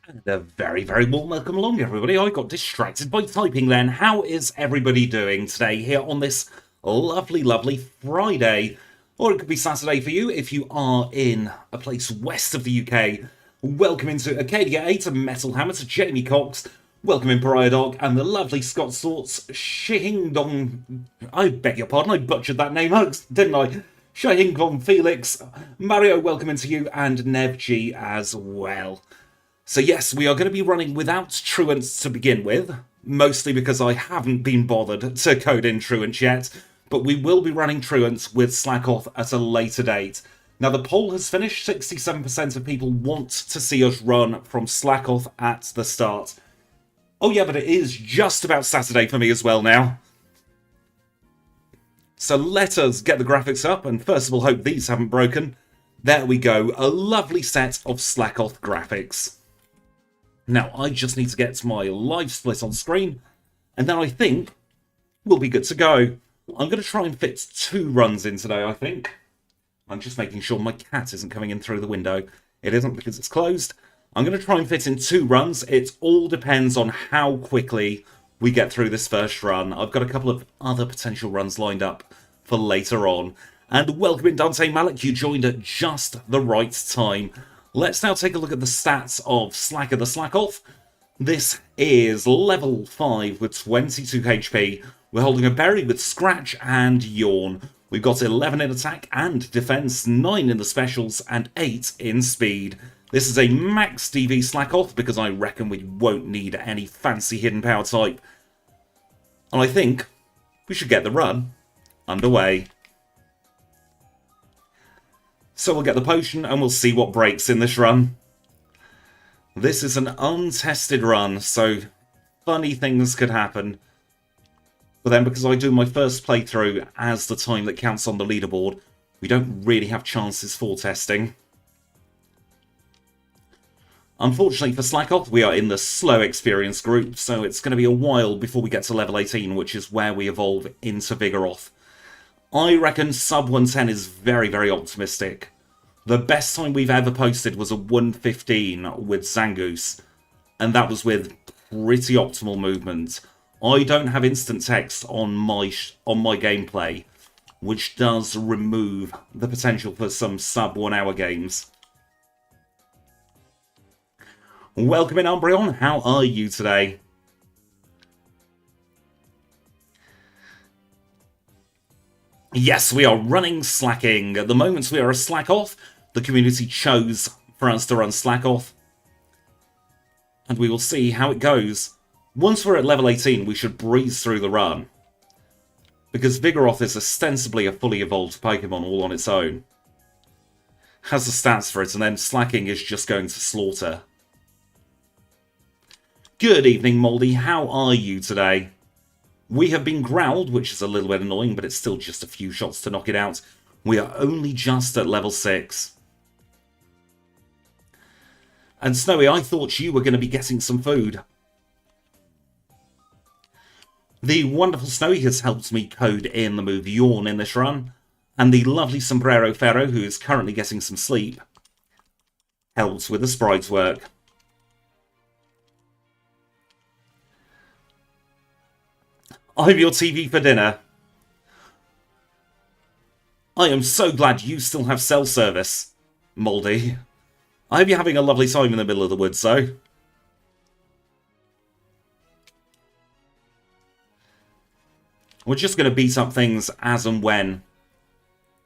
And a very, very warm welcome along, everybody. I got distracted by typing then. How is everybody doing today here on this lovely, lovely Friday? Or it could be Saturday for you if you are in a place west of the UK. Welcome into Acadia 8, to Metal Hammer, to Jamie Cox. Welcome in Pariah Dog and the lovely Scott Sorts, Shihing Dong. I beg your pardon, I butchered that name, didn't I? Shihing Dong Felix. Mario, welcome into you, and Nev G as well. So yes, we are going to be running without truants to begin with, mostly because I haven't been bothered to code in truants yet, but we will be running truants with Slakoth at a later date. Now the poll has finished, 67% of people want to see us run from Slakoth at the start. Oh yeah, but it is just about Saturday for me as well now. So let us get the graphics up, and first of all hope these haven't broken. There we go, a lovely set of Slakoth graphics. Now, I just need to get my live split on screen, and then I think we'll be good to go. I'm going to try and fit 2 runs in today, I think. I'm just making sure my cat isn't coming in through the window. It isn't because it's closed. I'm going to try and fit in 2 runs. It all depends on how quickly we get through this first run. I've got a couple of other potential runs lined up for later on. And welcome in Dante Malik, you joined at just the right time. Let's now take a look at the stats of Slacker the Slakoth. This is level 5 with 22 HP. We're holding a berry with Scratch and Yawn. We've got 11 in attack and defense, 9 in the specials, and 8 in speed. This is a max DV Slakoth because I reckon we won't need any fancy hidden power type. And I think we should get the run underway. So we'll get the potion and we'll see what breaks in this run. This is an untested run, so funny things could happen. But then because I do my first playthrough as the time that counts on the leaderboard, we don't really have chances for testing. Unfortunately for Slakoth, we are in the slow experience group, so it's going to be a while before we get to level 18, which is where we evolve into Vigoroth. I reckon sub 110 is very, very optimistic. The best time we've ever posted was a 115 with Zangoose, and that was with pretty optimal movement. I don't have instant text on my gameplay, which does remove the potential for some sub 1 hour games. Welcome in, Umbreon. How are you today? Yes, we are running Slacking. At the moment, we are a Slakoth. The community chose for us to run Slakoth. And we will see how it goes. Once we're at level 18, we should breeze through the run. Because Vigoroth is ostensibly a fully evolved Pokemon all on its own. Has the stats for it, and then Slacking is just going to slaughter. Good evening, Moldy. How are you today? We have been growled, which is a little bit annoying, but it's still just a few shots to knock it out. We are only just at level 6. And Snowy, I thought you were going to be getting some food. The wonderful Snowy has helped me code in the move Yawn in this run. And the lovely Sombrero Ferro, who is currently getting some sleep, helps with the sprites work. I'm your TV for dinner. I am so glad you still have cell service, Moldy. I hope you're having a lovely time in the middle of the woods, though. We're just going to beat up things as and when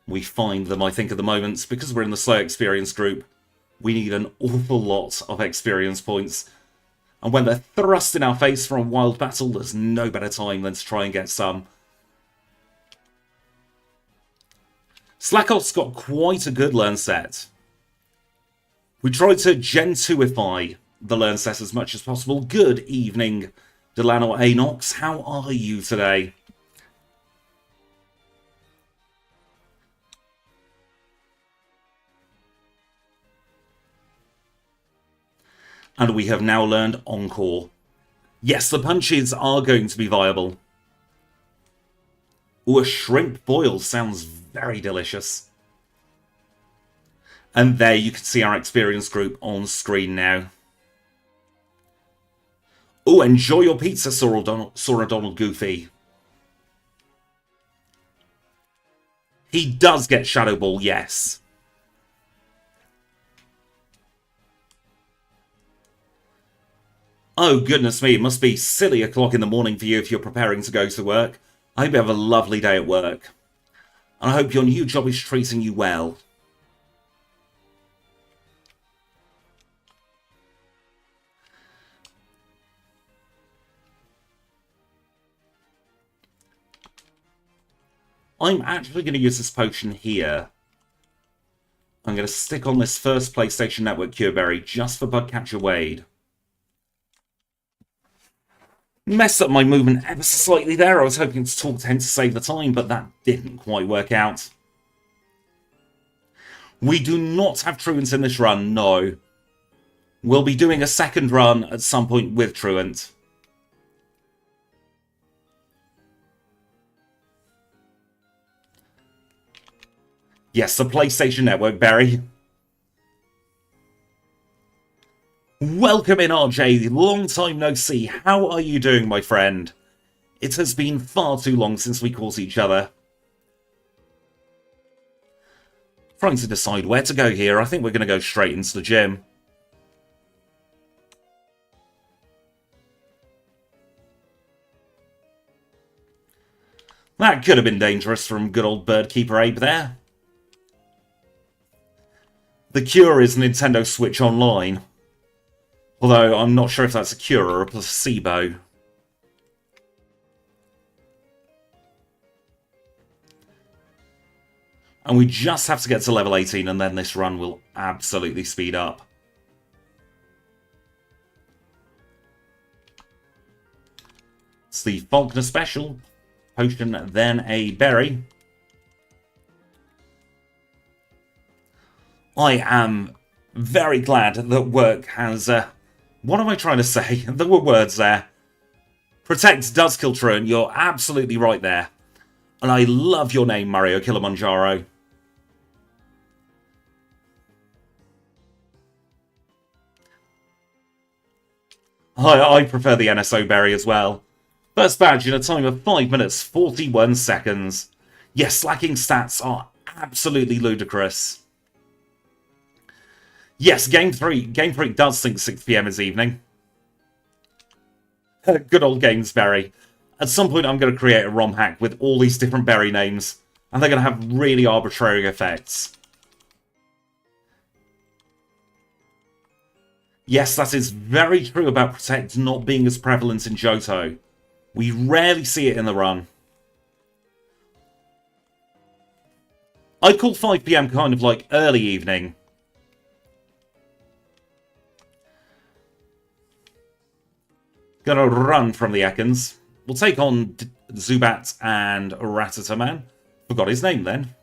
we find them, I think, at the moment. Because we're in the slow experience group, we need an awful lot of experience points. And when they're thrust in our face from a wild battle, there's no better time than to try and get some. Slakoth's got quite a good learn set. We tried to Gen 2ify the learn set as much as possible. Good evening, Delano Anox. How are you today? And we have now learned Encore. Yes, the punches are going to be viable. Ooh, a shrimp boil sounds very delicious. And there you can see our experience group on screen now. Oh, enjoy your pizza, Sora Donald Goofy. He does get Shadow Ball, yes. Oh, goodness me, it must be silly o'clock in the morning for you if you're preparing to go to work. I hope you have a lovely day at work. And I hope your new job is treating you well. I'm actually going to use this potion here. I'm going to stick on this first PlayStation Network Cure Berry just for Bugcatcher Wade. Messed up my movement ever so slightly there. I was hoping to talk to him to save the time, but that didn't quite work out. We do not have Truant in this run, no. We'll be doing a second run at some point with Truant. Yes, the PlayStation Network, Berry. Welcome in, RJ. Long time no see. How are you doing, my friend? It has been far too long since we caught each other. Trying to decide where to go here. I think we're going to go straight into the gym. That could have been dangerous from good old Birdkeeper Abe there. The cure is Nintendo Switch Online. Although, I'm not sure if that's a cure or a placebo. And we just have to get to level 18 and then this run will absolutely speed up. It's the Faulkner Special. Potion, then a berry. I am very glad that work has... what am I trying to say? There were words there. Protect does kill Truant. You're absolutely right there. And I love your name, Mario Kilimanjaro. I prefer the NSO berry as well. First badge in a time of 5 minutes, 41 seconds. Yes, slacking stats are absolutely ludicrous. Yes, Game Freak does think 6 PM is evening. Good old games, Berry. At some point I'm going to create a ROM hack with all these different berry names, and they're going to have really arbitrary effects. Yes, that is very true about Protect not being as prevalent in Johto. We rarely see it in the run. I'd call 5 PM kind of like early evening. Gonna run from the Ekans. We'll take on Zubat and Rattata-man. Forgot his name then.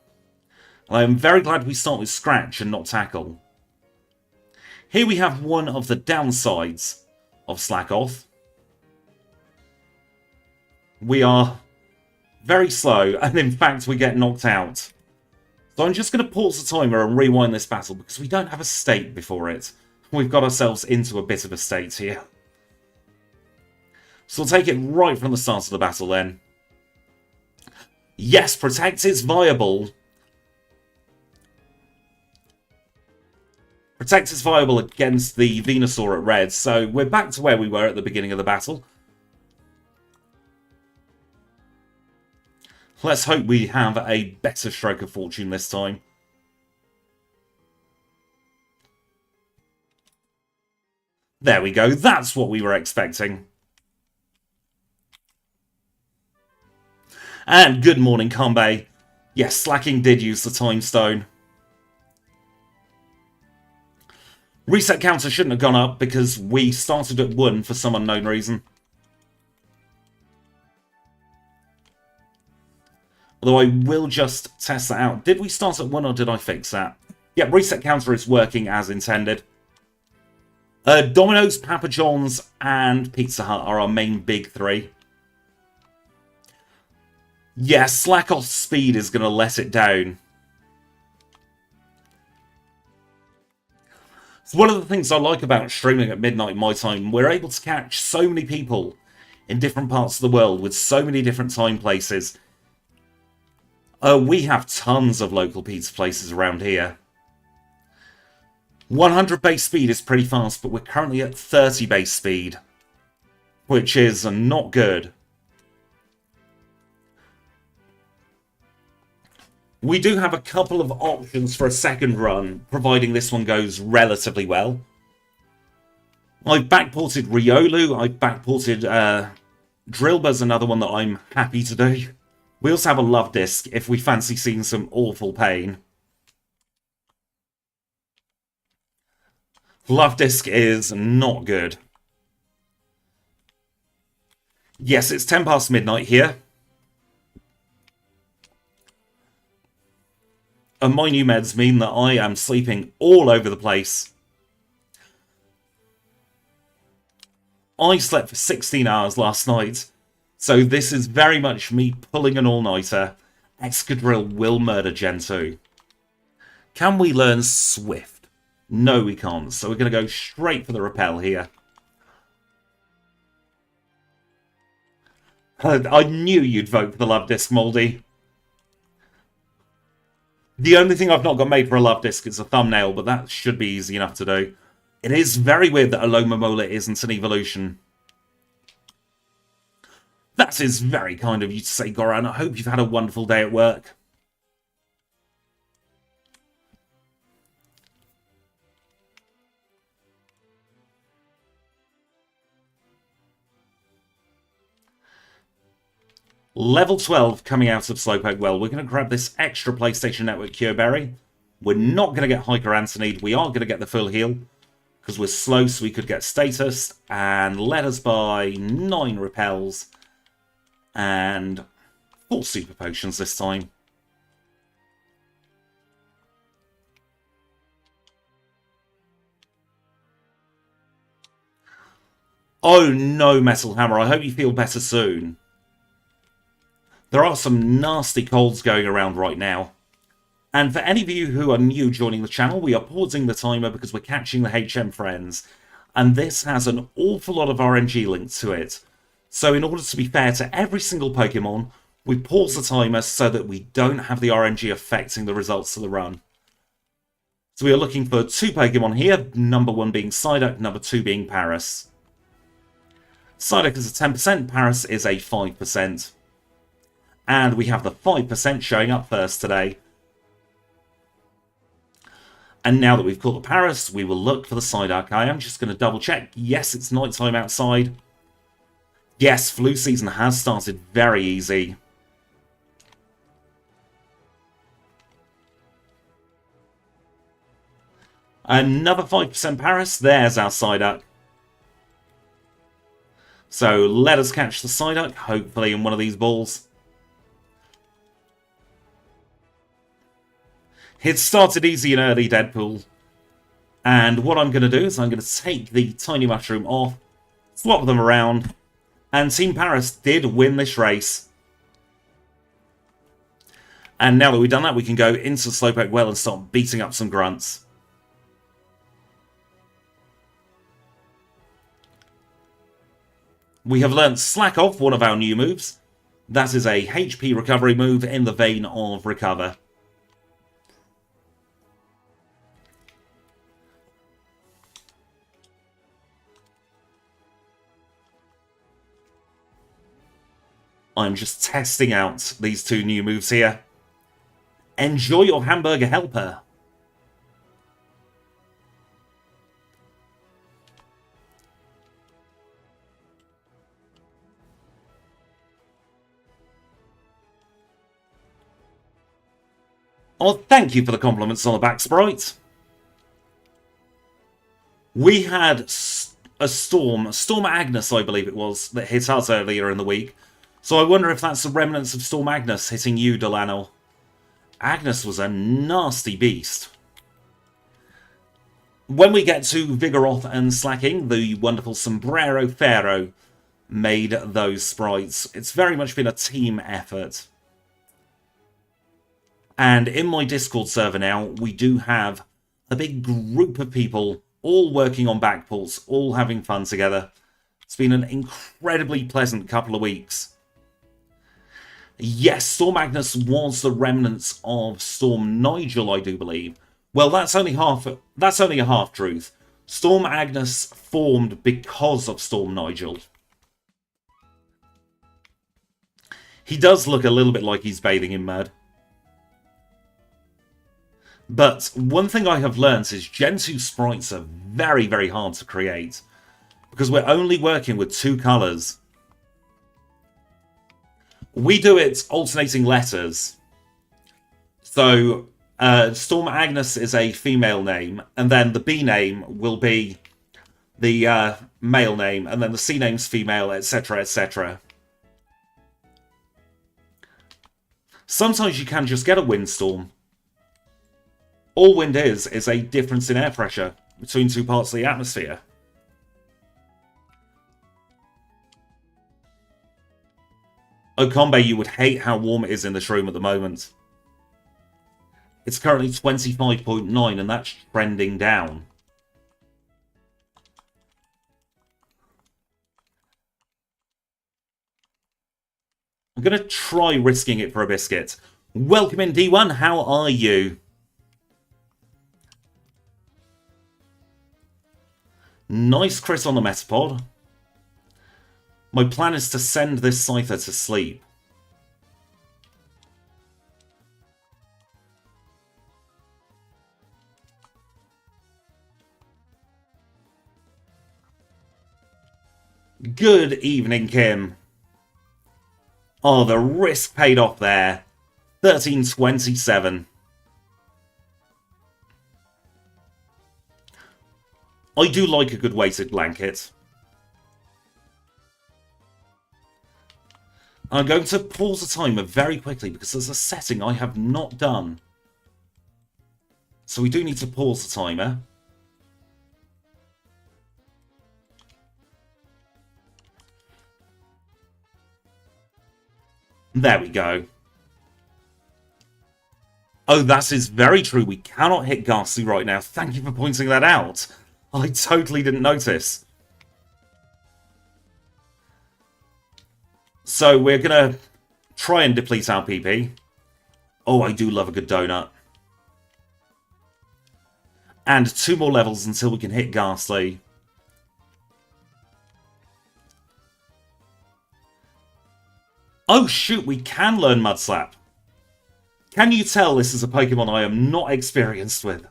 I am very glad we start with Scratch and not Tackle. Here we have one of the downsides of Slakoth. We are very slow, and in fact we get knocked out. So I'm just going to pause the timer and rewind this battle, because we don't have a state before it. We've got ourselves into a bit of a state here. So we'll take it right from the start of the battle then. Yes, Protect is viable. Protect is viable against the Venusaur at red, so we're back to where we were at the beginning of the battle. Let's hope we have a better stroke of fortune this time. There we go, that's what we were expecting. And good morning, Kombe. Yes, Slacking did use the Time Stone. Reset counter shouldn't have gone up because we started at 1 for some unknown reason. Although I will just test that out. Did we start at 1 or did I fix that? Yeah, reset counter is working as intended. Domino's, Papa John's, and Pizza Hut are our main big 3. Yeah, Slakoth's speed is going to let it down. So one of the things I like about streaming at midnight my time, we're able to catch so many people in different parts of the world with so many different time places. We have tons of local pizza places around here. 100 base speed is pretty fast, but we're currently at 30 base speed, which is not good. We do have a couple of options for a second run, providing this one goes relatively well. I've backported Riolu, I've backported Drilbur's another one that I'm happy to do. We also have a love disc if we fancy seeing some awful pain. Love disc is not good. Yes, it's 10 past midnight here. And my new meds mean that I am sleeping all over the place. I slept for 16 hours last night, so this is very much me pulling an all-nighter. Excadrill will murder Gen 2. Can we learn Swift? No, we can't, so we're going to go straight for the repel here. I knew you'd vote for the Love Disc, Moldy. The only thing I've not got made for a Love Disc is a thumbnail, but that should be easy enough to do. It is very weird that Alomomola isn't an evolution. That is very kind of you to say, Goran. I hope you've had a wonderful day at work. Level 12 coming out of Slowpoke Well. We're going to grab this extra PlayStation Network Cure Berry. We're not going to get Hyper Antonide. We are going to get the full heal, because we're slow, so we could get status. And let us buy 9 repels and 4 super potions this time. Oh no, Metal Hammer. I hope you feel better soon. There are some nasty colds going around right now. And for any of you who are new joining the channel, we are pausing the timer because we're catching the HM friends. And this has an awful lot of RNG linked to it. So in order to be fair to every single Pokemon, we pause the timer so that we don't have the RNG affecting the results of the run. So we are looking for 2 Pokemon here, number 1 being Psyduck, number 2 being Paras. Psyduck is a 10%, Paras is a 5%. And we have the 5% showing up first today. And now that we've caught the Paras, we will look for the Psyduck. I am just going to double check. Yes, it's nighttime outside. Yes, flu season has started very easy. Another 5% Paras. There's our Psyduck. So let us catch the Psyduck, hopefully in one of these balls. It started easy and early, Deadpool. And what I'm going to do is I'm going to take the Tiny Mushroom off, swap them around, and Team Paras did win this race. And now that we've done that, we can go into Slowpoke Well and start beating up some grunts. We have learnt Slakoth, one of our new moves. That is a HP recovery move in the vein of Recover. I'm just testing out these 2 new moves here. Enjoy your hamburger helper. Oh, thank you for the compliments on the back sprite. We had a Storm Agnes, I believe it was, that hit us earlier in the week. So I wonder if that's the remnants of Storm Agnes hitting you, Delano. Agnes was a nasty beast. When we get to Vigoroth and Slaking, the wonderful Sombrero Pharaoh made those sprites. It's very much been a team effort. And in my Discord server now, we do have a big group of people all working on backports, all having fun together. It's been an incredibly pleasant couple of weeks. Yes, Storm Agnes was the remnants of Storm Nigel, I do believe. Well, that's only a half truth. Storm Agnes formed because of Storm Nigel. He does look a little bit like he's bathing in mud. But one thing I have learnt is Gen 2 sprites are very, very hard to create. Because we're only working with 2 colours. We do it alternating letters. So, Storm Agnes is a female name, and then the B name will be the male name, and then the C name's female, etc, etc. Sometimes you can just get a windstorm. All wind is a difference in air pressure between 2 parts of the atmosphere. Okombe, you would hate how warm it is in this room at the moment. It's currently 25.9 and that's trending down. I'm going to try risking it for a biscuit. Welcome in, D1. How are you? Nice crit on the Metapod. My plan is to send this Scyther to sleep. Good evening, Kim. Oh, the risk paid off there. 1327. I do like a good weighted blanket. I'm going to pause the timer very quickly because there's a setting I have not done. So we do need to pause the timer. There we go. Oh, that is very true. We cannot hit Ghastly right now. Thank you for pointing that out. I totally didn't notice. So we're going to try and deplete our PP. Oh, I do love a good donut. And 2 more levels until we can hit Ghastly. Oh shoot, we can learn Mud Slap. Can you tell this is a Pokemon I am not experienced with?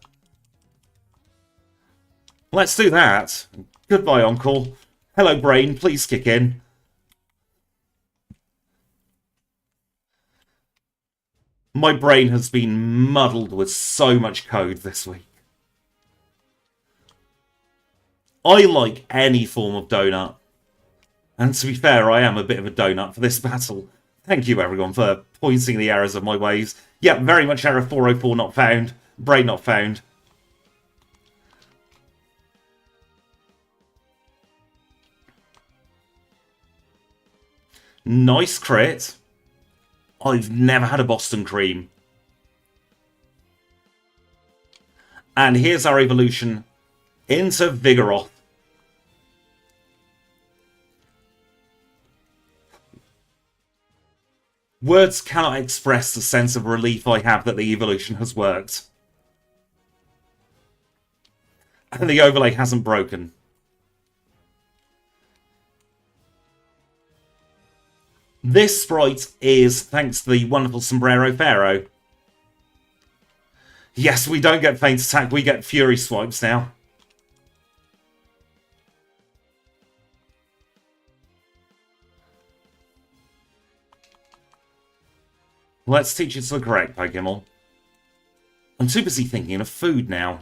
Let's do that. Goodbye, Uncle. Hello, Brain. Please kick in. My brain has been muddled with so much code this week. I like any form of donut. And to be fair, I am a bit of a donut for this battle. Thank you, everyone, for pointing the errors of my ways. Yep, very much error 404 not found. Brain not found. Nice crit. I've never had a Boston Cream. And here's our evolution into Vigoroth. Words cannot express the sense of relief I have that the evolution has worked. And the overlay hasn't broken. This sprite is thanks to the wonderful Sombrero Pharaoh. Yes, we don't get Feint Attack, we get Fury Swipes now. Let's teach it to the correct Pokemon. I'm too busy thinking of food now.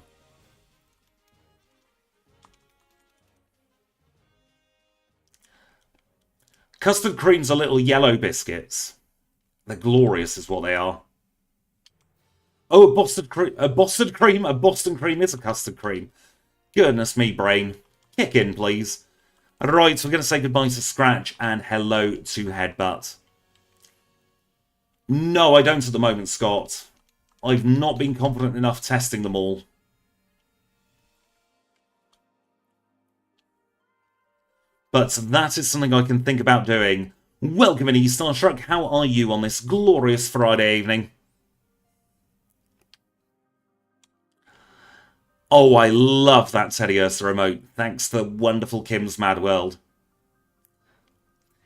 Custard creams are little yellow biscuits. They're glorious is what they are. Oh, a Boston cream. A Boston cream? A Boston cream is a custard cream. Goodness me, brain. Kick in, please. Right, so we're going to say goodbye to Scratch and hello to Headbutt. No, I don't at the moment, Scott. I've not been confident enough testing them all. but that is something I can think about doing. Welcome in, Starstruck. How are you on this glorious Friday evening? Oh, I love that Teddy Ursa remote. Thanks to wonderful Kim's Mad World.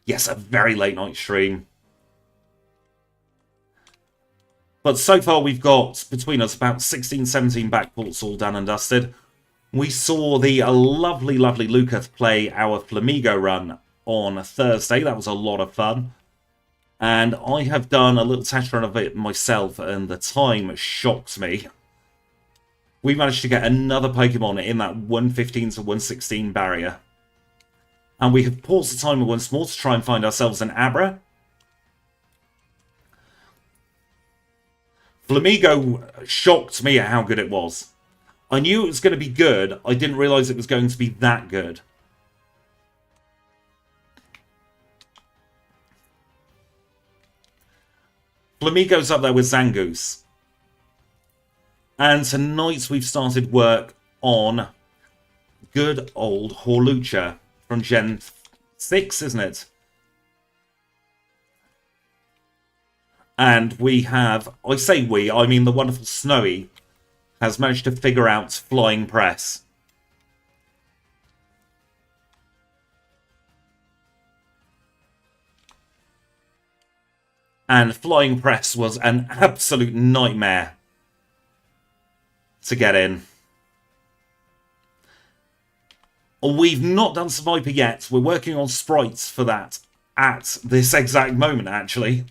Yes, a very late night stream. But so far we've got, between us, about 16, 17 backports all done and dusted. We saw the lovely, lovely Lucath play our Flamigo run on Thursday. That was a lot of fun. And I have done a little test run of it myself, and the time shocked me. We managed to get another Pokemon in that 115 to 116 barrier. And we have paused the timer once more to try and find ourselves an Abra. Flamigo shocked me at how good it was. I knew it was going to be good, I didn't realise it was going to be that good. Flamigo's up there with Zangoose. And tonight we've started work on good old Hawlucha from Gen 6, isn't it? And we have, I say we, I mean the wonderful Snowy, has managed to figure out Flying Press. And Flying Press was an absolute nightmare to get in. We've not done Survivor yet. We're working on sprites for that at this exact moment, actually.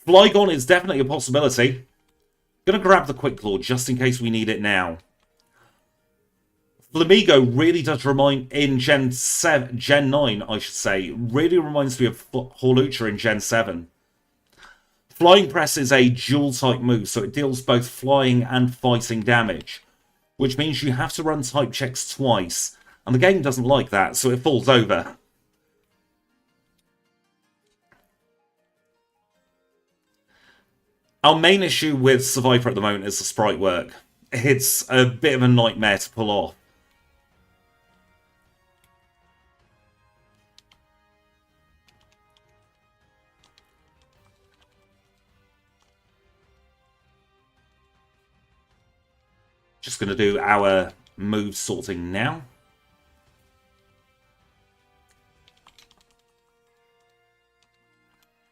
Flygon is definitely a possibility. Gonna grab the Quick Claw just in case we need it now. Flamigo really does remind, in Gen 9, I should say, really reminds me of Hawlucha in Gen 7. Flying Press is a dual-type move, so it deals both flying and fighting damage, which means you have to run type checks twice, and the game doesn't like that, so it falls over. Our main issue with Survivor at the moment is the sprite work. It's a bit of a nightmare to pull off. Just going to do our move sorting now.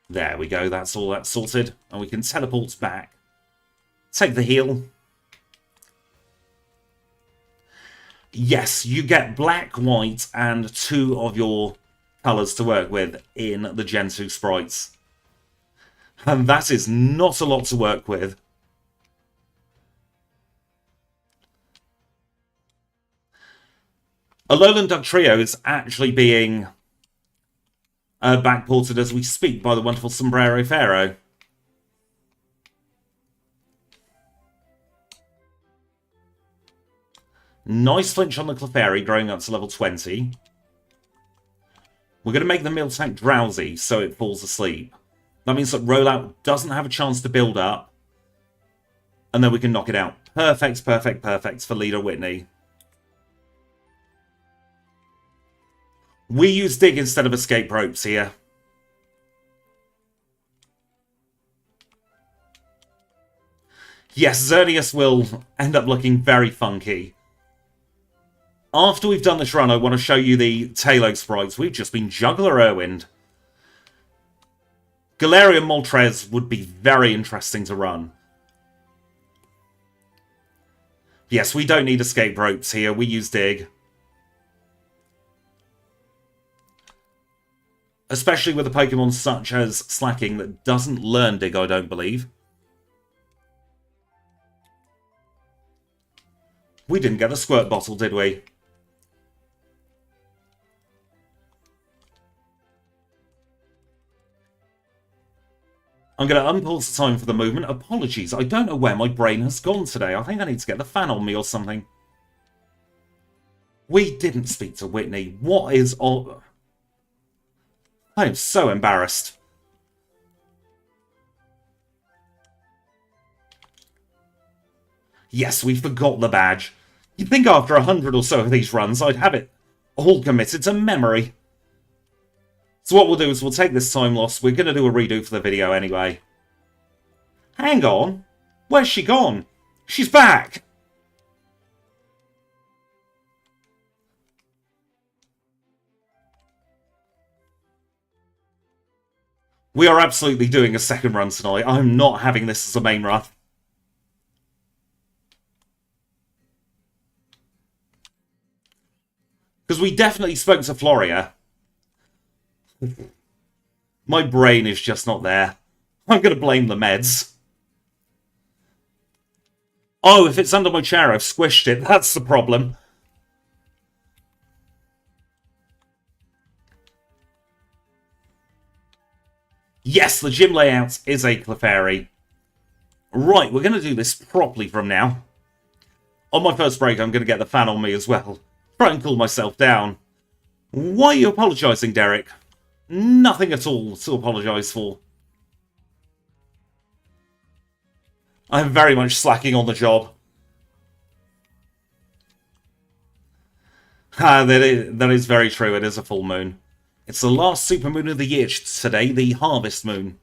There we go, that's all that's sorted. And we can teleport back. Take the heal. Yes, you get black, white, and 2 of your colours to work with in the Gen 2 sprites. And that is not a lot to work with. Alolan Dugtrio is actually being backported as we speak by the wonderful Sombrero Pharaoh. Nice flinch on the Clefairy, growing up to level 20. We're going to make the Miltank drowsy so it falls asleep. That means that Rollout doesn't have a chance to build up. And then we can knock it out. Perfect, perfect, perfect for Leader Whitney. We use Dig instead of Escape Ropes here. Yes, Xerneas will end up looking very funky. After we've done this run, I want to show you the Taillow sprites. We've just been Juggler Irwind. Galarian Moltres would be very interesting to run. Yes, we don't need Escape Ropes here. We use Dig. Especially with a Pokemon such as Slaking that doesn't learn Dig, I don't believe. We didn't get the Squirt Bottle, did we? I'm going to unpause the time for the movement. Apologies, I don't know where my brain has gone today. I think I need to get the fan on me or something. We didn't speak to Whitney. What is all... I am so embarrassed. Yes, we forgot the badge. You'd think after 100 or so of these runs, I'd have it all committed to memory. So what we'll do is we'll take this time loss. We're going to do a redo for the video anyway. Hang on. Where's she gone? She's back! We are absolutely doing a second run tonight. I'm not having this as a main run. Because we definitely spoke to Floria. My brain is just not there. I'm going to blame the meds. Oh, if it's under my chair, I've squished it. That's the problem. Yes, the gym layout is a Clefairy. Right, we're going to do this properly from now. On my first break, I'm going to get the fan on me as well. Try and cool myself down. Why are you apologising, Derek? Nothing at all to apologise for. I'm very much slacking on the job. That is very true. It is a full moon. It's the last supermoon of the year today, the harvest moon.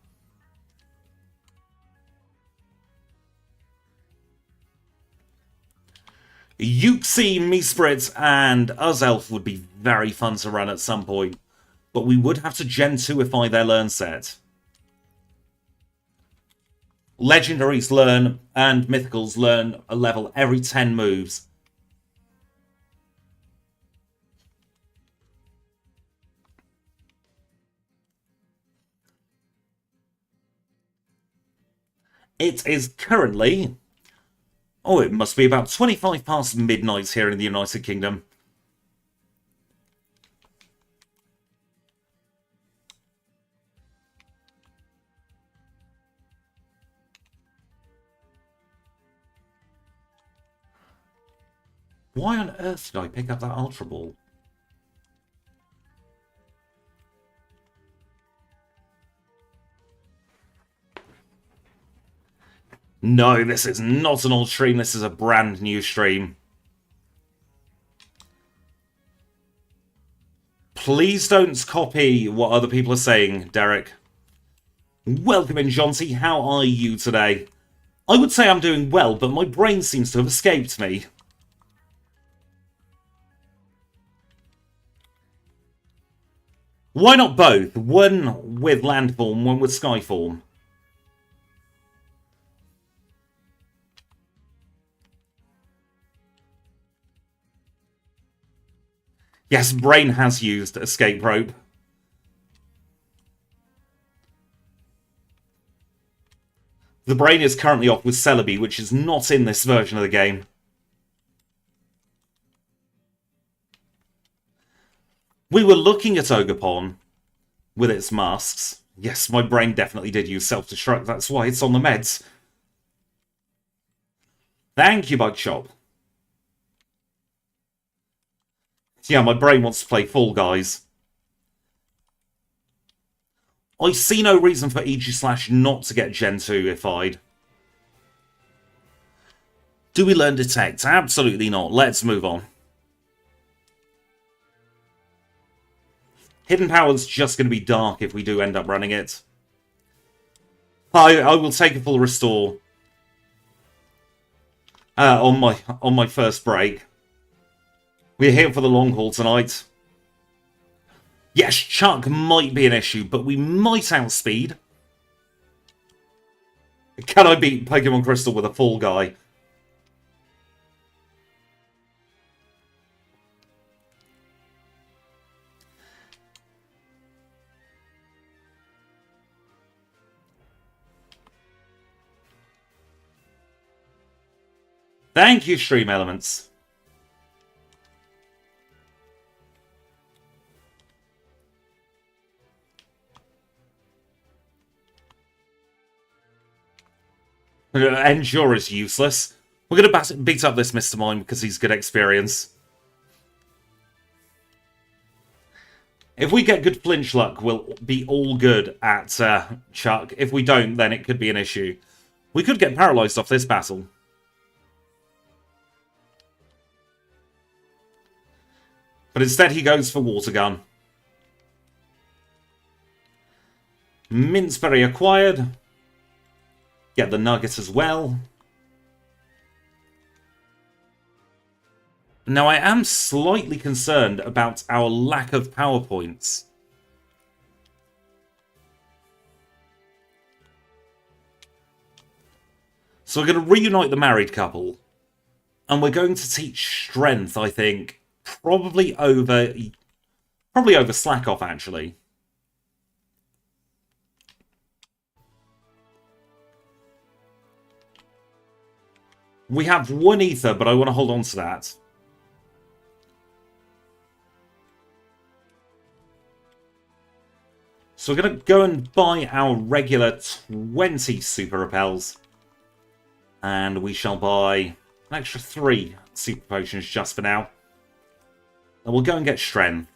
Yuxi, Meesprit, and Uzelf would be very fun to run at some point, but we would have to Gen 2ify their learn set. Legendaries learn and Mythicals learn a level every 10 moves. It is currently... Oh, it must be about 25 past midnight here in the United Kingdom. Why on earth did I pick up that Ultra Ball? No, this is not an old stream. This is a brand new stream. Please don't copy what other people are saying, Derek. Welcome in, Jonty. How are you today? I would say I'm doing well, but my brain seems to have escaped me. Why not both? One with landform, one with skyform. Yes, Brain has used Escape Rope. The Brain is currently off with Celebi, which is not in this version of the game. We were looking at Ogerpon with its masks. Yes, my brain definitely did use self-destruct. That's why it's on the meds. Thank you, Bug Shop. Yeah, my brain wants to play Fall Guys. I see no reason for EG/ not to get Gen 2ified. Do we learn Detect? Absolutely not. Let's move on. Hidden Power's just going to be dark if we do end up running it. I will take a full restore on my first break. We're here for the long haul tonight. Yes, Chuck might be an issue, but we might outspeed. Can I beat Pokémon Crystal with a Fall Guy? Thank you, Stream Elements. Endure is useless. We're going to beat up this Mr. Mime because he's good experience. If we get good flinch luck, we'll be all good at Chuck. If we don't, then it could be an issue. We could get paralyzed off this battle. But instead he goes for Water Gun. Minceberry acquired. Get the Nugget as well. Now I am slightly concerned about our lack of power points. So we're going to reunite the married couple. And we're going to teach Strength, I think. Probably over Slakoth, actually. We have one ether, but I want to hold on to that. So we're going to go and buy our regular 20 super repels. And we shall buy an extra 3 super potions just for now. And we'll go and get Strength.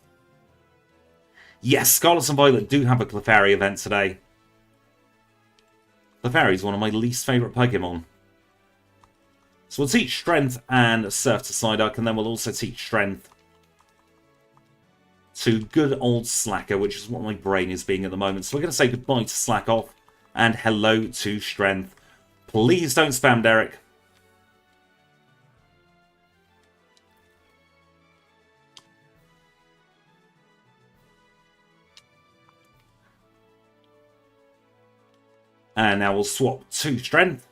Yes, Scarlet and Violet do have a Clefairy event today. Clefairy is one of my least favourite Pokemon. So we'll teach Strength and Surf to Psyduck, and then we'll also teach Strength to good old Slacker, which is what my brain is being at the moment. So we're going to say goodbye to Slakoth and hello to Strength. Please don't spam, Derek. And now we'll swap to Strength.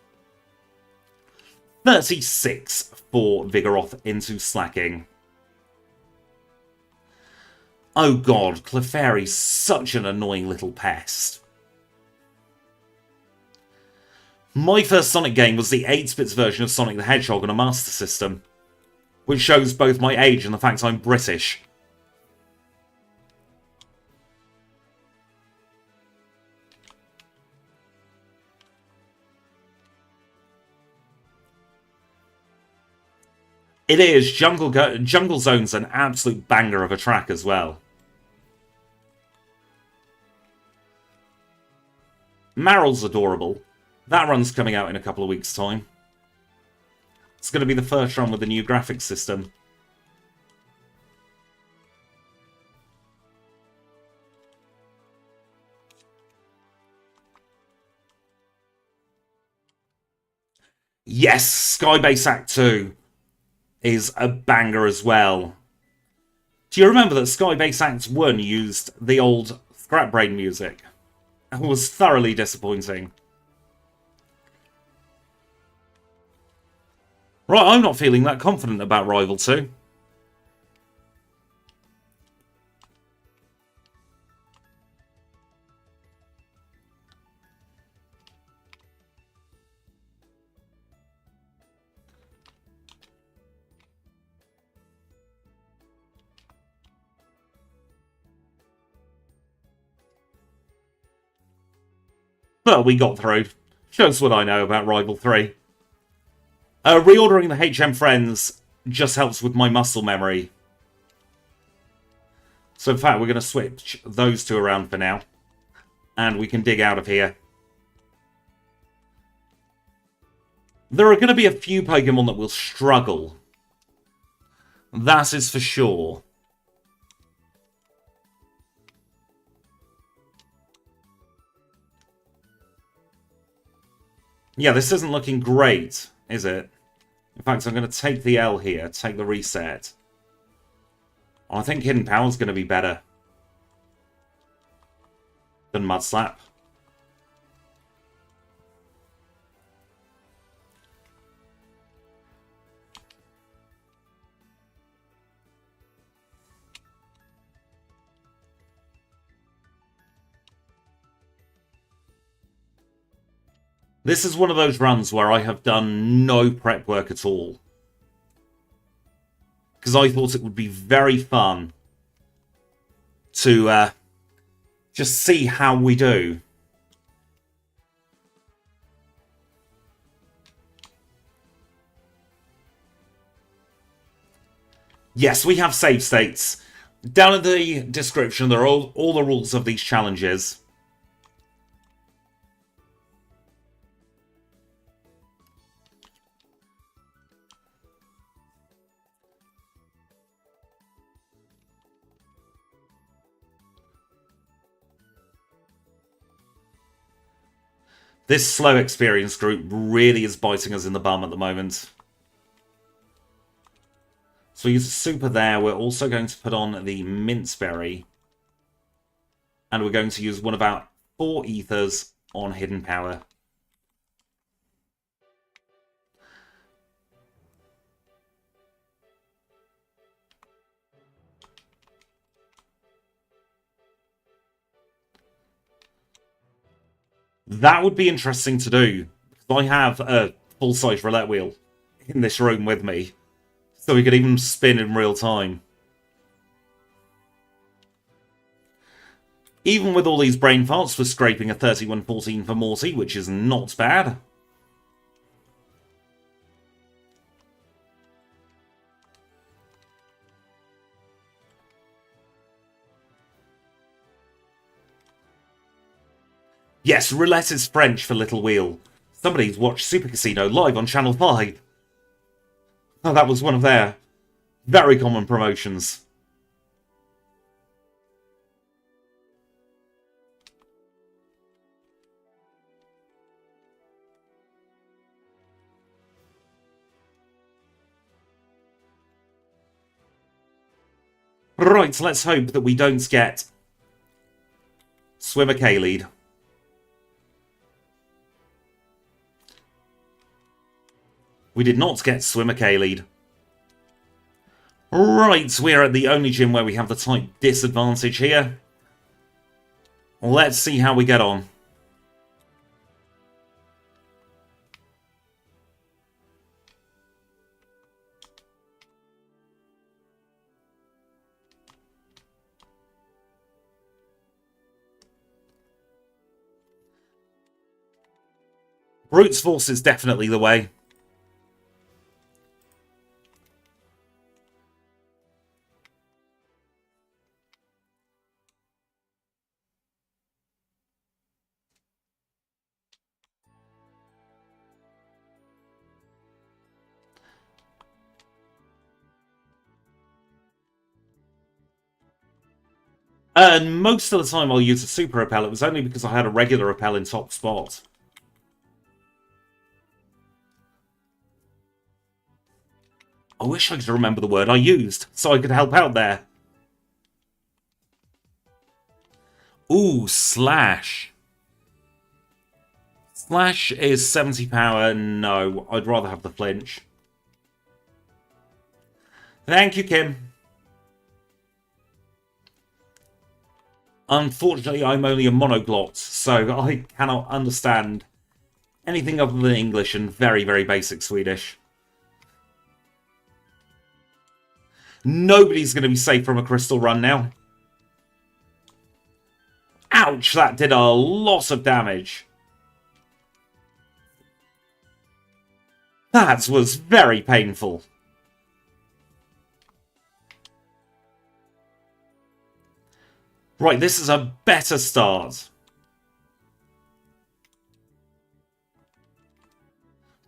36 for Vigoroth into Slaking. Oh god, Clefairy's such an annoying little pest. My first Sonic game was the 8-bits version of Sonic the Hedgehog on a Master System, which shows both my age and the fact I'm British. It is. Jungle Zone's an absolute banger of a track as well. Maryl's adorable. That run's coming out in a couple of weeks' time. It's going to be the first run with the new graphics system. Yes, Skybase Act 2 is a banger as well. Do you remember that Skybase Act 1 used the old Scrap Brain music? It was thoroughly disappointing. Right, I'm not feeling that confident about Rival 2. But we got through. Shows what I know about Rival 3. Reordering the HM Friends just helps with my muscle memory. So in fact, we're going to switch those two around for now. And we can dig out of here. There are going to be a few Pokemon that will struggle. That is for sure. Yeah, this isn't looking great, is it? In fact, I'm going to take the L here, take the reset. I think Hidden Power is going to be better than Mudslap. This is one of those runs where I have done no prep work at all. Because I thought it would be very fun to just see how we do. Yes, we have save states. Down in the description, there are all the rules of these challenges. This slow experience group really is biting us in the bum at the moment. So we use a super there. We're also going to put on the Minceberry. And we're going to use one of our 4 ethers on Hidden Power. That would be interesting to do. I have a full-size roulette wheel in this room with me. So we could even spin in real time. Even with all these brain farts, we're scraping a 31-14 for Morty, which is not bad. Yes, roulette is French for little wheel. Somebody's watched Super Casino live on Channel 5. Oh, that was one of their very common promotions. Right, let's hope that we don't get Swimmer K-lead. We did not get Swimmer K-lead. Right, we're at the only gym where we have the type disadvantage here. Let's see how we get on. Brute Force is definitely the way. And most of the time I'll use a super repel. It was only because I had a regular repel in top spot. I wish I could remember the word I used, so I could help out there. Ooh, Slash. Slash is 70 power. No, I'd rather have the flinch. Thank you, Kim. Unfortunately, I'm only a monoglot, so I cannot understand anything other than English and very, very basic Swedish. Nobody's going to be safe from a crystal run now. Ouch, that did a lot of damage. That was very painful. Right, this is a better start.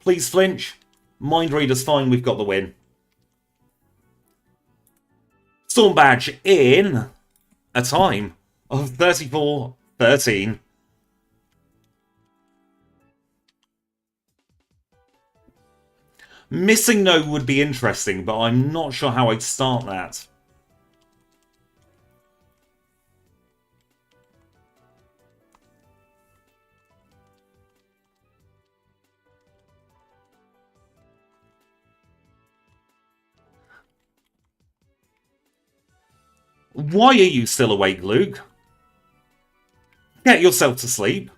Please flinch. Mind Reader's fine, we've got the win. Storm Badge in a time of 34-13. Missing no would be interesting, but I'm not sure how I'd start that. Why are you still awake, Luke? Get yourself to sleep.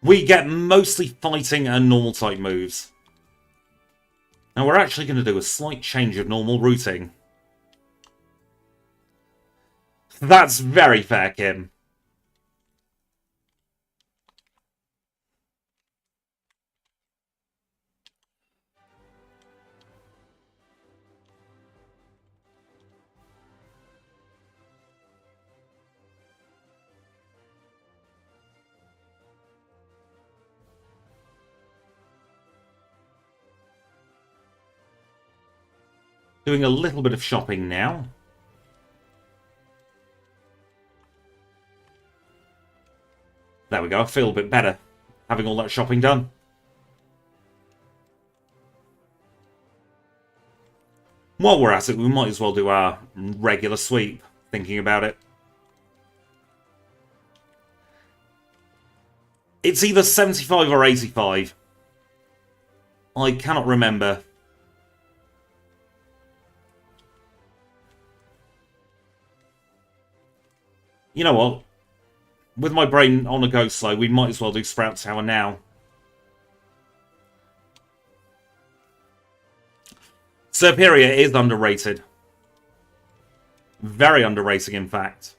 We get mostly fighting and normal type moves. Now we're actually going to do a slight change of normal routing. That's very fair, Kim. Doing a little bit of shopping now. There we go, I feel a bit better having all that shopping done. While we're at it, we might as well do our regular sweep, thinking about it. It's either 75 or 85. I cannot remember. You know what? With my brain on a go slow, we might as well do Sprout Tower now. Serperior is underrated. Very underrated, in fact.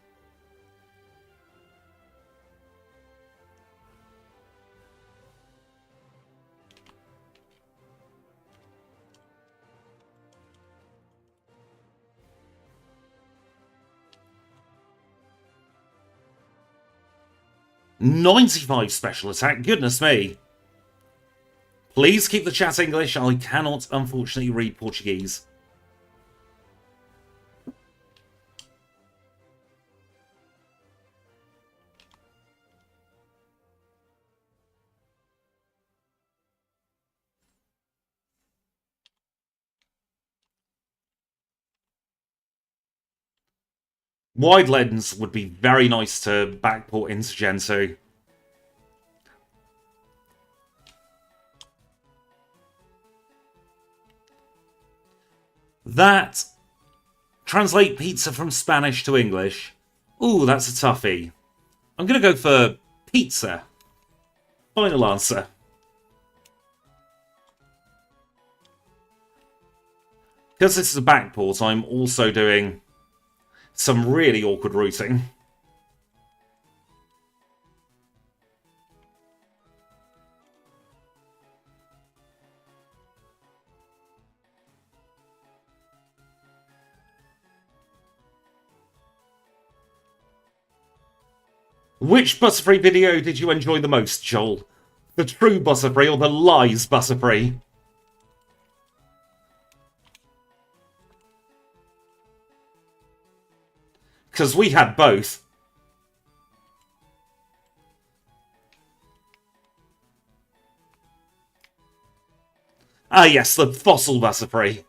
$95 special attack, goodness me. Please keep the chat English, I cannot unfortunately read Portuguese. Wide lens would be very nice to backport into Gen 2. That. Translate pizza from Spanish to English. Ooh, that's a toughie. I'm going to go for pizza. Final answer. Because this is a backport, I'm also doing some really awkward routing. Which Butterfree video did you enjoy the most, Joel? The true Butterfree or the lies Butterfree? Because we had both. Ah yes, the fossil Butterfree.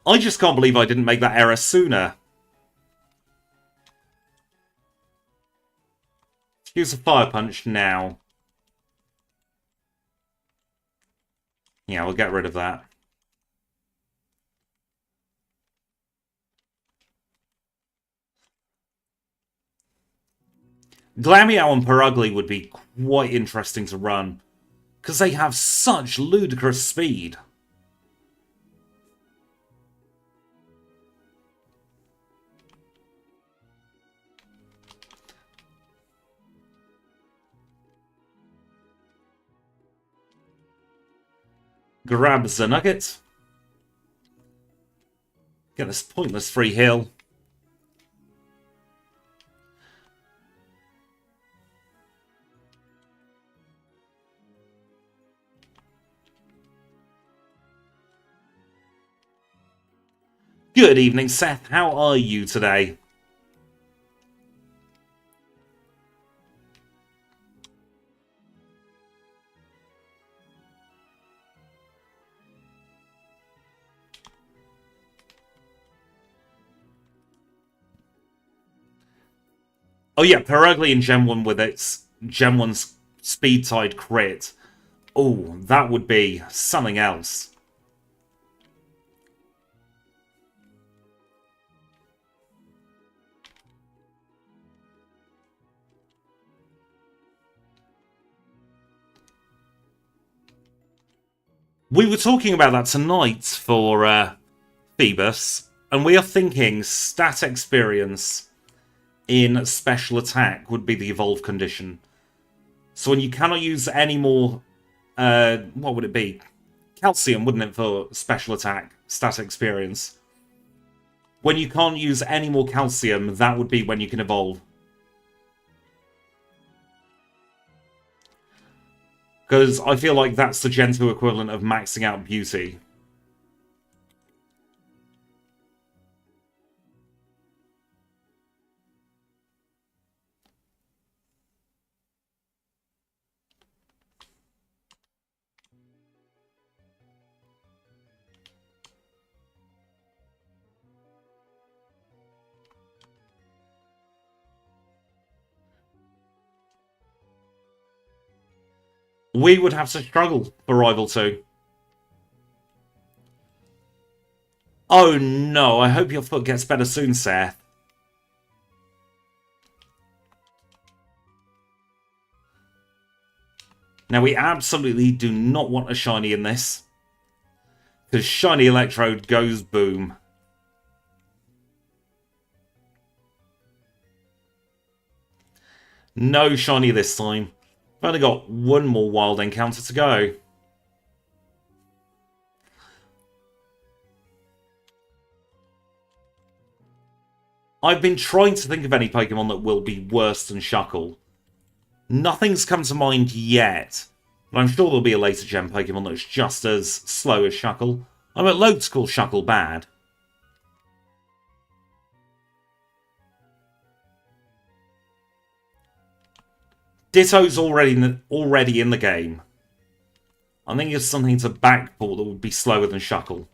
I just can't believe I didn't make that error sooner. Use a Fire Punch now. Yeah, we'll get rid of that. Glameow and Perugly would be quite interesting to run, because they have such ludicrous speed. Grab the nugget. Get this pointless free heal. Good evening, Seth. How are you today? Oh yeah, Perugly in Gen 1 with its Gen 1's Speed-Tide crit. Oh, that would be something else. We were talking about that tonight for Phoebus, and we are thinking stat experience in special attack would be the evolve condition. So when you cannot use any more, what would it be? calcium, wouldn't it, for special attack, stat experience? When you can't use any more calcium, that would be when you can evolve. Because I feel like that's the Gen 2 equivalent of maxing out beauty. We would have to struggle for Rival 2. Oh no, I hope your foot gets better soon, Seth. Now we absolutely do not want a shiny in this. Because shiny Electrode goes boom. No shiny this time. I've only got one more wild encounter to go. I've been trying to think of any Pokemon that will be worse than Shuckle. Nothing's come to mind yet, but I'm sure there'll be a later gen Pokemon that's just as slow as Shuckle. I'm at low to call Shuckle bad. Ditto's already in the game. I think it's something to Backport that would be slower than Shuckle.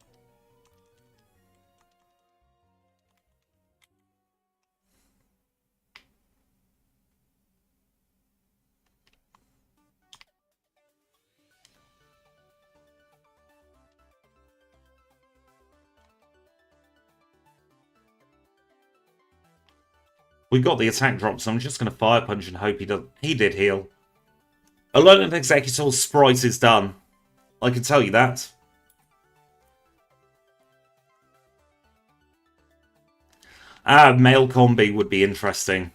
We got the attack drop, so I'm just going to Fire Punch and hope he does. He did heal. Alone and Executor's Sprite is done. I can tell you that. Male Combi would be interesting.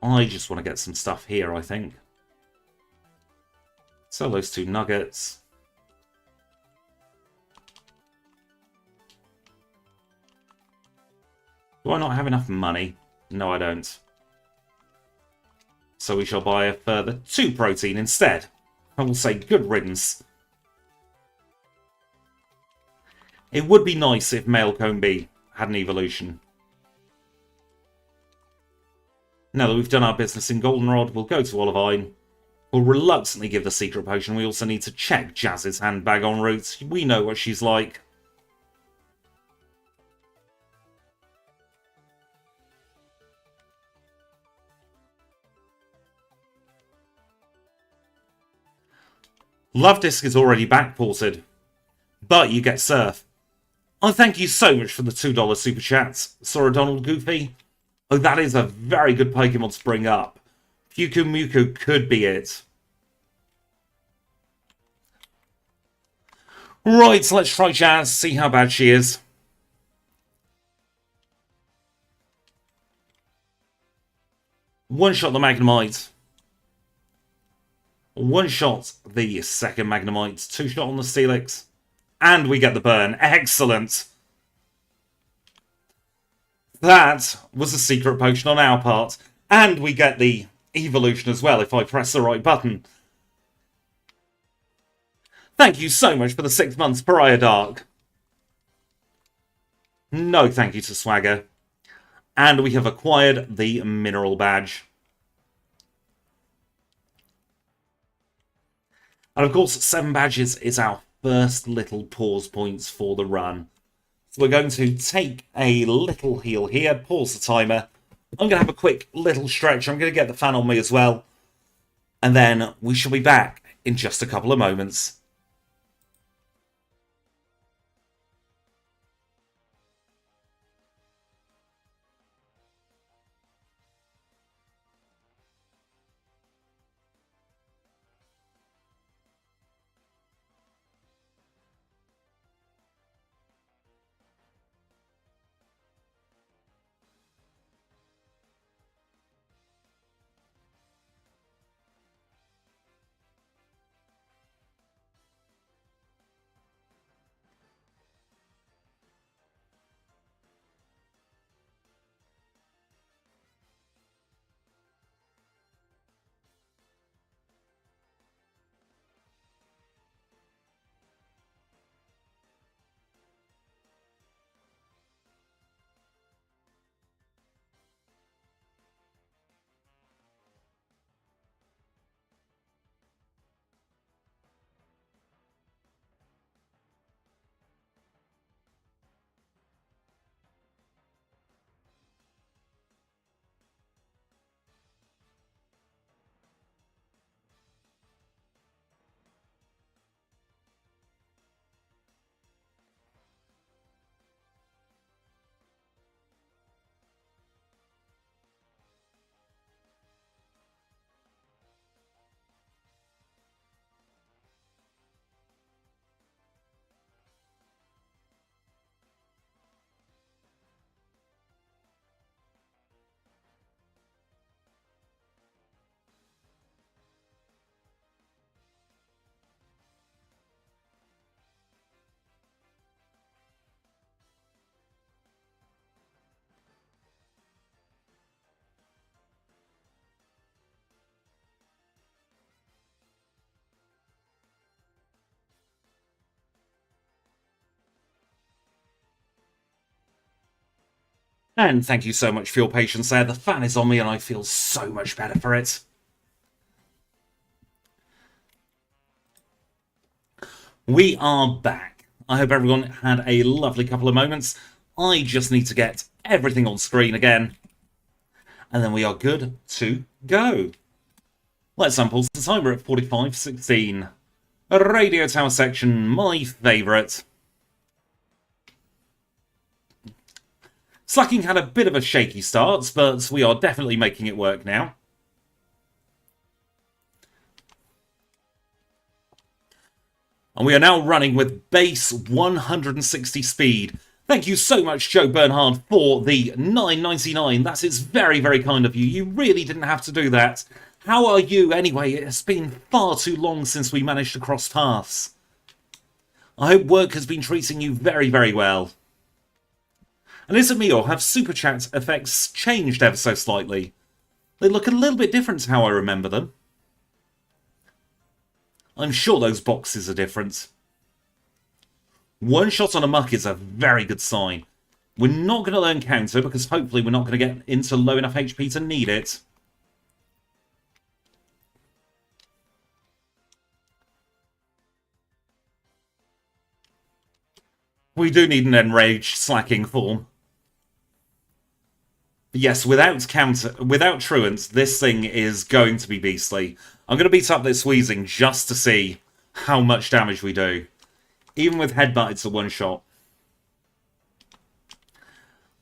I just want to get some stuff here, I think. Sell those 2 nuggets. Do I not have enough money? No, I don't. So we shall buy a further 2 protein instead. I will say good riddance. It would be nice if Male Combi had an evolution. Now that we've done our business in Goldenrod, we'll go to Olivine. We'll reluctantly give the secret potion. We also need to check Jazz's handbag en route. We know what she's like. Love Disc is already backported, but you get Surf. I thank you so much for the $2 super chats, Sora Donald Goofy. Oh, that is a very good Pokemon to bring up. Fuku Muku could be it. Right, so let's try Jazz, see how bad she is. One shot the Magnemite. One shot the second Magnemite. 2 shot on the Steelix. And we get the burn. Excellent. That was a secret potion on our part. And we get the evolution as well if I press the right button. Thank you so much for the 6 months, Pariah Dark. No thank you to Swagger. And we have acquired the Mineral Badge. And of course, 7 badges is our first little pause points for the run. So we're going to take a little heal here, pause the timer. I'm going to have a quick little stretch. I'm going to get the fan on me as well. And then we shall be back in just a couple of moments. And thank you so much for your patience there. The fan is on me and I feel so much better for it. We are back. I hope everyone had a lovely couple of moments. I just need to get everything on screen again. And then we are good to go. Let's unpause the timer at 45:16. Radio Tower section, my favourite. Slaking had a bit of a shaky start, but we are definitely making it work now. And we are now running with base 160 speed. Thank you so much, Joe Bernhard, for the $9.99. That is very, very kind of you. You really didn't have to do that. How are you, anyway? It has been far too long since we managed to cross paths. I hope work has been treating you very, very well. And is it me, or have Super Chat effects changed ever so slightly? They look a little bit different to how I remember them. I'm sure those boxes are different. One shot on a muck is a very good sign. We're not going to learn Kanto because hopefully we're not going to get into low enough HP to need it. We do need an enraged Slaking form. Yes, without truants, this thing is going to be beastly. I'm going to beat up this Weezing just to see how much damage we do. Even with Headbutt, it's a one-shot.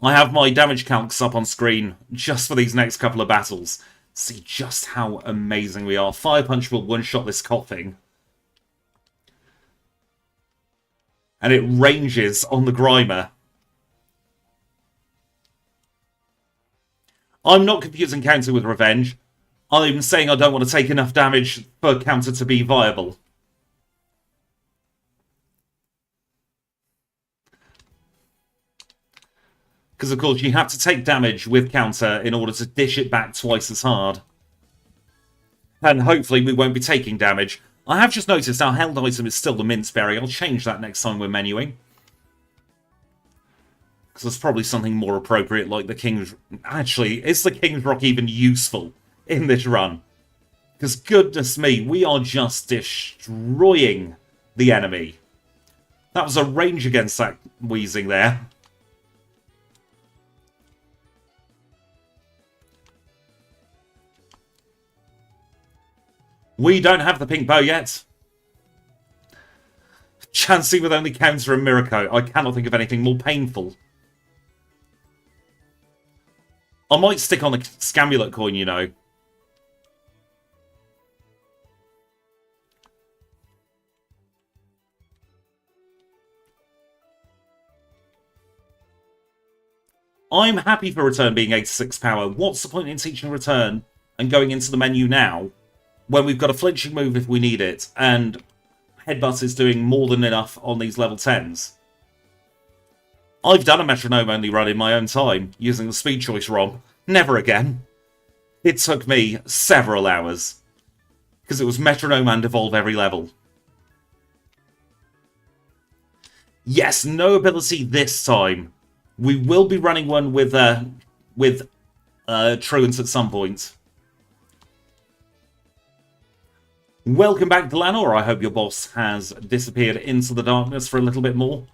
I have my damage calcs up on screen just for these next couple of battles. See just how amazing we are. Fire Punch will one-shot this coughing. And it ranges on the Grimer. I'm not confusing Counter with Revenge. I'm saying I don't want to take enough damage for Counter to be viable. Because, of course, you have to take damage with Counter in order to dish it back twice as hard. And hopefully we won't be taking damage. I have just noticed our held item is still the Mince Berry. I'll change that next time we're menuing. Because there's probably something more appropriate like the King's... Actually, is the King's Rock even useful in this run? Because goodness me, we are just destroying the enemy. That was a range against that Weezing there. We don't have the pink bow yet. Chansey with only Counter and Miracle. I cannot think of anything more painful. I might stick on the Scamulet coin, you know. I'm happy for Return being 86 power. What's the point in teaching Return and going into the menu now when we've got a flinching move if we need it, and Headbutt is doing more than enough on these level 10s? I've done a metronome-only run in my own time, using the Speed Choice ROM. Never again. It took me several hours, because it was metronome and evolve every level. Yes, no ability this time. We will be running one with truants at some point. Welcome back, Delanor. I hope your boss has disappeared into the darkness for a little bit more.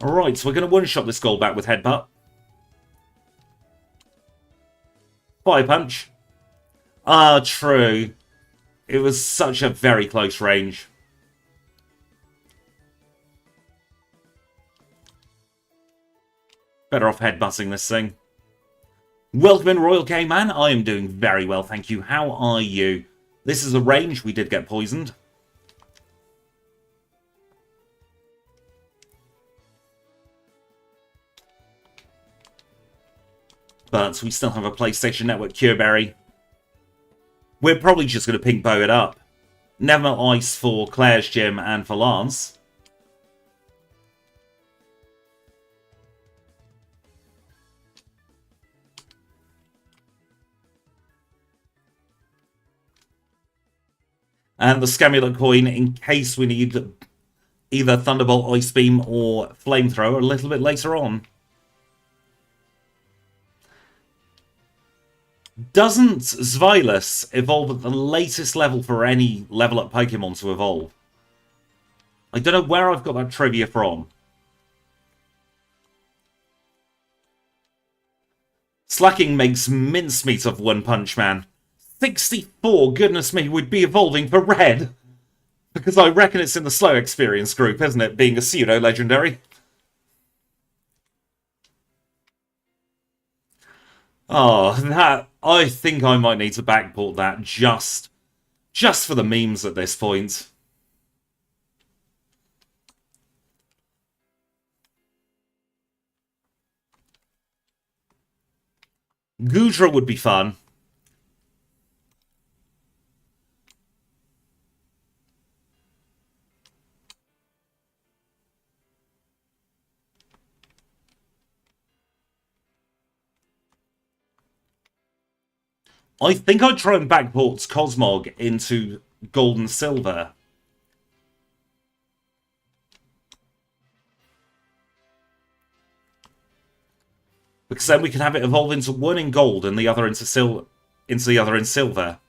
Alright, so we're going to one-shot this goal back with Headbutt. Fire Punch. Ah, true. It was such a very close range. Better off headbutting this thing. Welcome in, Royal K-Man. I am doing very well, thank you. How are you? This is a range. We did get poisoned. But we still have a PlayStation Network Cure Berry. We're probably just going to pink bow it up. Never Ice for Claire's Gym and for Lance. And the Scamulet coin in case we need either Thunderbolt, Ice Beam, or Flamethrower a little bit later on. Doesn't Zweilous evolve at the latest level for any level up Pokemon to evolve? I don't know where I've got that trivia from. Slaking makes mincemeat of One Punch Man. 64, goodness me, would be evolving for Red. Because I reckon it's in the slow experience group, isn't it? Being a pseudo-legendary. Oh, that... I think I might need to backport that just for the memes at this point. Goodra would be fun. I think I'd try and backport Cosmog into Gold and Silver. Because then we can have it evolve into one in Gold and the other into the other in Silver.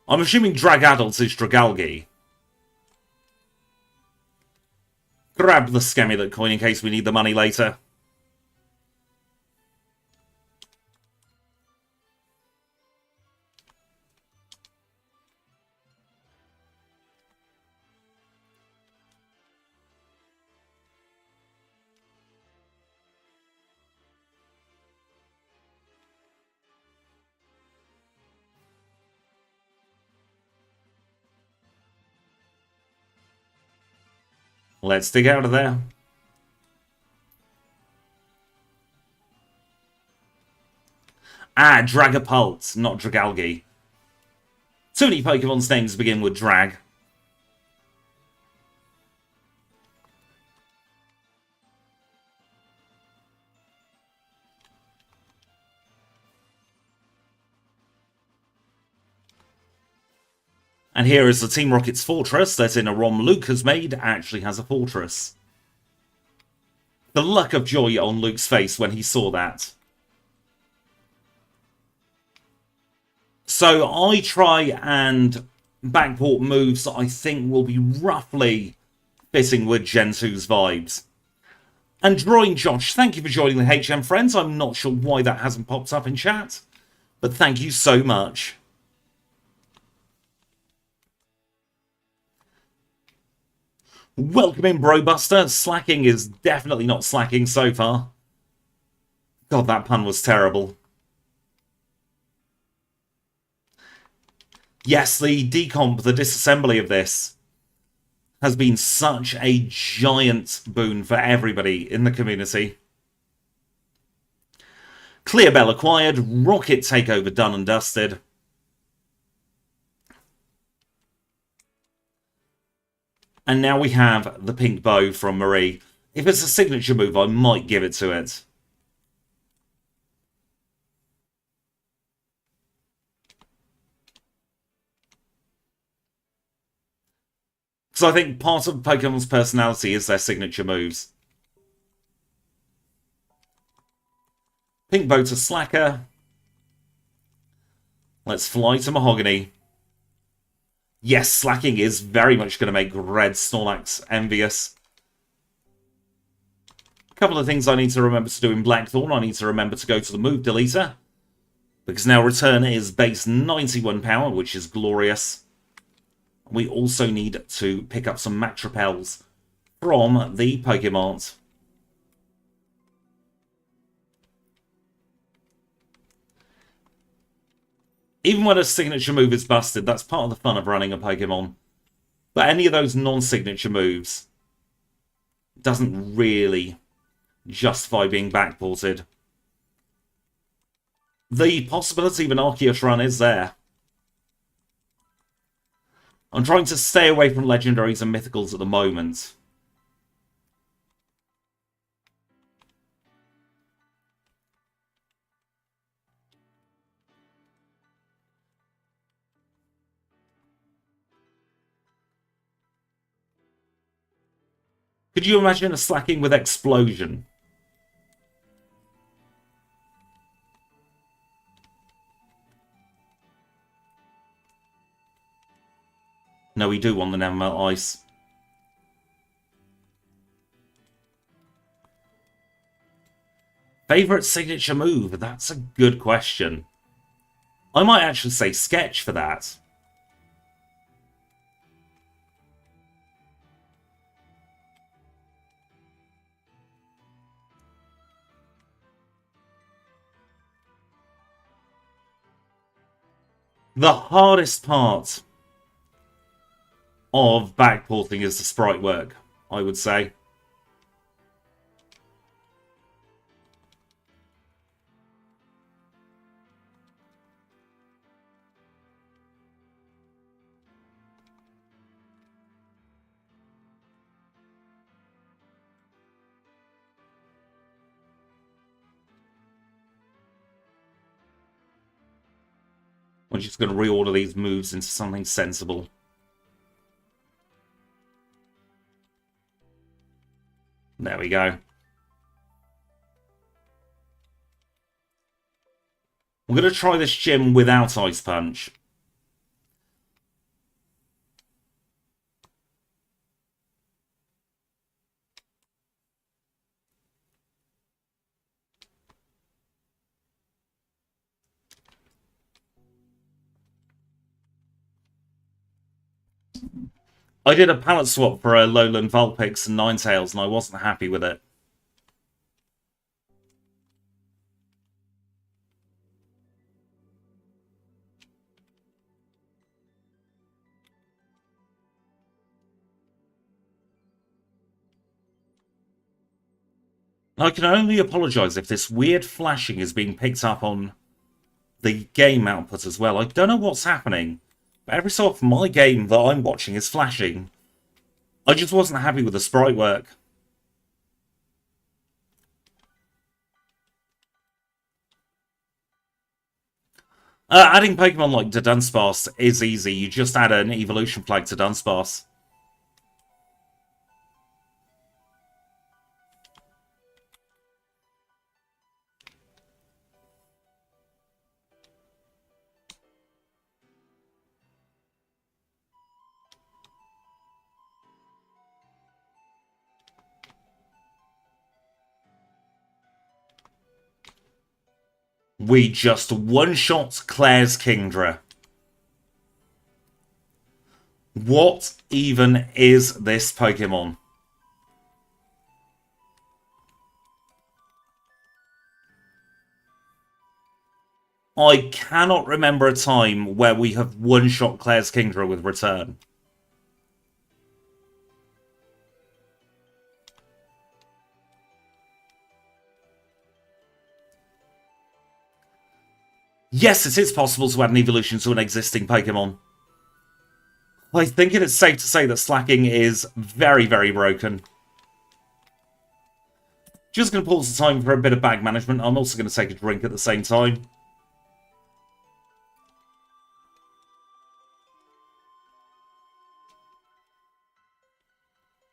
I'm assuming Dragadult is Dragalge. Grab the Scamulet coin in case we need the money later. Let's dig out of there. Ah, Dragapult, not Dragalge. Too many Pokemon's names begin with Drag. And here is the Team Rocket's fortress that in a ROM Luke has made actually has a fortress. The look of joy on Luke's face when he saw that. So I try and backport moves that I think will be roughly fitting with Gen 2's vibes. And Drawing Josh, thank you for joining the HM Friends. I'm not sure why that hasn't popped up in chat, but thank you so much. Welcome in, Brobuster. Slacking is definitely not slacking so far. God, that pun was terrible. Yes, the decomp, the disassembly of this has been such a giant boon for everybody in the community. Clear Bell acquired, Rocket takeover done and dusted. And now we have the pink bow from Marie. If it's a signature move, I might give it to it. Because I think part of Pokemon's personality is their signature moves. Pink bow to Slacker. Let's fly to Mahogany. Yes, slacking is very much going to make Red Snorlax envious. A couple of things I need to remember to do in Blackthorn. I need to remember to go to the move deleter, because now return is base 91 power, which is glorious. We also need to pick up some Matropels from the Pokemon. Even when a signature move is busted, that's part of the fun of running a Pokemon. But any of those non-signature moves doesn't really justify being backported. The possibility of an Arceus run is there. I'm trying to stay away from legendaries and mythicals at the moment. Could you imagine a slacking with explosion? No, we do want the Never Melt Ice. Favourite signature move? That's a good question. I might actually say Sketch for that. The hardest part of backporting is the sprite work, I would say. I'm just going to reorder these moves into something sensible. There we go. I'm going to try this gym without Ice Punch. I did a palette swap for a Lowland Vulpix and Ninetales, and I wasn't happy with it. I can only apologise if this weird flashing is being picked up on the game output as well. I don't know what's happening, but every so often my game that I'm watching is flashing. I just wasn't happy with the sprite work. Adding Pokemon like to Dunsparce is easy. You just add an evolution flag to Dunsparce. We just one-shot Claire's Kingdra. What even is this Pokemon? I cannot remember a time where we have one-shot Claire's Kingdra with Return. Yes, it is possible to add an evolution to an existing Pokemon. I think it is safe to say that Slacking is very, very broken. Just going to pause the time for a bit of bag management. I'm also going to take a drink at the same time.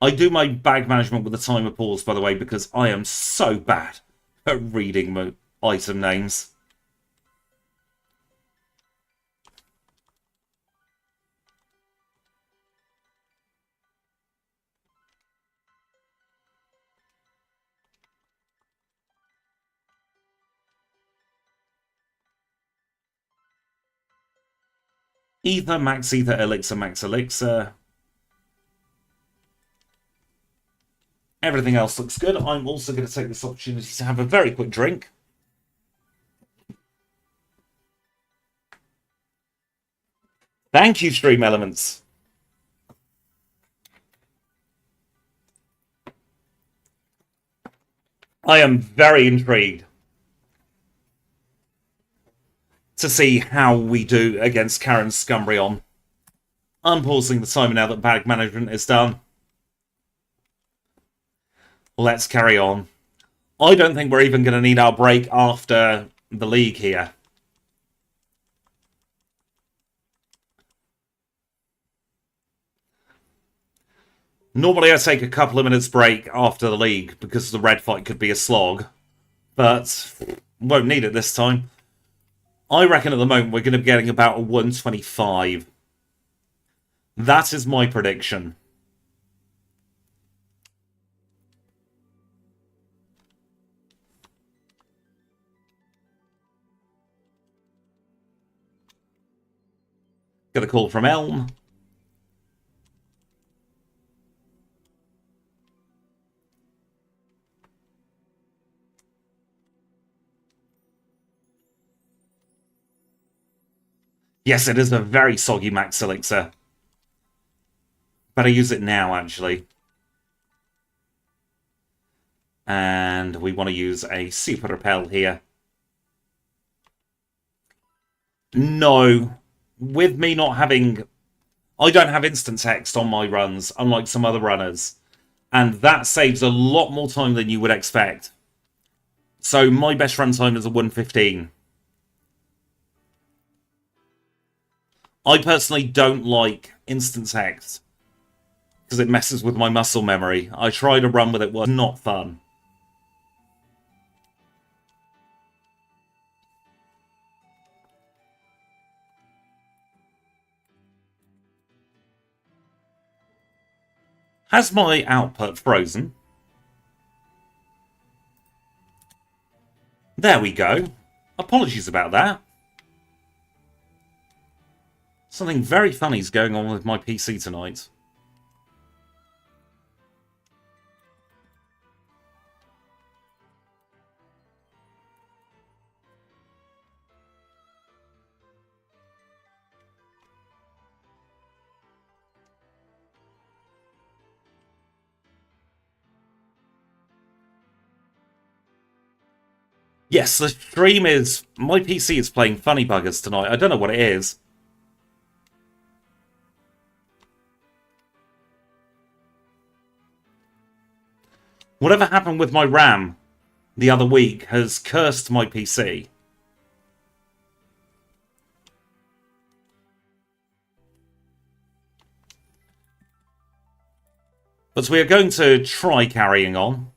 I do my bag management with a timer pause, by the way, because I am so bad at reading item names. Ether, Max Ether, Elixir, Max Elixir. Everything else looks good. I'm also going to take this opportunity to have a very quick drink. Thank you, Stream Elements. I am very intrigued to see how we do against Karen Scumbrion. I'm pausing the timer now that bag management is done. Let's carry on. I don't think we're even going to need our break after the league here. Normally I take a couple of minutes break after the league because the red fight could be a slog, but won't need it this time. I reckon at the moment we're going to be getting about a 125. That is my prediction. Get a call from Elm. Yes, it is a very soggy max elixir. Better use it now, actually. And we want to use a super repel here. No. With me not having... I don't have instant text on my runs, unlike some other runners. And that saves a lot more time than you would expect. So my best run time is a 1:15. I personally don't like instant text because it messes with my muscle memory. I tried to run with it, was not fun. Has my output frozen? There we go. Apologies about that. Something very funny is going on with my PC tonight. Yes, the stream is... My PC is playing funny buggers tonight. I don't know what it is. Whatever happened with my RAM the other week has cursed my PC. But we are going to try carrying on.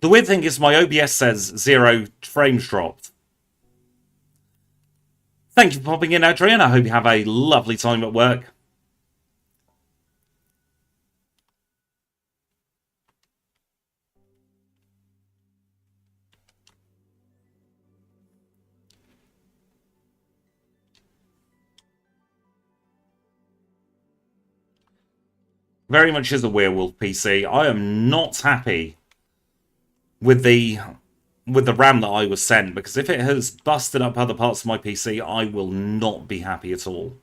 The weird thing is my OBS says 0 frames dropped. Thank you for popping in, Adrian. I hope you have a lovely time at work. Very much is a werewolf PC. I am not happy with the RAM that I was sent, because if it has busted up other parts of my PC, I will not be happy at all.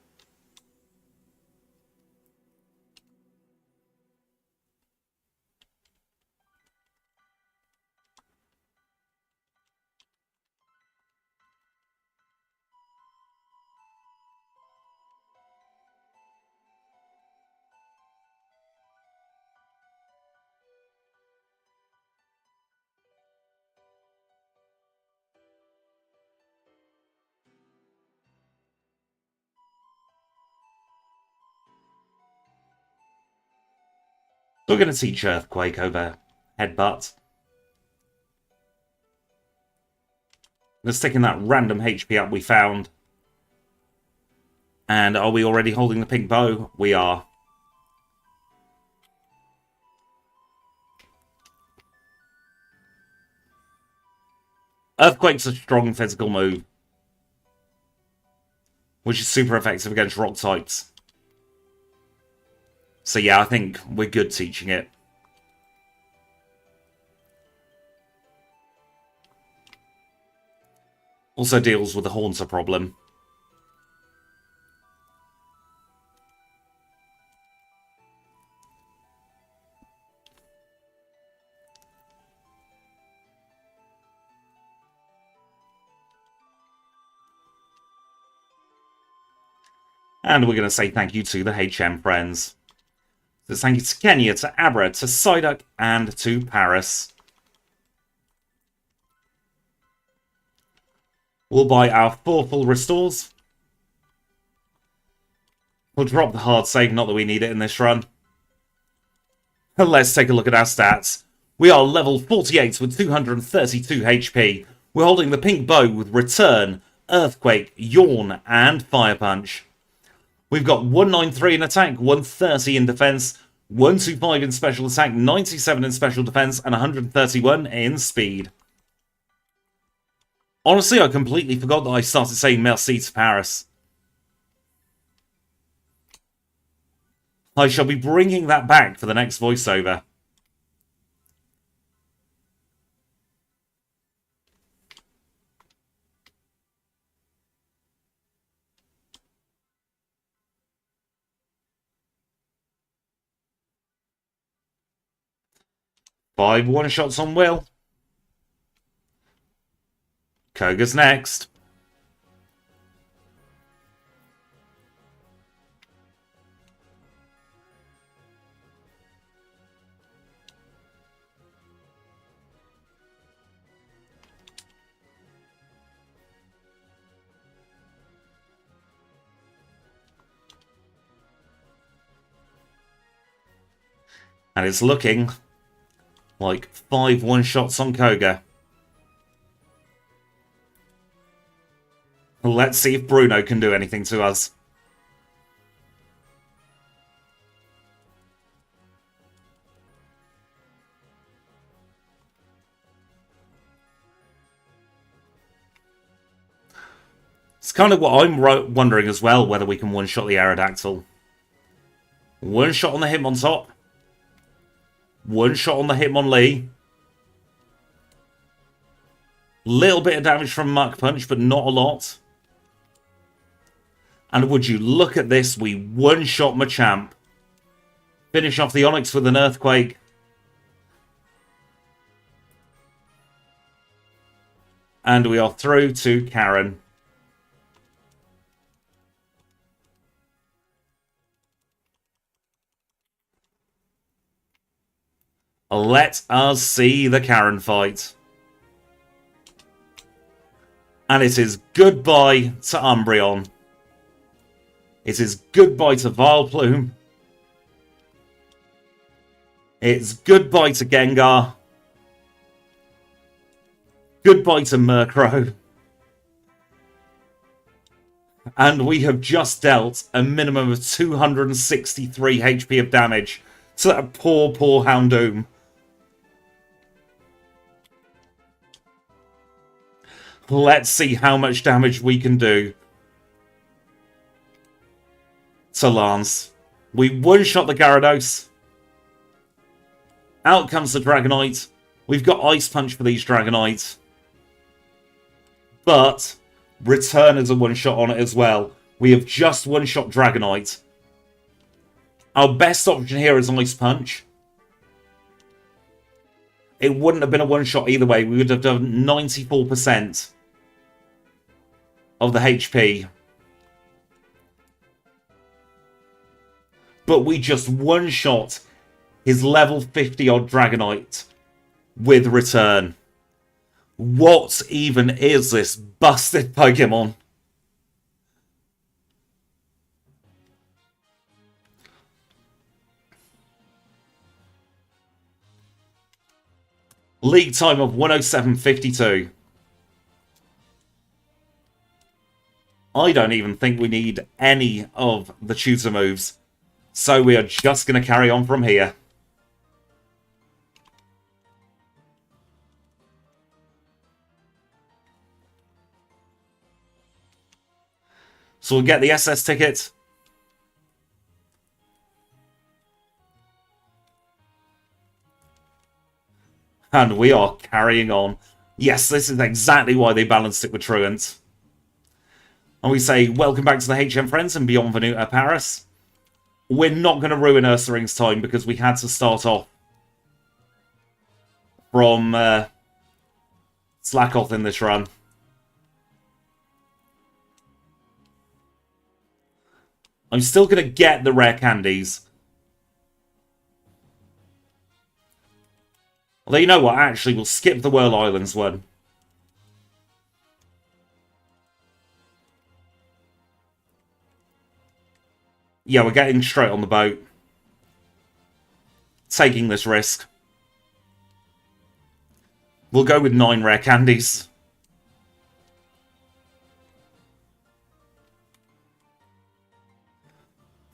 We're going to teach Earthquake over Headbutt. Let's stick in that random HP up we found. And are we already holding the pink bow? We are. Earthquake's a strong physical move, which is super effective against rock types. So yeah, I think we're good teaching it. Also deals with the Haunter problem. And we're going to say thank you to the HM friends. So thank you to Kenya, to Abra, to Psyduck, and to Paris. We'll buy our 4 full restores. We'll drop the hard save, not that we need it in this run. And let's take a look at our stats. We are level 48 with 232 HP. We're holding the pink bow with Return, Earthquake, Yawn, and Fire Punch. We've got 193 in attack, 130 in defense, 125 in special attack, 97 in special defense, and 131 in speed. Honestly, I completely forgot that I started saying merci to Paris. I shall be bringing that back for the next voiceover. Five one-shots on Will. Koga's next. And it's looking like 5 one-shots on Koga. Let's see if Bruno can do anything to us. It's kind of what I'm wondering as well, whether we can one-shot the Aerodactyl. One shot on the Hitmontop. One shot on the Hitmonlee. Little bit of damage from Mach Punch, but not a lot. And would you look at this, we one-shot Machamp. Finish off the Onix with an Earthquake. And we are through to Karen. Let us see the Karen fight. And it is goodbye to Umbreon. It is goodbye to Vileplume. It's goodbye to Gengar. Goodbye to Murkrow. And we have just dealt a minimum of 263 HP of damage to that poor, poor Houndoom. Let's see how much damage we can do to Lance. We one-shot the Gyarados. Out comes the Dragonite. We've got Ice Punch for these Dragonites. But Return is a one-shot on it as well. We have just one-shot Dragonite. Our best option here is Ice Punch. It wouldn't have been a one-shot either way. We would have done 94% of the HP. But we just one-shot his level 50-odd Dragonite with Return. What even is this busted Pokemon? League time of 107.52. I don't even think we need any of the tutor moves. So we are just going to carry on from here. So we'll get the SS ticket. And we are carrying on. Yes, this is exactly why they balanced it with Truant. And we say, welcome back to the HM Friends and Bienvenue à Paris. We're not going to ruin Ursaring's time because we had to start off from Slakoth in this run. I'm still going to get the rare candies. Although, you know what? Actually, we'll skip the Whirl Islands one. Yeah, we're getting straight on the boat. Taking this risk. We'll go with 9 rare candies.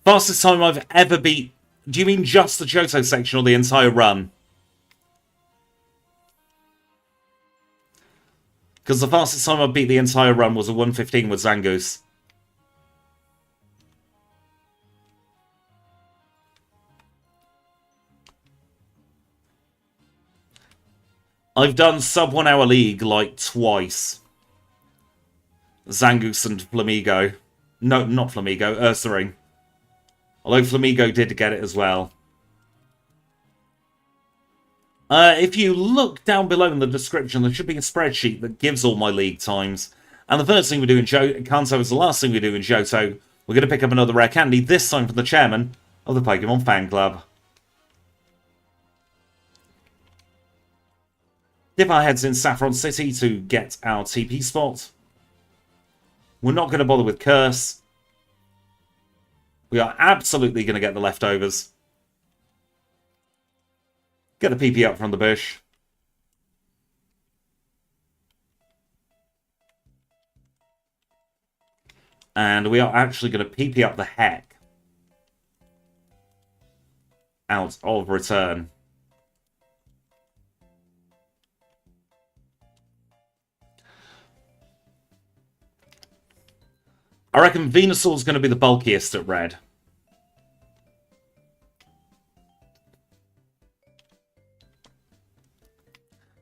Fastest time I've ever beat... Do you mean just the Johto section or the entire run? Because the fastest time I beat the entire run was a 1:15 with Zangoose. I've done sub 1 hour league like twice. Zangoose and Flamigo. No, not Flamigo, Ursaring. Although Flamigo did get it as well. If you look down below in the description, there should be a spreadsheet that gives all my league times. And the first thing we do in Kanto is the last thing we do in Johto. We're going to pick up another rare candy, this time from the chairman of the Pokemon Fan Club. Dip our heads in Saffron City to get our TP spot. We're not going to bother with Curse. We are absolutely going to get the leftovers. Get the PP up from the bush. And we are actually going to PP up the heck out of return. I reckon Venusaur's going to be the bulkiest at red.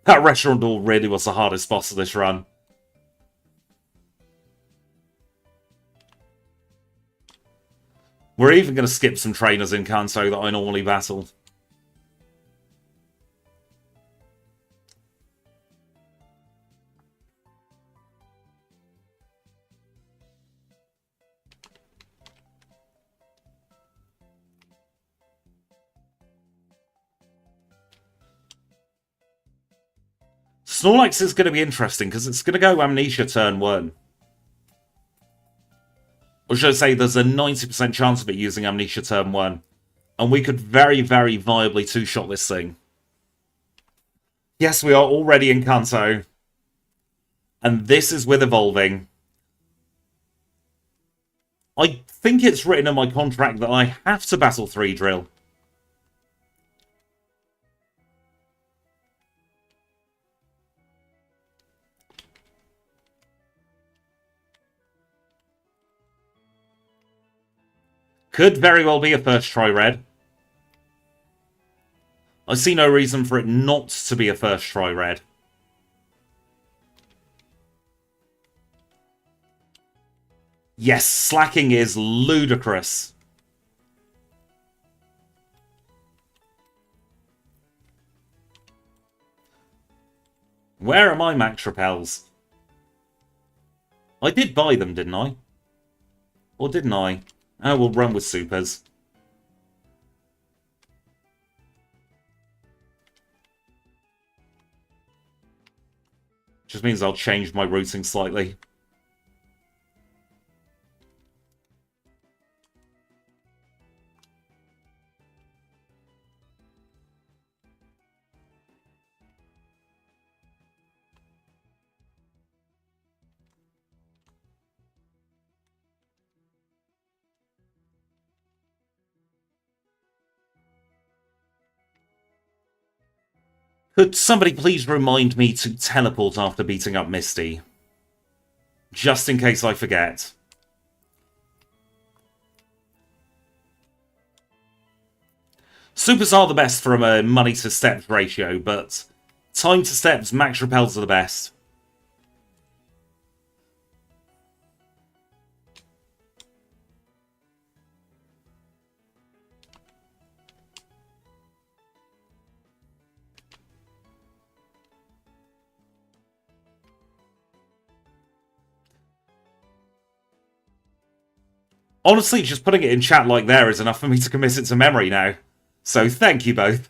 That restaurant door really was the hardest boss of this run. We're even going to skip some trainers in Kanto that I normally battled. Snorlax is going to be interesting because it's going to go Amnesia turn 1. Or should I say there's a 90% chance of it using Amnesia turn 1. And we could very, very viably two-shot this thing. Yes, we are already in Kanto. And this is with evolving. I think it's written in my contract that I have to battle 3 drill. Could very well be a first try red. I see no reason for it not to be a first try red. Yes, slacking is ludicrous. Where are my Max Repels? I did buy them, didn't I? Or didn't I? Oh, we'll run with supers. Just means I'll change my routing slightly. Could somebody please remind me to teleport after beating up Misty? Just in case I forget. Supers are the best from a money to steps ratio, but time to steps, max repels are the best. Honestly, just putting it in chat like there is enough for me to commit it to memory now. So thank you both.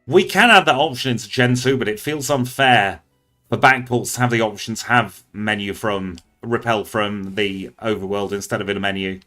We can add that option into Gen 2, but it feels unfair for Backports to have the options have menu from repel from the overworld instead of in a menu.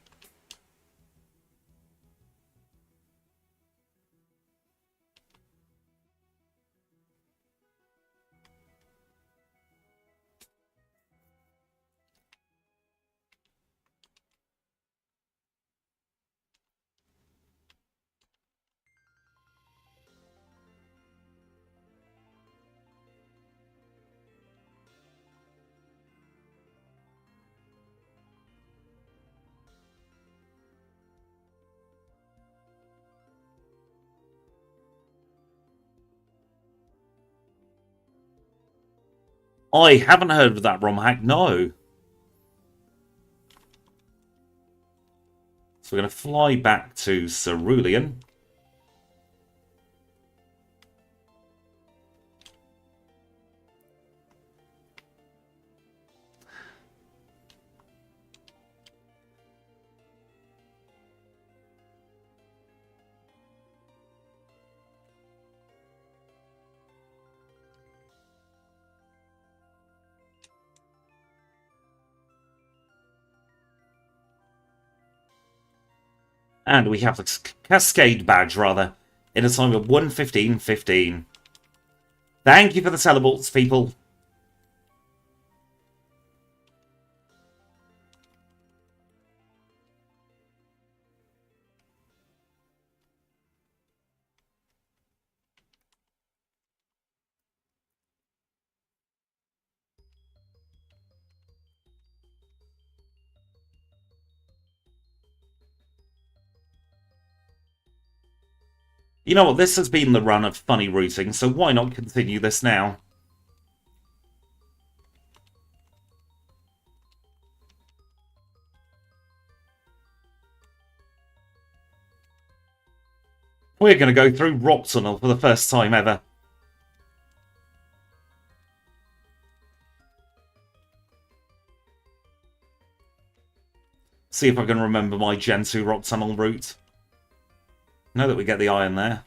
I haven't heard of that ROM hack, no. So we're going to fly back to Cerulean. And we have the Cascade badge, rather, in a time of 1:15:15. Thank you for the teleports, people. You know what, this has been the run of funny routing, so why not continue this now? We're going to go through Rock Tunnel for the first time ever. See if I can remember my Gen 2 Rock Tunnel route. Know that we get the iron there.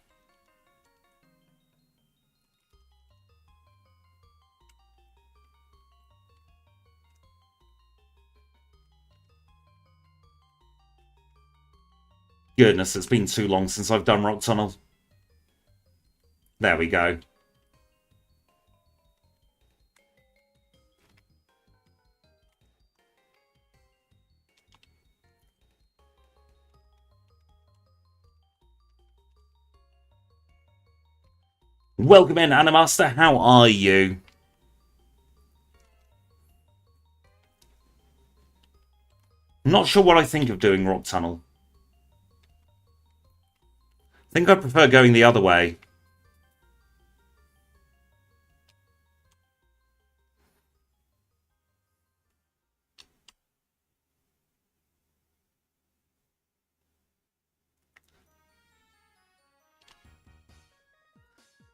Goodness, it's been too long since I've done Rock Tunnel. There we go. Welcome in, Animaster. How are you? I'm not sure what I think of doing Rock Tunnel. I think I prefer going the other way.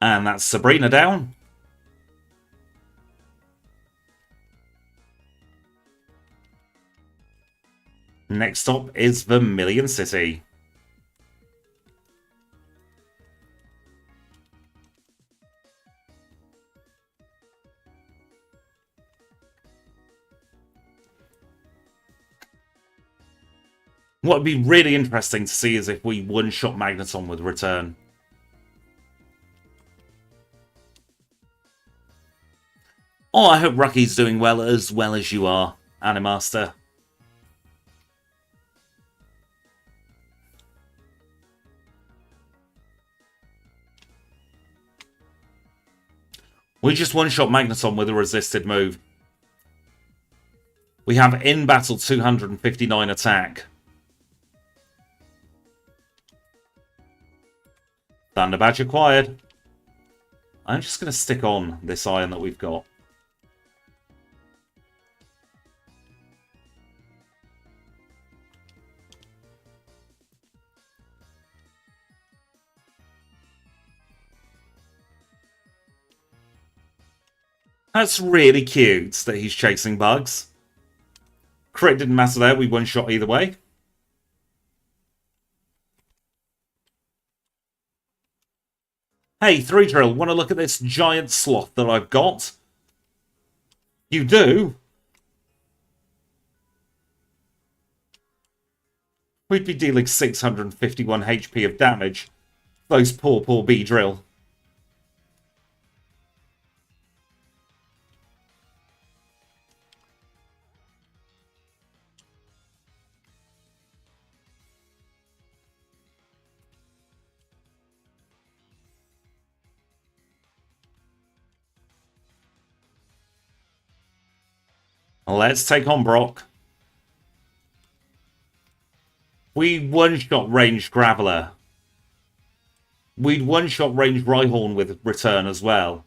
And that's Sabrina down. Next stop is Vermilion City. What would be really interesting to see is if we one-shot Magneton with Return. Oh, I hope Rocky's doing well as you are, Animaster. We just one-shot Magneton with a resisted move. We have in battle 259 attack. Thunder Badge acquired. I'm just going to stick on this iron that we've got. That's really cute that he's chasing bugs. Crit didn't matter there, we one-shot either way. Hey, 3Drill, want to look at this giant sloth that I've got? You do? We'd be dealing 651 HP of damage. Those poor B-Drill. Let's take on Brock. We one-shot ranged Graveler. We'd one-shot ranged Rhyhorn with return as well.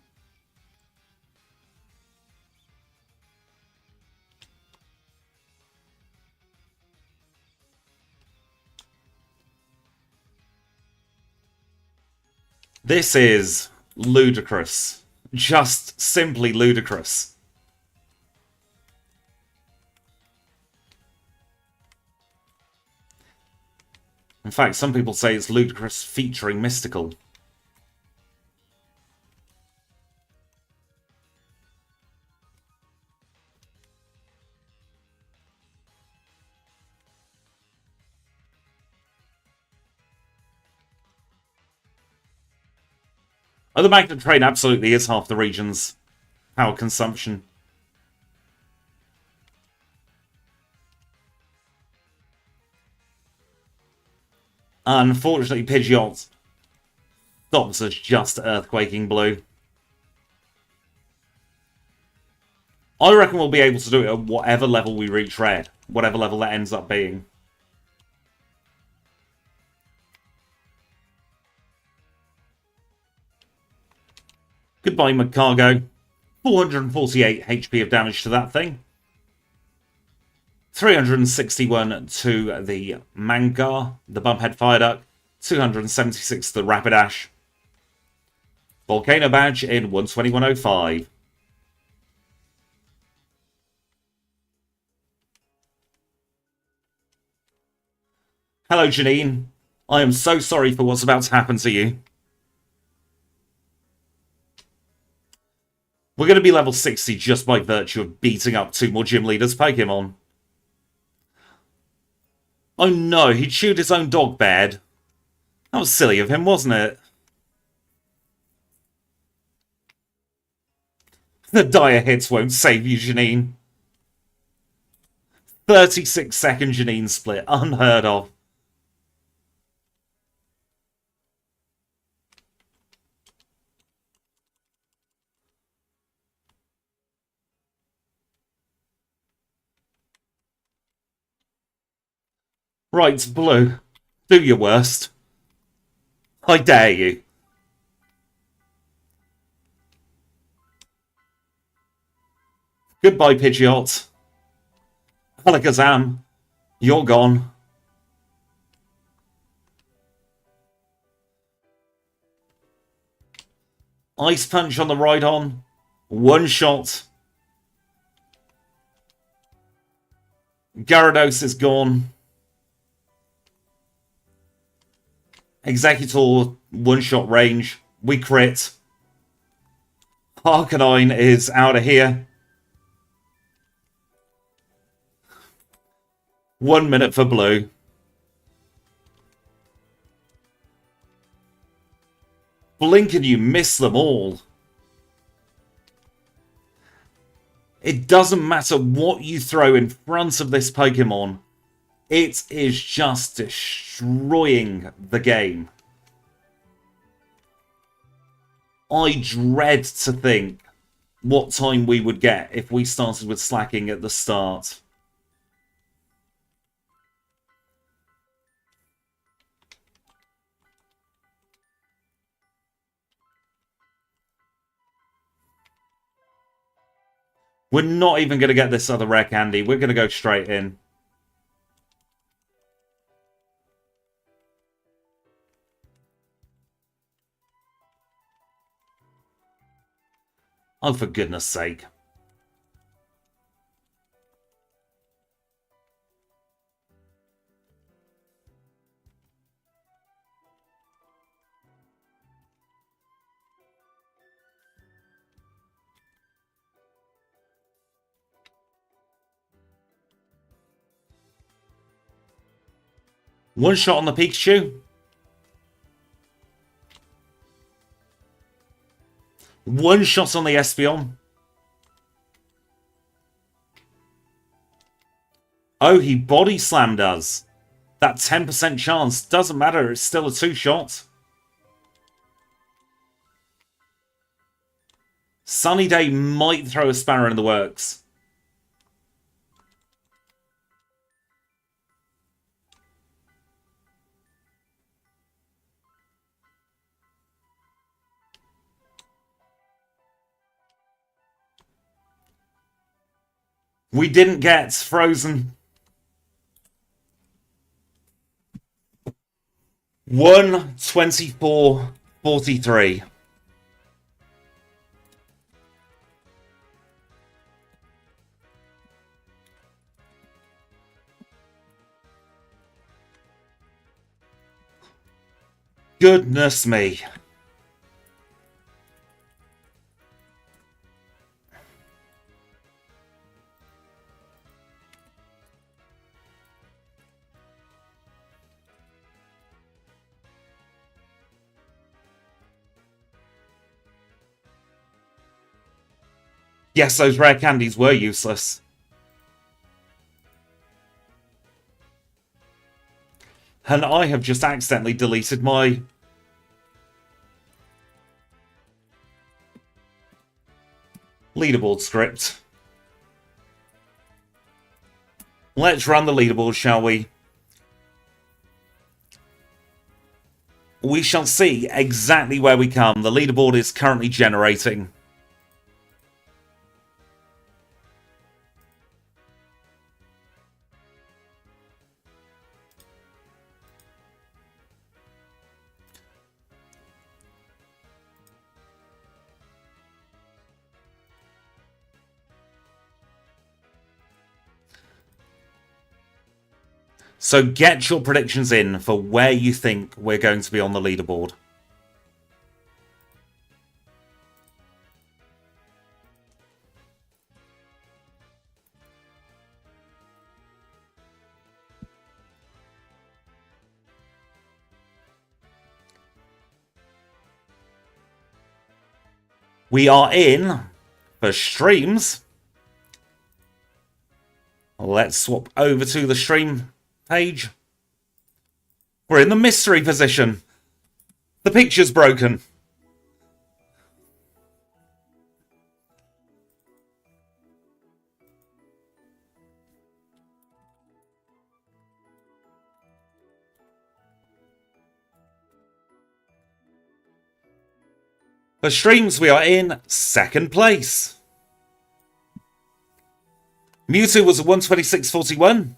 This is ludicrous. Just simply ludicrous. In fact, some people say it's ludicrous featuring mystical. Oh, the Magnet Train absolutely is half the region's power consumption. Unfortunately, Pidgeot stops us just Earthquaking Blue. I reckon we'll be able to do it at whatever level we reach red. Whatever level that ends up being. Goodbye, McCargo. 448 HP of damage to that thing. 361 to the Mangar, the Bumphead Fireduck. 276 to the Rapidash. Volcano Badge in 121.05. Hello, Janine. I am so sorry for what's about to happen to you. We're going to be level 60 just by virtue of beating up 2 more gym leaders' Pokemon. Oh no, he chewed his own dog bad. That was silly of him, wasn't it? The dire hits won't save you, Janine. 36-second Janine split, unheard of. Right, Blue. Do your worst. I dare you. Goodbye, Pidgeot. Alakazam, you're gone. Ice Punch on the Rhydon. One shot. Gyarados is gone. Executor, one-shot range. We crit. Arcanine is out of here. 1 minute for Blue. Blink and you miss them all. It doesn't matter what you throw in front of this Pokemon. It is just destroying the game. I dread to think what time we would get if we started with Slaking at the start. We're not even going to get this other rare candy. We're going to go straight in. Oh, for goodness sake. One shot on the Pikachu. One shot on the Espeon. Oh, he body slammed us. That 10% chance doesn't matter. It's still a 2-shot. Sunny Day might throw a spanner in the works. We didn't get frozen. 124-43. Goodness me. Yes, those rare candies were useless. And I have just accidentally deleted my leaderboard script. Let's run the leaderboard, shall we? We shall see exactly where we come. The leaderboard is currently generating. So get your predictions in for where you think we're going to be on the leaderboard. We are in for streams. Let's swap over to the stream page. We're in the mystery position. The picture's broken. For streams, we are in second place. Mewtwo was a 126.41.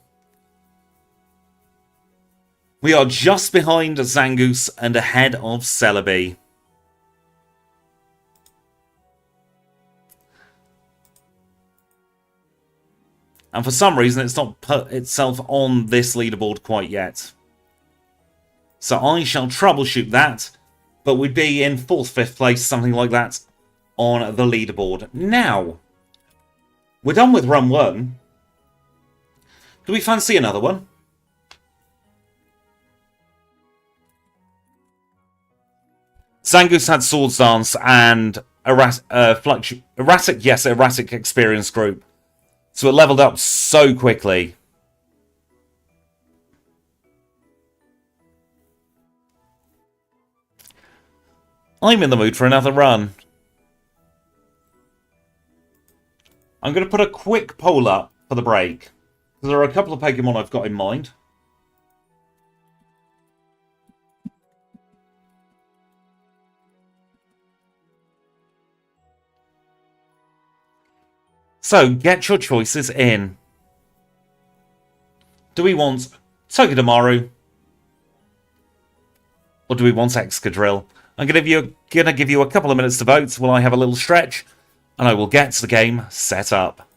We are just behind Zangoose and ahead of Celebi. And for some reason, it's not put itself on this leaderboard quite yet. So I shall troubleshoot that, but we'd be in 4th, 5th place, something like that, on the leaderboard. Now, we're done with run 1. Do we fancy another one? Zangoose had Swords Dance and erratic experience group. So it leveled up so quickly. I'm in the mood for another run. I'm going to put a quick poll up for the break. Because there are a couple of Pokemon I've got in mind. So, get your choices in. Do we want Togedemaru? Or do we want Excadrill? I'm going to give you a couple of minutes to vote while I have a little stretch. And I will get the game set up.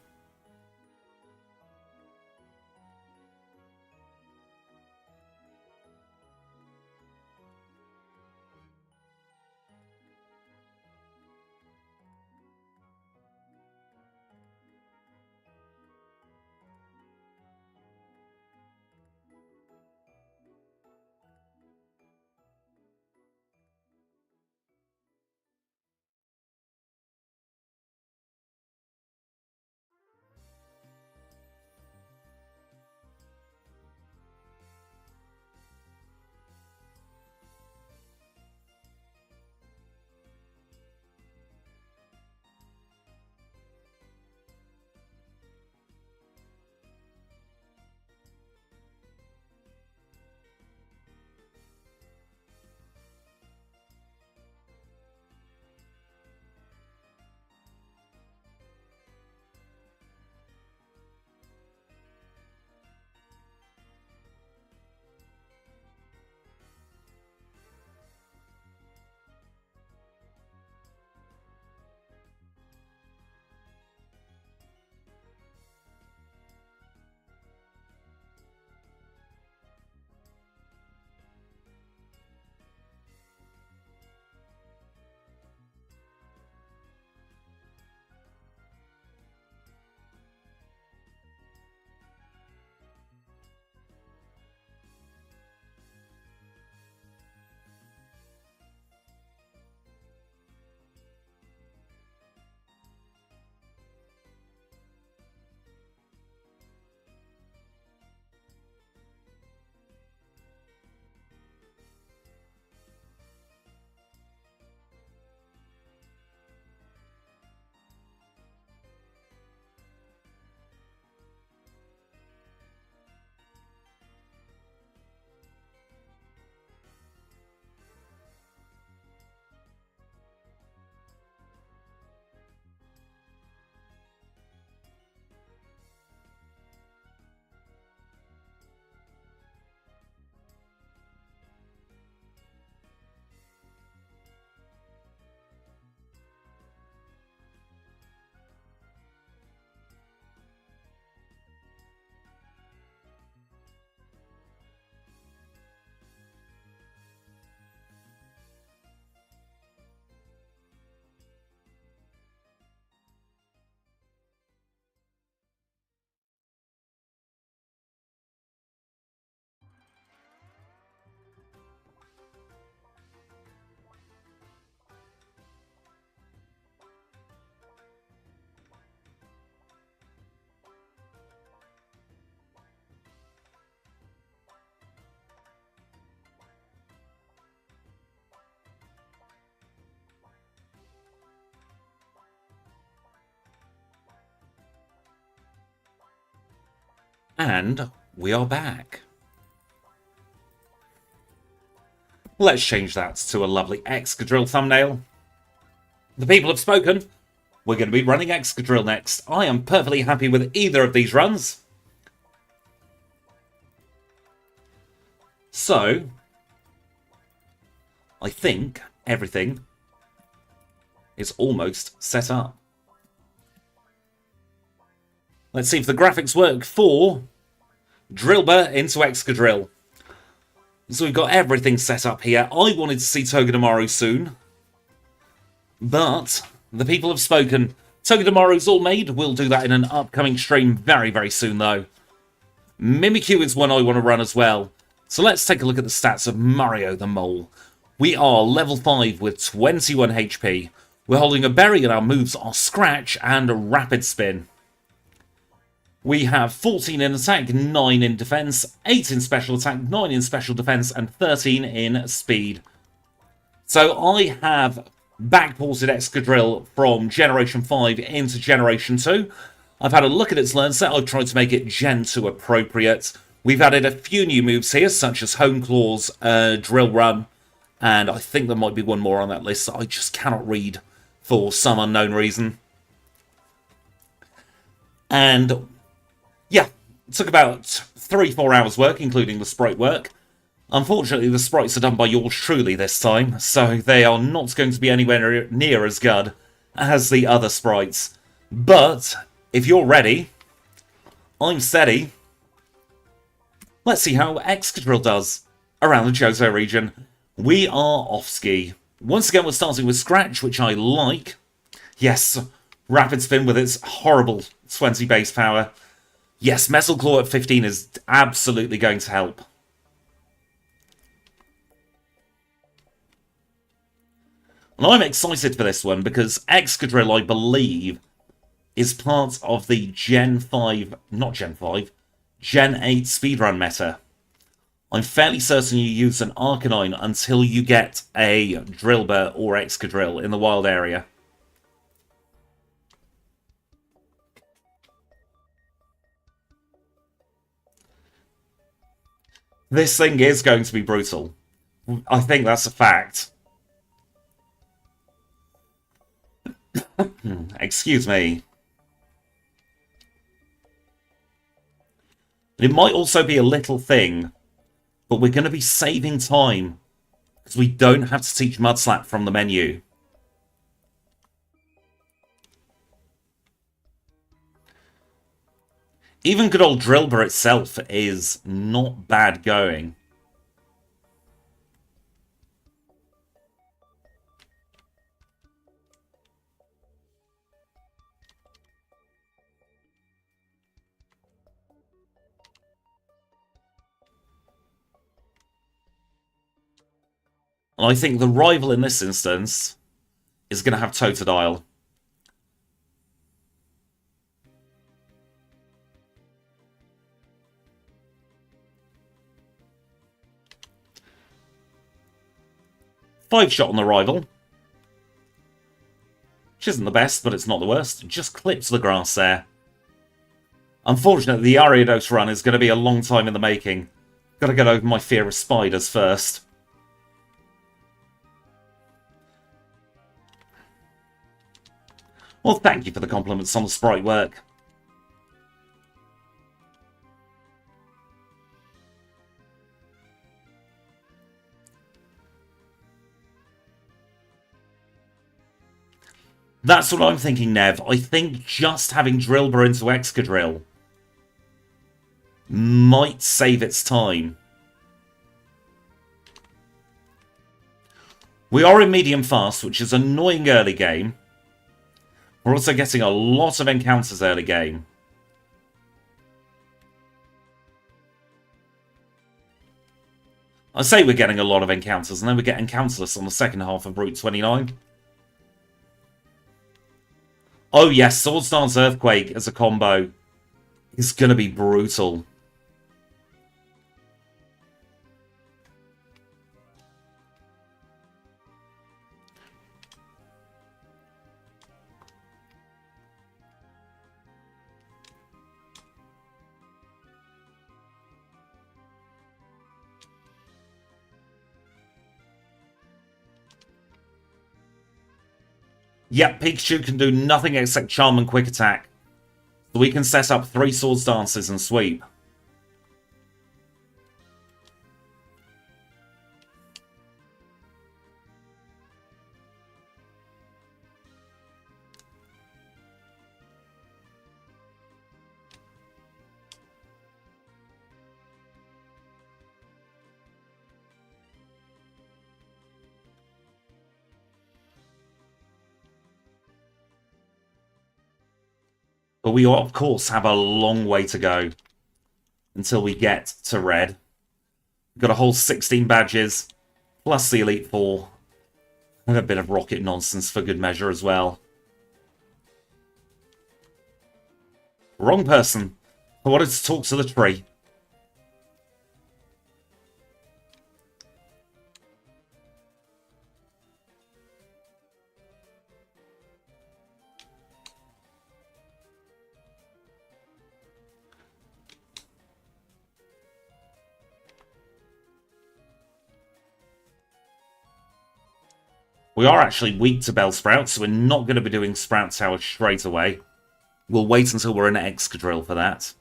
And we are back. Let's change that to a lovely Excadrill thumbnail. The people have spoken. We're going to be running Excadrill next. I am perfectly happy with either of these runs. So, I think everything is almost set up. Let's see if the graphics work for Drilbur into Excadrill. So we've got everything set up here. I wanted to see Togedemaru soon, but the people have spoken. Togedemaru's all made. We'll do that in an upcoming stream very, very soon, though. Mimikyu is one I want to run as well. So let's take a look at the stats of Mario the Mole. We are level 5 with 21 HP. We're holding a berry and our moves are Scratch and a Rapid Spin. We have 14 in attack, 9 in defense, 8 in special attack, 9 in special defense, and 13 in speed. So I have backported Excadrill from Generation 5 into Generation 2. I've had a look at its learn set. I've tried to make it Gen 2 appropriate. We've added a few new moves here, such as Home Claws, Drill Run, and I think there might be one more on that list that I just cannot read for some unknown reason. And yeah, it took about 3-4 hours work, including the sprite work. Unfortunately, the sprites are done by yours truly this time, so they are not going to be anywhere near as good as the other sprites. But if you're ready, I'm steady. Let's see how Excadrill does around the Johto region. We are off ski. Once again, we're starting with Scratch, which I like. Yes, Rapid Spin with its horrible 20 base power. Yes, Metal Claw at 15 is absolutely going to help. And I'm excited for this one because Excadrill, I believe, is part of the Gen 8 speedrun meta. I'm fairly certain you use an Arcanine until you get a Drilbur or Excadrill in the wild area. This thing is going to be brutal. I think that's a fact. Excuse me. It might also be a little thing, but we're going to be saving time because we don't have to teach Mudslap from the menu. Even good old Drilbur itself is not bad going. And I think the rival in this instance is going to have Totodile. Five shot on the rival. Which isn't the best, but it's not the worst. Just clips the grass there. Unfortunately, the Ariados run is going to be a long time in the making. Got to get over my fear of spiders first. Well, thank you for the compliments on the sprite work. That's what I'm thinking, Nev. I think just having Drilbur into Excadrill might save its time. We are in medium fast, which is annoying early game. We're also getting a lot of encounters early game. I say we're getting a lot of encounters, and then we get encounterless on the second half of Route 29. Oh yes, Swords Dance Earthquake as a combo is going to be brutal. Yep, Pikachu can do nothing except Charm and Quick Attack. So we can set up 3 Swords Dances and sweep. But we, of course, have a long way to go until we get to Red. We've got a whole 16 badges, plus the Elite Four, and a bit of rocket nonsense for good measure as well. Wrong person. I wanted to talk to the tree. We are actually weak to Bellsprout, so we're not going to be doing Sprout Tower straight away. We'll wait until we're in Excadrill for that.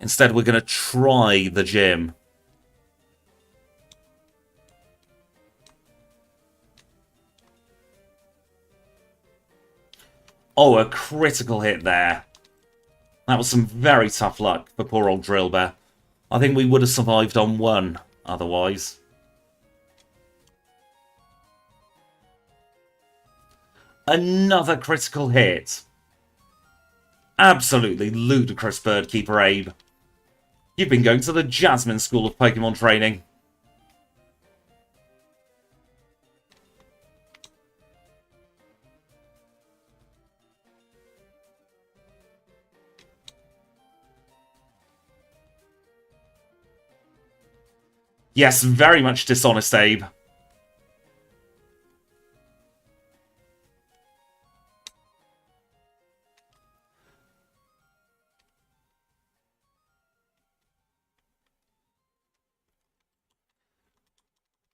Instead, we're going to try the gym. Oh, a critical hit there. That was some very tough luck for poor old Drilbur. I think we would have survived on 1 otherwise. Another critical hit. Absolutely ludicrous, Birdkeeper Abe. You've been going to the Jasmine School of Pokemon Training. Yes, very much dishonest, Abe.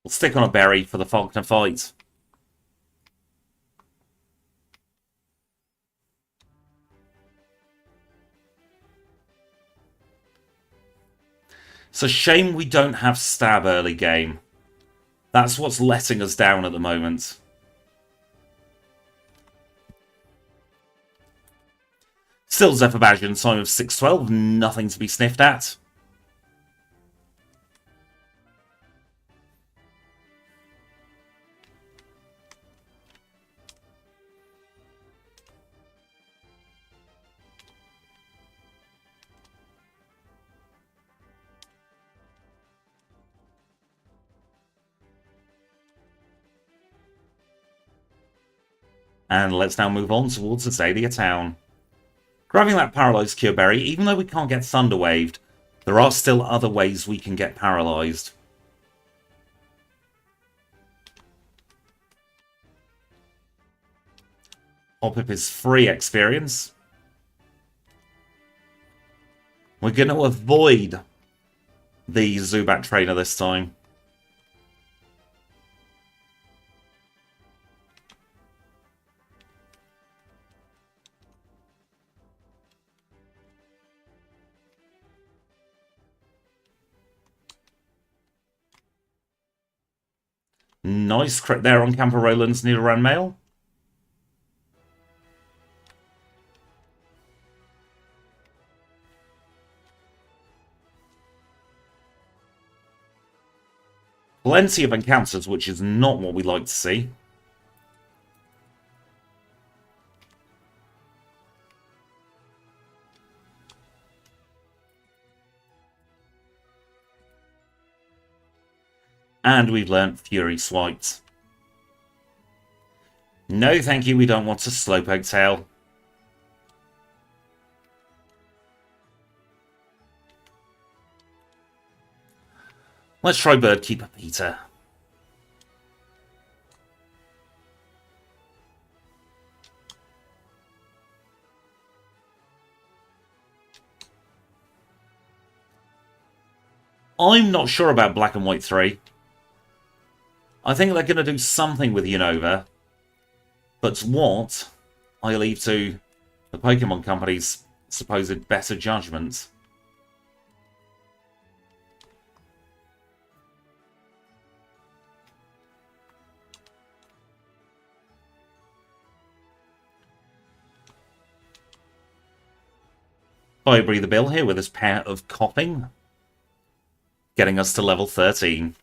We'll stick on a berry for the Falkner fight. It's a shame we don't have stab early game. That's what's letting us down at the moment. Still Zephyr time of 612, nothing to be sniffed at. And let's now move on towards Azalea Town. Grabbing that Paralysed Cure Berry, even though we can't get Thunder Waved, there are still other ways we can get Paralysed. Hoppip is free experience. We're going to avoid the Zubat trainer this time. Nice crit there on Camper Roland's Nidoran Mail. Plenty of encounters, which is not what we like to see. And we've learnt Fury Swiped. No, thank you, we don't want a Slowpoke Tail. Let's try Birdkeeper Peter. I'm not sure about Black and White 3. I think they're going to do something with Unova, but what, I leave to the Pokemon Company's supposed better judgment. Fire Breather Bill here with his pair of Coughing, getting us to level 13.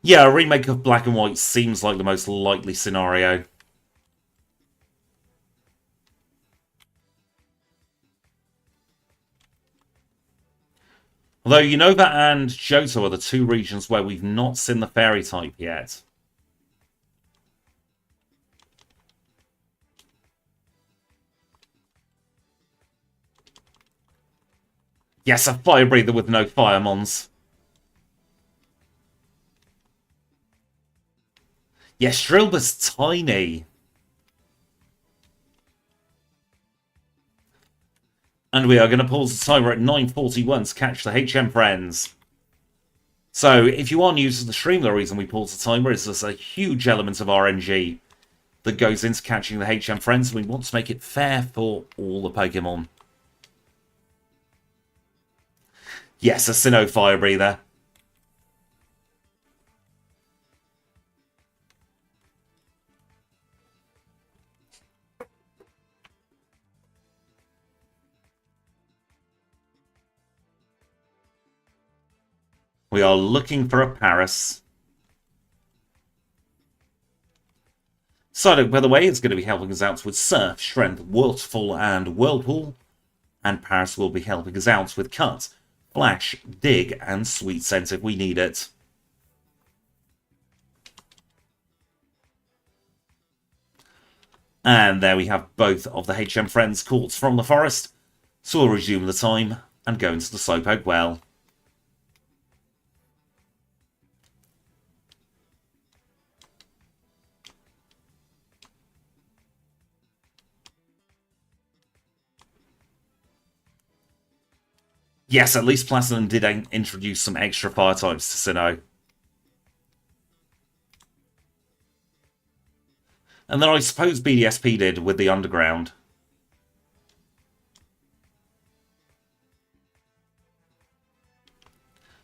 Yeah, a remake of Black and White seems like the most likely scenario. Although Unova and Johto are the two regions where we've not seen the Fairy type yet. Yes, a Fire Breather with no Fire Mons. Yes, Drilbur's tiny. And we are going to pause the timer at 9:41 to catch the HM friends. So, if you are new to the stream, the reason we pause the timer is there's a huge element of RNG that goes into catching the HM friends. We want to make it fair for all the Pokemon. Yes, a Sinnoh Fire Breather. We are looking for a Paris. Psyduck, by the way, is going to be helping us out with Surf, Strength, Waterfall, and Whirlpool. And Paris will be helping us out with Cut, Flash, Dig, and Sweet Scent if we need it. And there we have both of the HM friends caught from the forest. So we'll resume the time and go into the Slowpoke well. Yes, at least Platinum did introduce some extra fire types to Sinnoh. And then I suppose BDSP did with the Underground.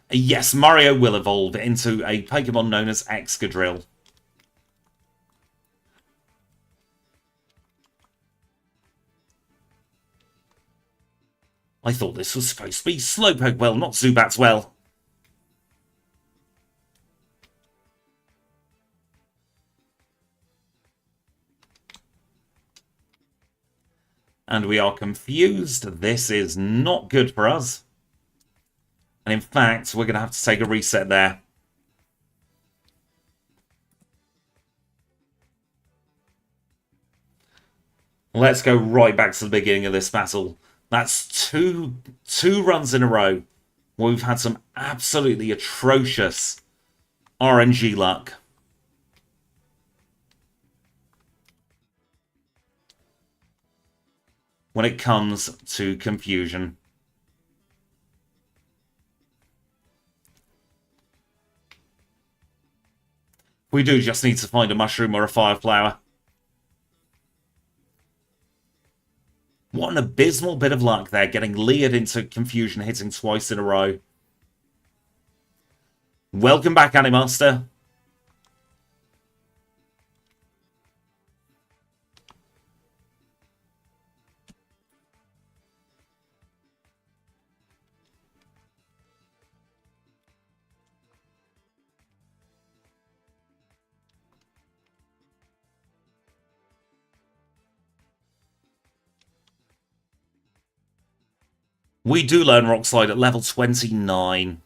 Yes, Mario will evolve into a Pokemon known as Excadrill. I thought this was supposed to be Slowpoke well, not Zubat's well. And we are confused. This is not good for us. And in fact, we're going to have to take a reset there. Let's go right back to the beginning of this battle. That's two runs in a row where we've had some absolutely atrocious RNG luck. When it comes to confusion. We do just need to find a mushroom or a fire flower. What an abysmal bit of luck there, getting leered into confusion, hitting twice in a row. Welcome back, Animaster. We do learn Rock Slide at level 29.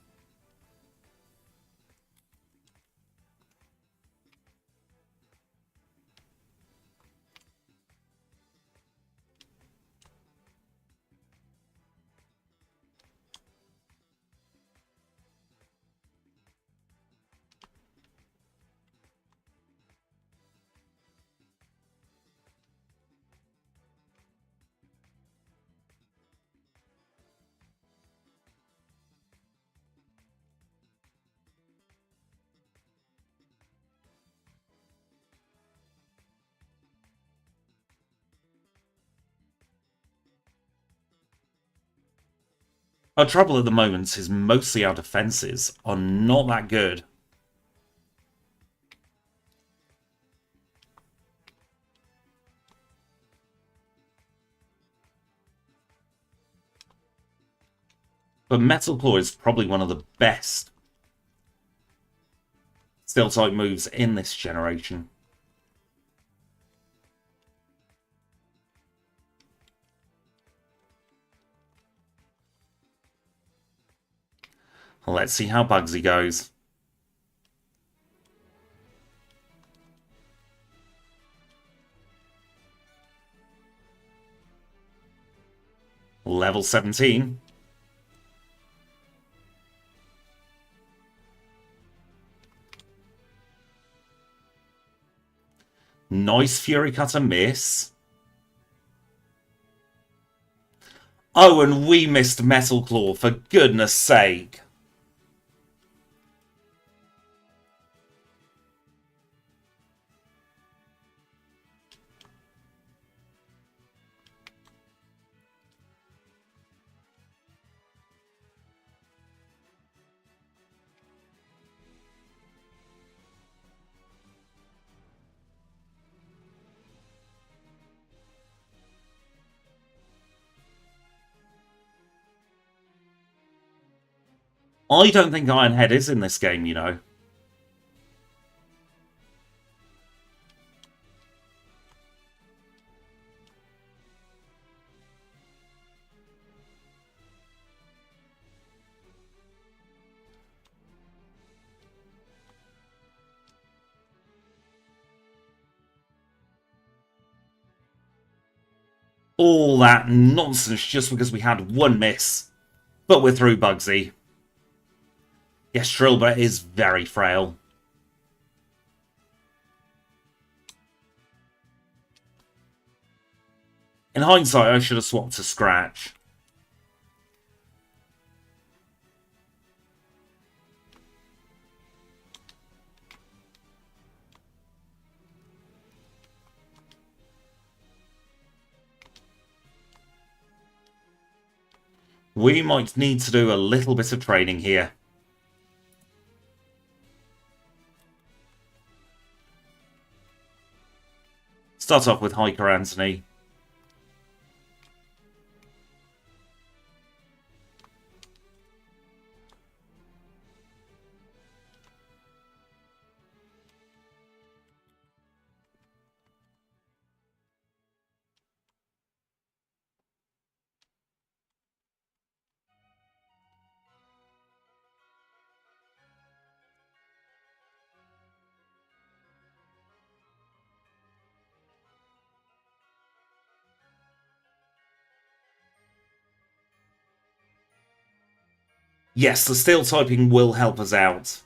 Our trouble at the moment is mostly our defences are not that good. But Metal Claw is probably one of the best Steel-type moves in this generation. Let's see how Bugsy goes. Level 17. Nice Fury Cutter miss. Oh, and we missed Metal Claw, for goodness sake. I don't think Ironhead is in this game, you know. All that nonsense just because we had one miss. But we're through, Bugsy. Yes, Drilbur is very frail. In hindsight, I should have swapped to Scratch. We might need to do a little bit of training here. Start off with Hiker Anthony. Yes, the steel typing will help us out.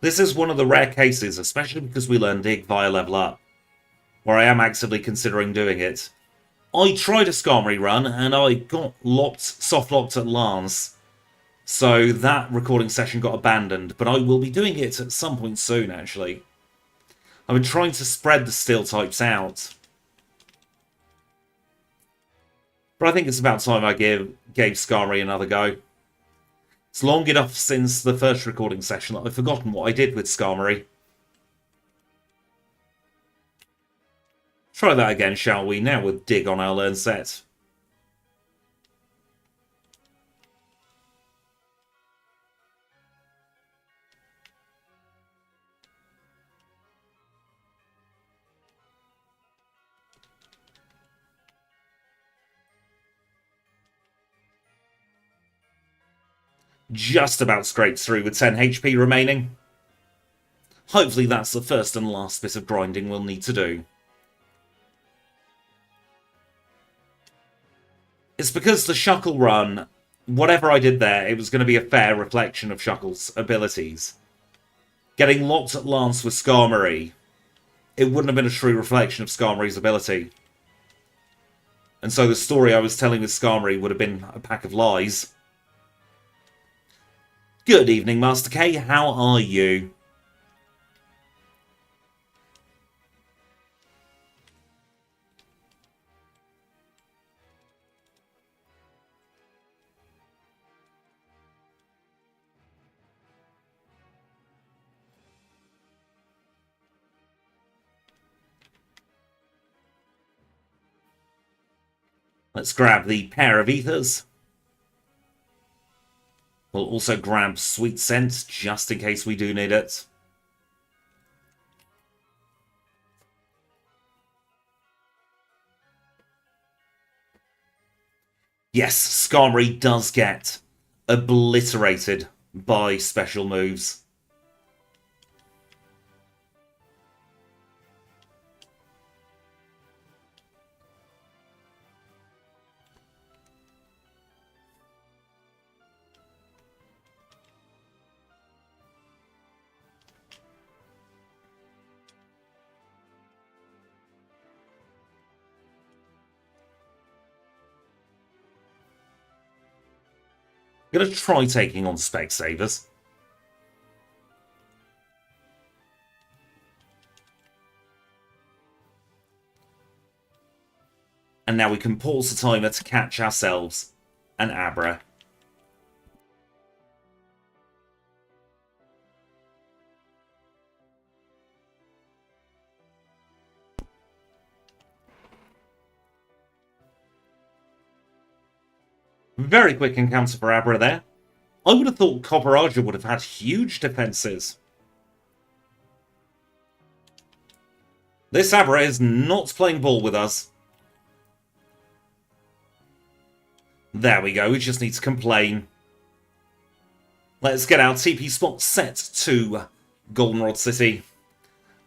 This is one of the rare cases, especially because we learn Dig via level up, where I am actively considering doing it. I tried a Skarmory run, and I got soft-locked at Lance, so that recording session got abandoned, but I will be doing it at some point soon, actually. I've been trying to spread the steel types out. But I think it's about time I gave Skarmory another go. It's long enough since the first recording session that I've forgotten what I did with Skarmory. Try that again, shall we? Now with Dig on our learn set. Just about scrapes through with 10 HP remaining. Hopefully that's the first and last bit of grinding we'll need to do. It's because the Shuckle run, whatever I did there, it was going to be a fair reflection of Shuckle's abilities. Getting locked at Lance with Skarmory, it wouldn't have been a true reflection of Skarmory's ability. And so the story I was telling with Skarmory would have been a pack of lies. Good evening, Master K. How are you? Let's grab the pair of ethers. We'll also grab Sweet Scent, just in case we do need it. Yes, Skarmory does get obliterated by special moves. I'm going to try taking on Specsavers. And now we can pause the timer to catch ourselves an Abra. Very quick encounter for Abra there. I would have thought Copperaja would have had huge defenses. This Abra is not playing ball with us. There we go, we just need to complain. Let's get our TP spot set to Goldenrod City.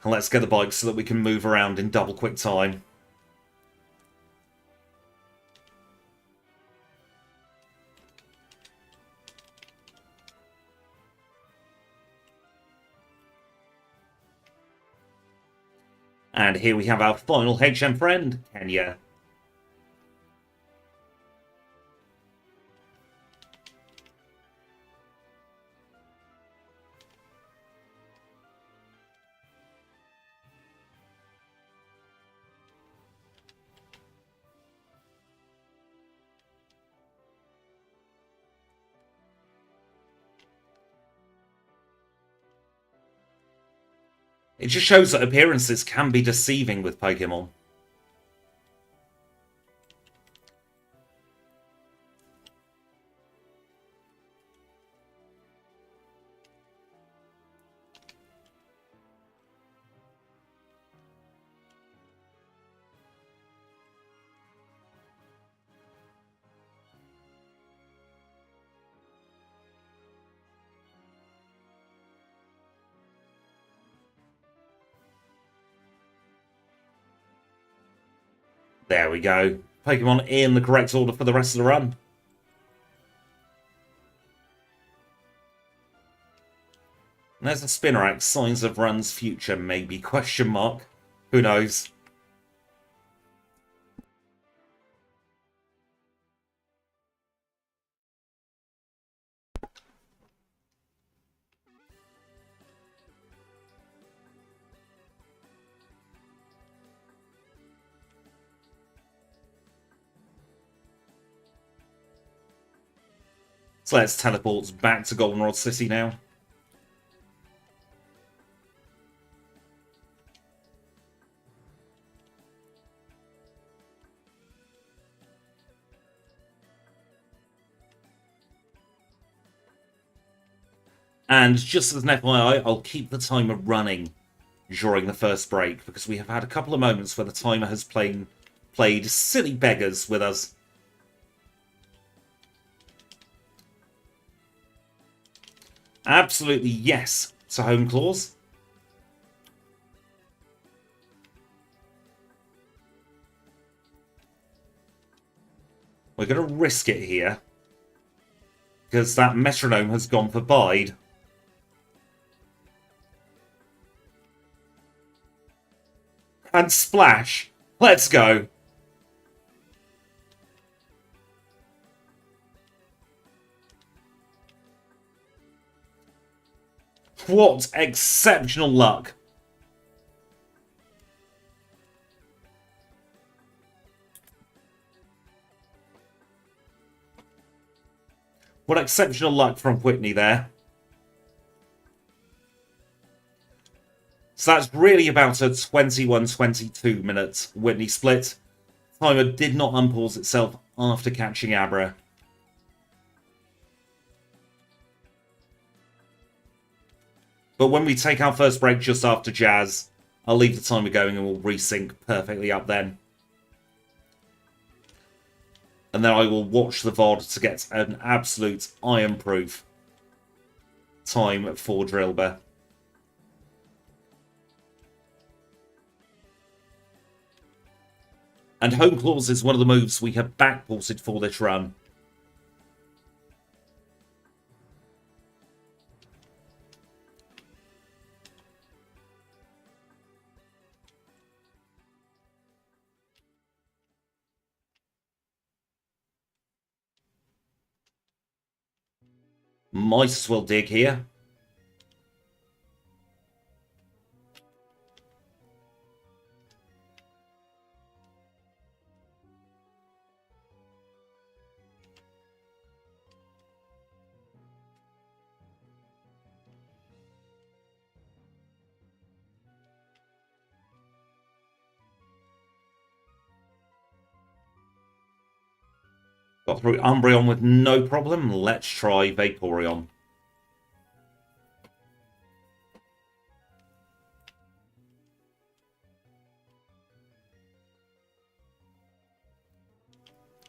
And let's get the bike so that we can move around in double quick time. And here we have our final HM friend, Kenya. It just shows that appearances can be deceiving with Pokemon. There we go. Pokemon in the correct order for the rest of the run. And there's a Spinarak. Signs of run's future, maybe? Question mark. Who knows? So let's teleport back to Goldenrod City now. And just as an FYI, I'll keep the timer running during the first break, because we have had a couple of moments where the timer has played silly beggars with us. Absolutely yes to Home Claws. We're going to risk it here, because that metronome has gone for Bide. And Splash. Let's go. What exceptional luck. What exceptional luck from Whitney there. So that's really about a 21-22 minutes Whitney split. Timer did not unpause itself after catching Abra. But when we take our first break just after Jazz, I'll leave the timer going and we'll resync perfectly up then. And then I will watch the VOD to get an absolute iron-proof time for Drilbur. And Home Claws is one of the moves we have backported for this run. Might as well dig here. Got through Umbreon with no problem. Let's try Vaporeon.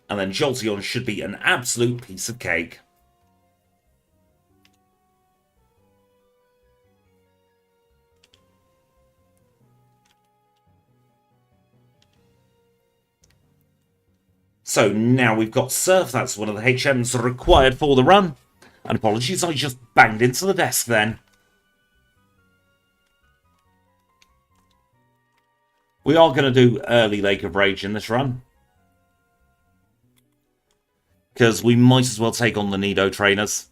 And then Jolteon should be an absolute piece of cake. So now we've got Surf. That's one of the HMs required for the run. And apologies, I just banged into the desk then. We are going to do early Lake of Rage in this run. Because we might as well take on the Nido trainers.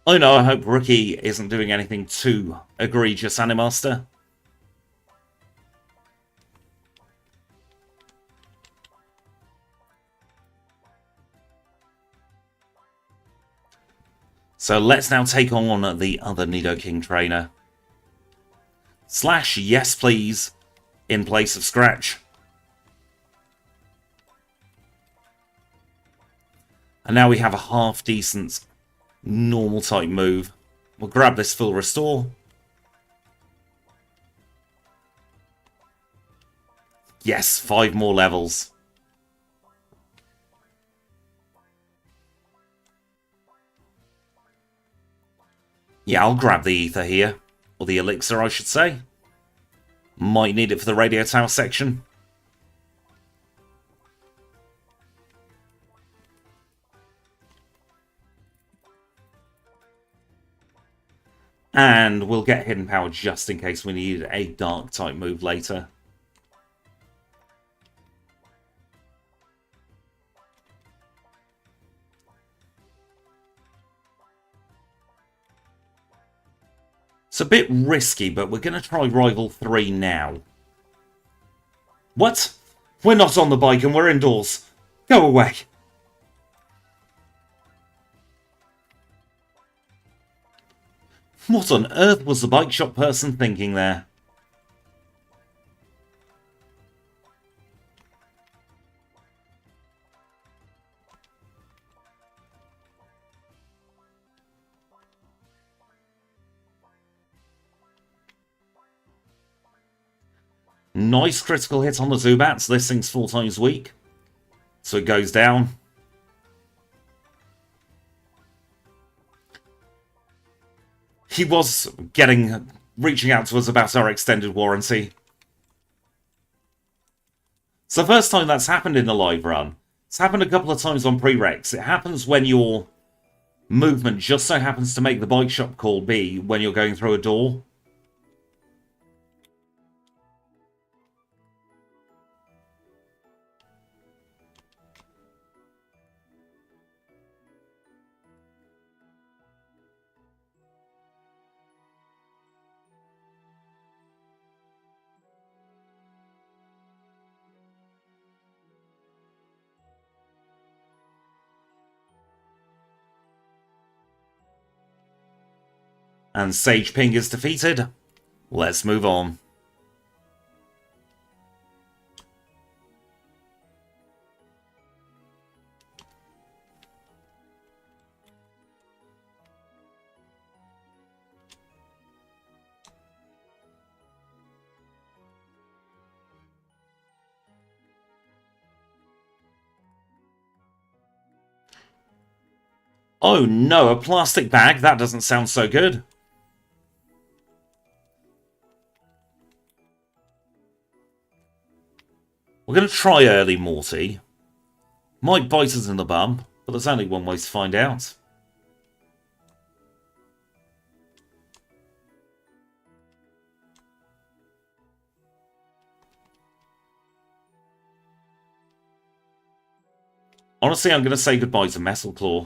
I know, I hope Rookie isn't doing anything too egregious, Animaster. So let's now take on the other Nidoking trainer. Slash, yes please, in place of Scratch. And now we have a half-decent normal type move. We'll grab this full restore. Yes, 5 more levels. Yeah, I'll grab the ether here. Or the elixir, I should say. Might need it for the radio tower section. And we'll get Hidden Power just in case we need a Dark type move later. It's a bit risky, but we're going to try Rival 3 now. What? We're not on the bike and we're indoors. Go away. What on earth was the bike shop person thinking there? Nice critical hit on the Zubats. This thing's 4 times weak. So it goes down. He was reaching out to us about our extended warranty. It's the first time that's happened in the live run. It's happened a couple of times on prereqs. It happens when your movement just so happens to make the bike shop call be when you're going through a door. And Sage Ping is defeated. Let's move on. Oh no, a plastic bag? That doesn't sound so good. We're going to try early Morty. Might bite us in the bum, but there's only one way to find out. Honestly, I'm going to say goodbye to Metal Claw.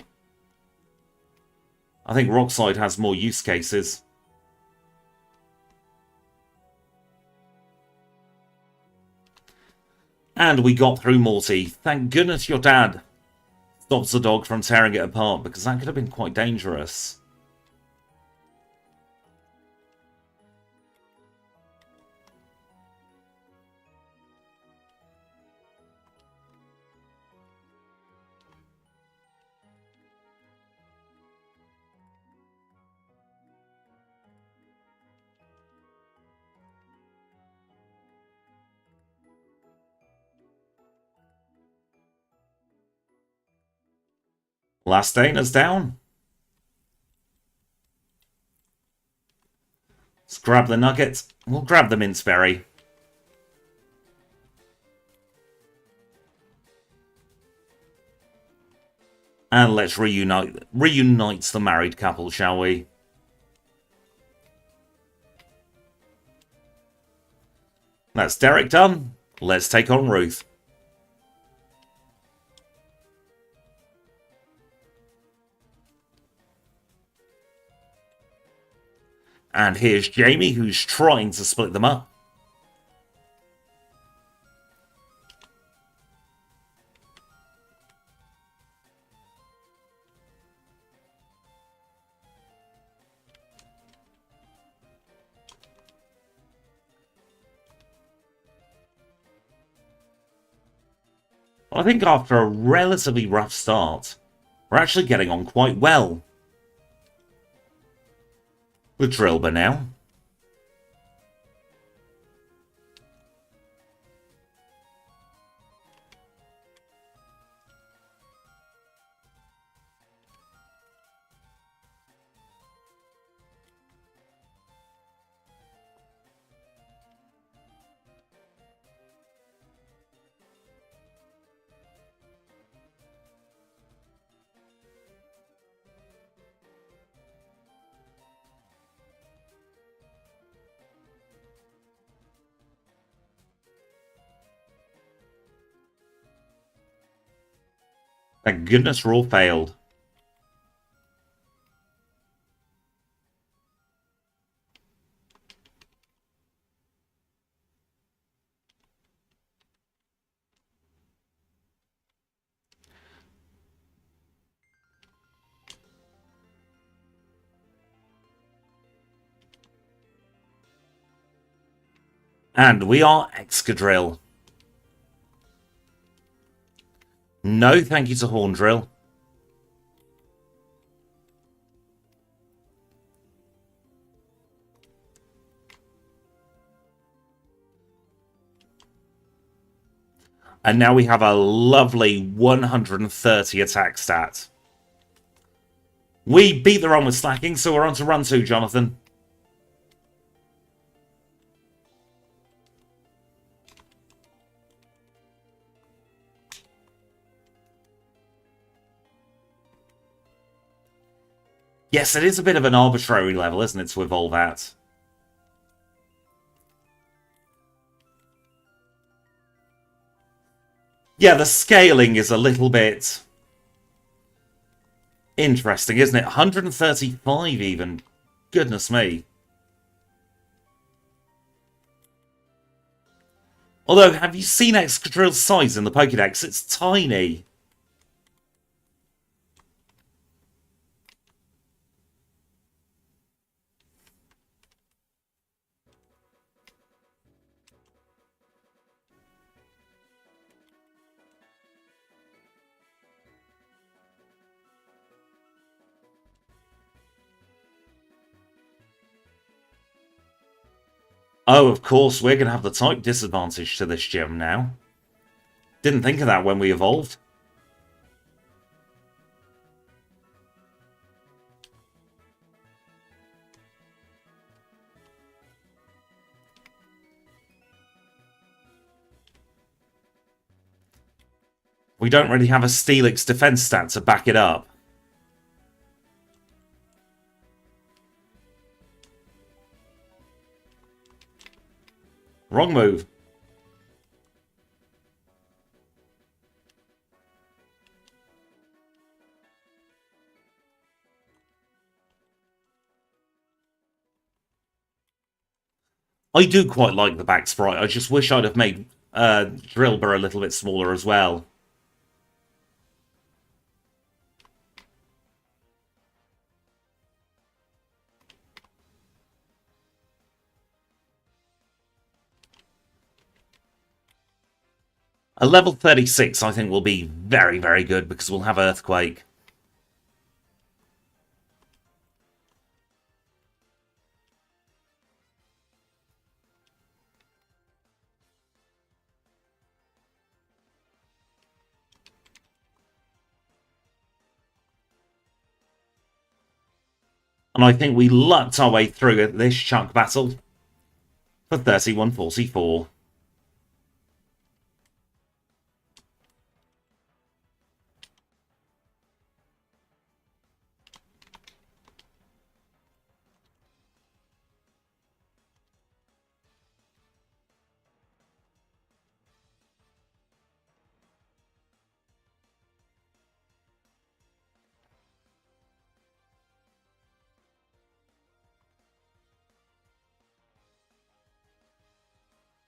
I think Rockside has more use cases. And we got through Morty. Thank goodness your dad stops the dog from tearing it apart, because that could have been quite dangerous. Last Dana's down. Let's grab the nuggets. We'll grab the minceberry. And let's reunite the married couple, shall we? That's Derek done. Let's take on Ruth. And here's Jamie, who's trying to split them up. Well, I think after a relatively rough start, we're actually getting on quite well. With Drilbur now. Thank goodness Raw failed. And we are Excadrill. No, thank you to Horn Drill. And now we have a lovely 130 attack stat. We beat the run with Slaking, so we're on to run 2, Jonathan. Yes, it is a bit of an arbitrary level, isn't it, to evolve at? Yeah, the scaling is a little bit interesting, isn't it? 135 even. Goodness me. Although, have you seen Excadrill's size in the Pokédex? It's tiny. Oh, of course, we're going to have the type disadvantage to this gym now. Didn't think of that when we evolved. We don't really have a Steelix defense stat to back it up. Wrong move. I do quite like the back sprite. I just wish I'd have made Drilbur a little bit smaller as well. A level 36, I think, will be very, very good because we'll have Earthquake. And I think we lucked our way through this chunk battle for 3144.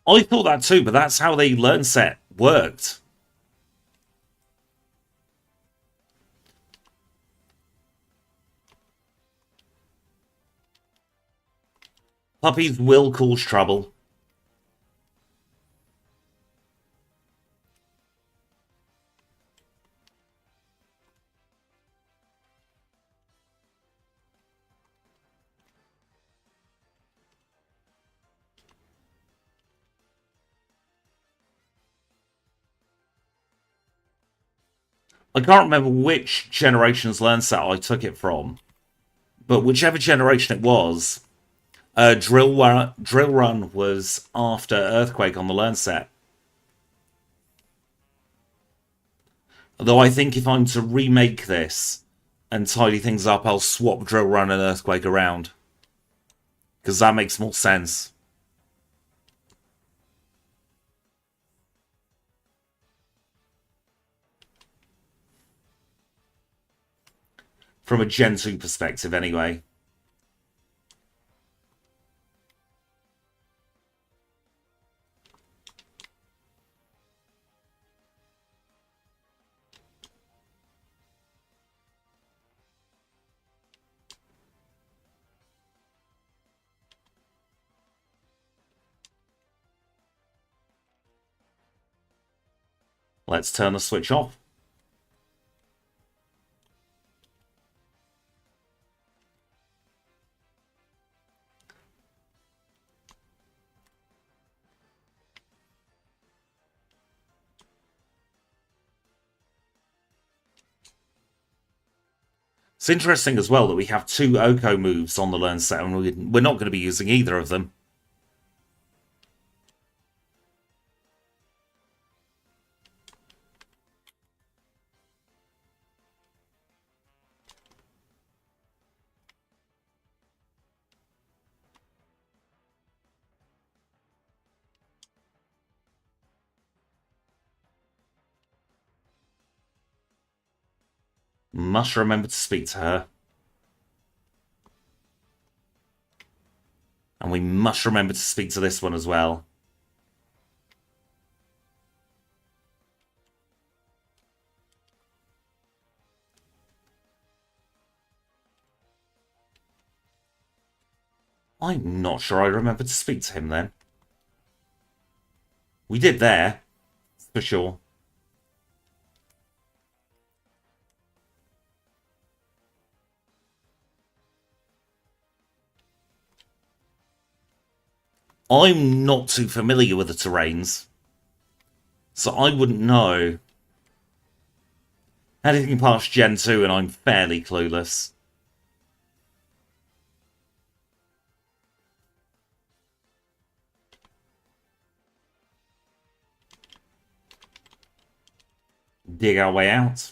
I thought that too, but that's how the learn set worked. Puppies will cause trouble. I can't remember which generation's learn set I took it from, but whichever generation it was, Drill Run was after Earthquake on the learn set. Although I think if I'm to remake this and tidy things up, I'll swap Drill Run and Earthquake around. Because that makes more sense. From a Gen 2 perspective, anyway. Let's turn the switch off. It's interesting as well that we have two Oko moves on the learn set, and we're not going to be using either of them. Must remember to speak to her. And we must remember to speak to this one as well. I'm not sure I remember to speak to him then. We did there, for sure. I'm not too familiar with the terrains, so I wouldn't know anything past Gen 2, and I'm fairly clueless. Dig our way out.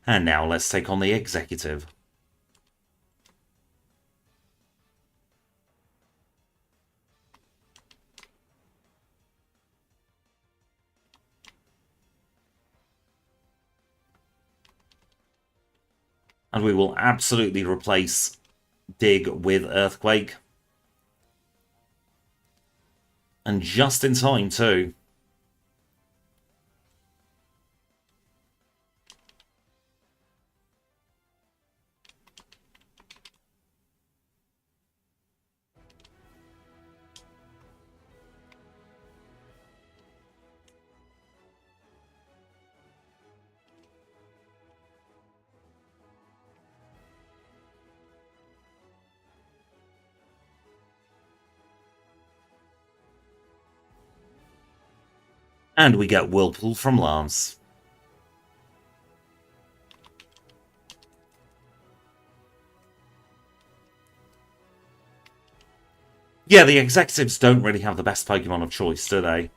And now let's take on the executive. And we will absolutely replace Dig with Earthquake. And just in time too. And we get Whirlpool from Lance. Yeah, the executives don't really have the best Pokemon of choice, do they?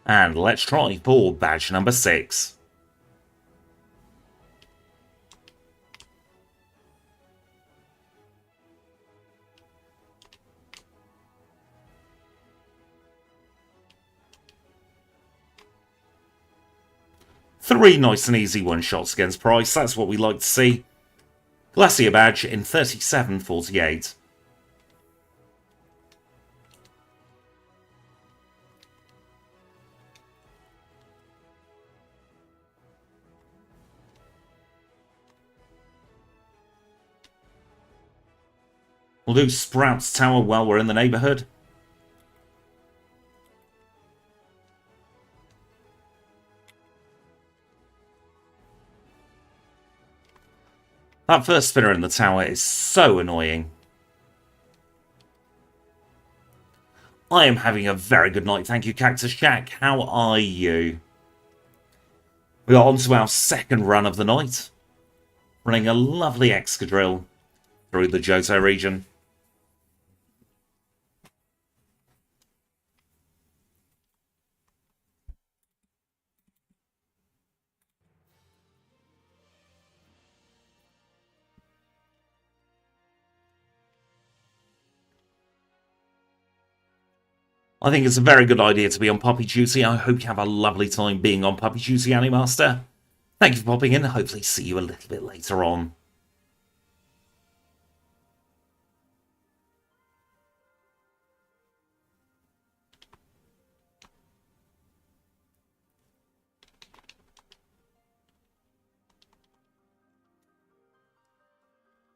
And let's try for badge number 6. Three nice and easy one-shots against Price. That's what we like to see. Glacier badge in 37.48. We'll do Sprout's Tower while we're in the neighbourhood. That first spinner in the tower is so annoying. I am having a very good night, thank you, Cactus Shack. How are you? We are on to our second run of the night. Running a lovely Excadrill through the Johto region. I think it's a very good idea to be on Puppy Duty. I hope you have a lovely time being on Puppy Duty, Animaster. Thank you for popping in. Hopefully see you a little bit later on.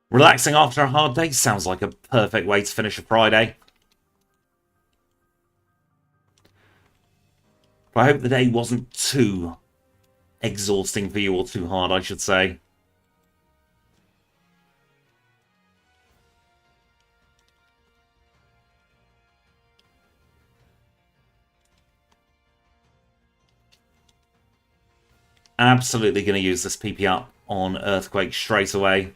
Relaxing after a hard day sounds like a perfect way to finish a Friday. But I hope the day wasn't too exhausting for you, or too hard, I should say. Absolutely going to use this PP up on Earthquake straight away.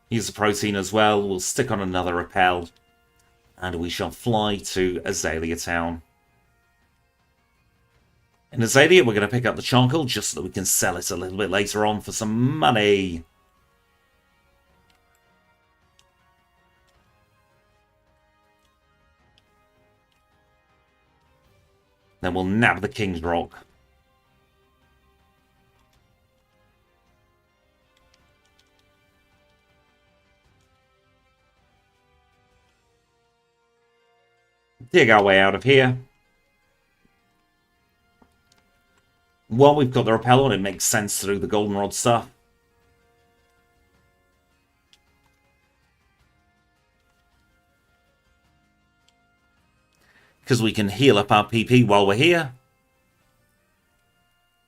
Use the protein as well. We'll stick on another repel. And we shall fly to Azalea Town. In Azalea, we're going to pick up the charcoal just so that we can sell it a little bit later on for some money. Then we'll nab the King's Rock. Dig our way out of here. While we've got the repel on, it makes sense to do the goldenrod stuff. Because we can heal up our PP while we're here.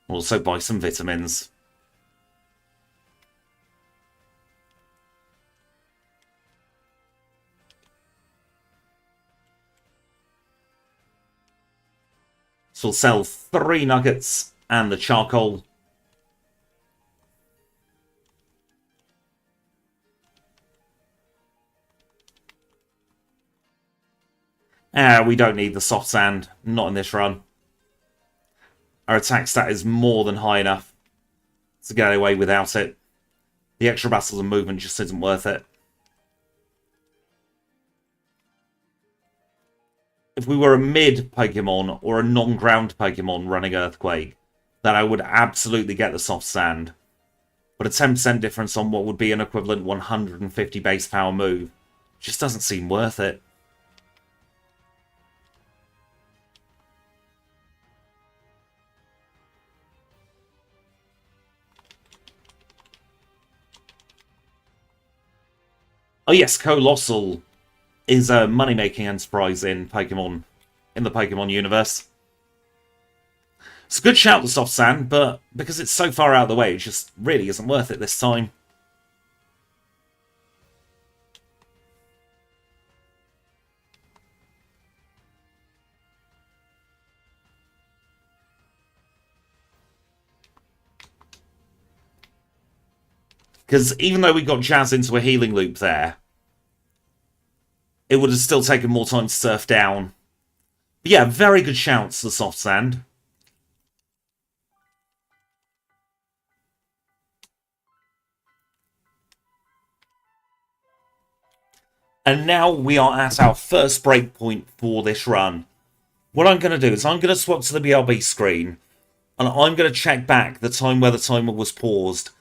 Also buy some vitamins. So we'll sell 3 nuggets and the charcoal. We don't need the soft sand. Not in this run. Our attack stat is more than high enough to get away without it. The extra battles and movement just isn't worth it. If we were a mid Pokemon or a non-ground Pokemon running Earthquake, then I would absolutely get the soft sand. But a 10% difference on what would be an equivalent 150 base power move just doesn't seem worth it. Oh yes, Colossal is a money-making enterprise in Pokemon, in the Pokemon universe. It's a good shout, the soft sand, but because it's so far out of the way, it just really isn't worth it this time. Because even though we got Jazz into a healing loop there, it would have still taken more time to surf down. But yeah, very good shouts, the soft sand. And now we are at our first breakpoint for this run. What I'm going to do is I'm going to swap to the BRB screen, and I'm going to check back the time where the timer was paused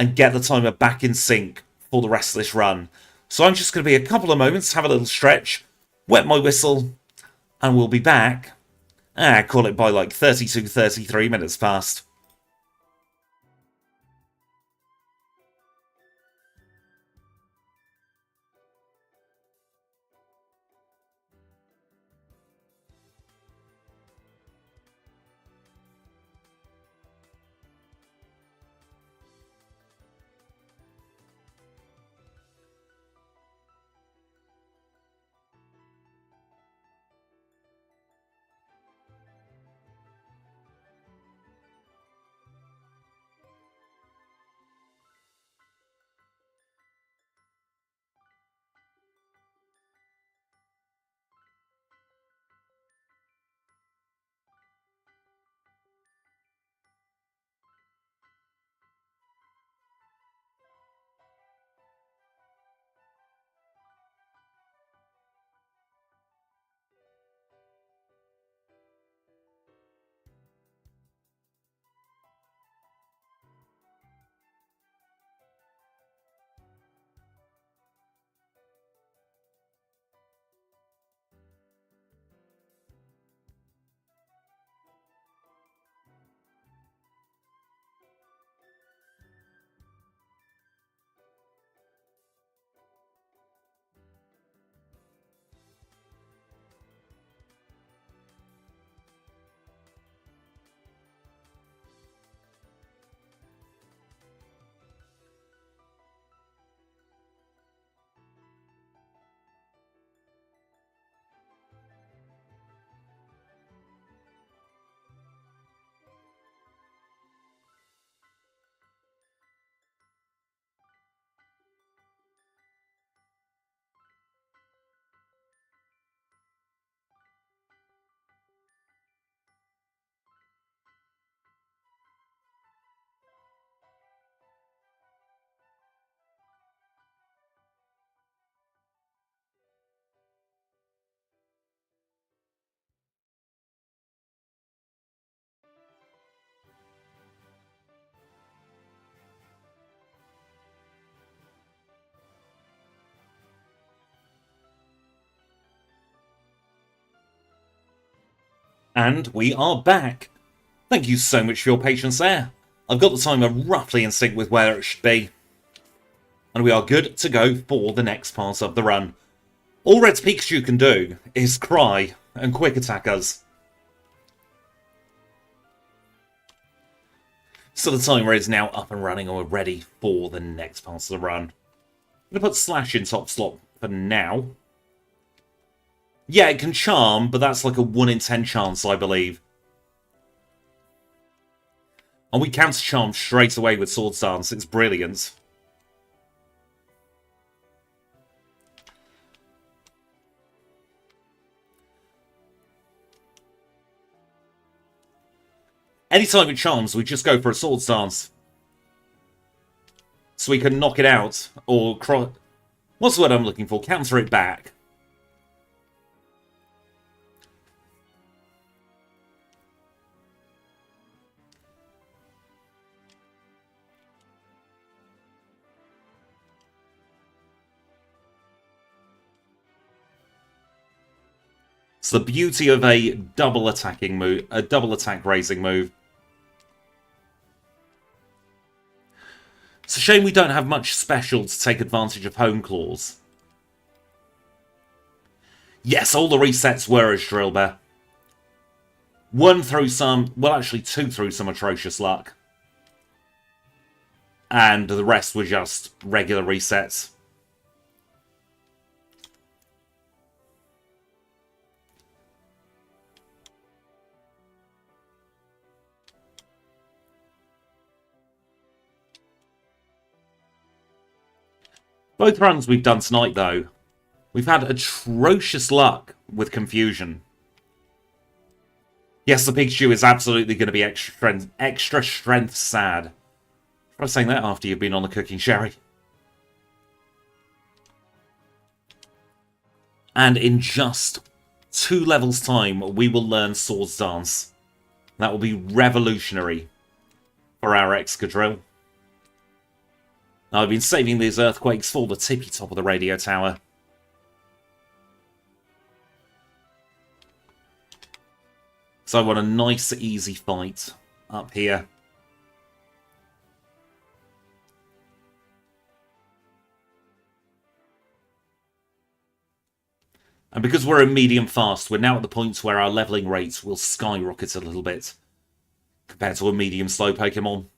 and get the timer back in sync for the rest of this run. So I'm just going to be a couple of moments, have a little stretch, wet my whistle, and we'll be back. Call it by like 32, 33 minutes past. And we are back. Thank you so much for your patience there. I've got the timer roughly in sync with where it should be. And we are good to go for the next part of the run. All Red Pikachu can do is cry and quick attack us. So the timer is now up and running and we're ready for the next part of the run. I'm going to put Slash in top slot for now. Yeah, it can Charm, but that's like a 1 in 10 chance, I believe. And we counter Charm straight away with Swords Dance. It's brilliant. Anytime it charms, we just go for a Swords Dance. So we can knock it out, or what's the word I'm looking for? Counter it back. It's the beauty of a double attacking move, a double attack raising move. It's a shame we don't have much special to take advantage of Home Claws. Yes, all the resets were as Drilbur. 1 through some, well actually 2 through some atrocious luck. And the rest were just regular resets. Both runs we've done tonight, though, we've had atrocious luck with confusion. Yes, the Pikachu is absolutely going to be extra strength sad. Try saying that after you've been on the cooking sherry. And in just 2 levels' time, we will learn Swords Dance. That will be revolutionary for our Excadrill. Now, I've been saving these earthquakes for the tippy top of the radio tower. So I want a nice, easy fight up here. And because we're in medium fast, we're now at the point where our leveling rate will skyrocket a little bit compared to a medium slow Pokemon.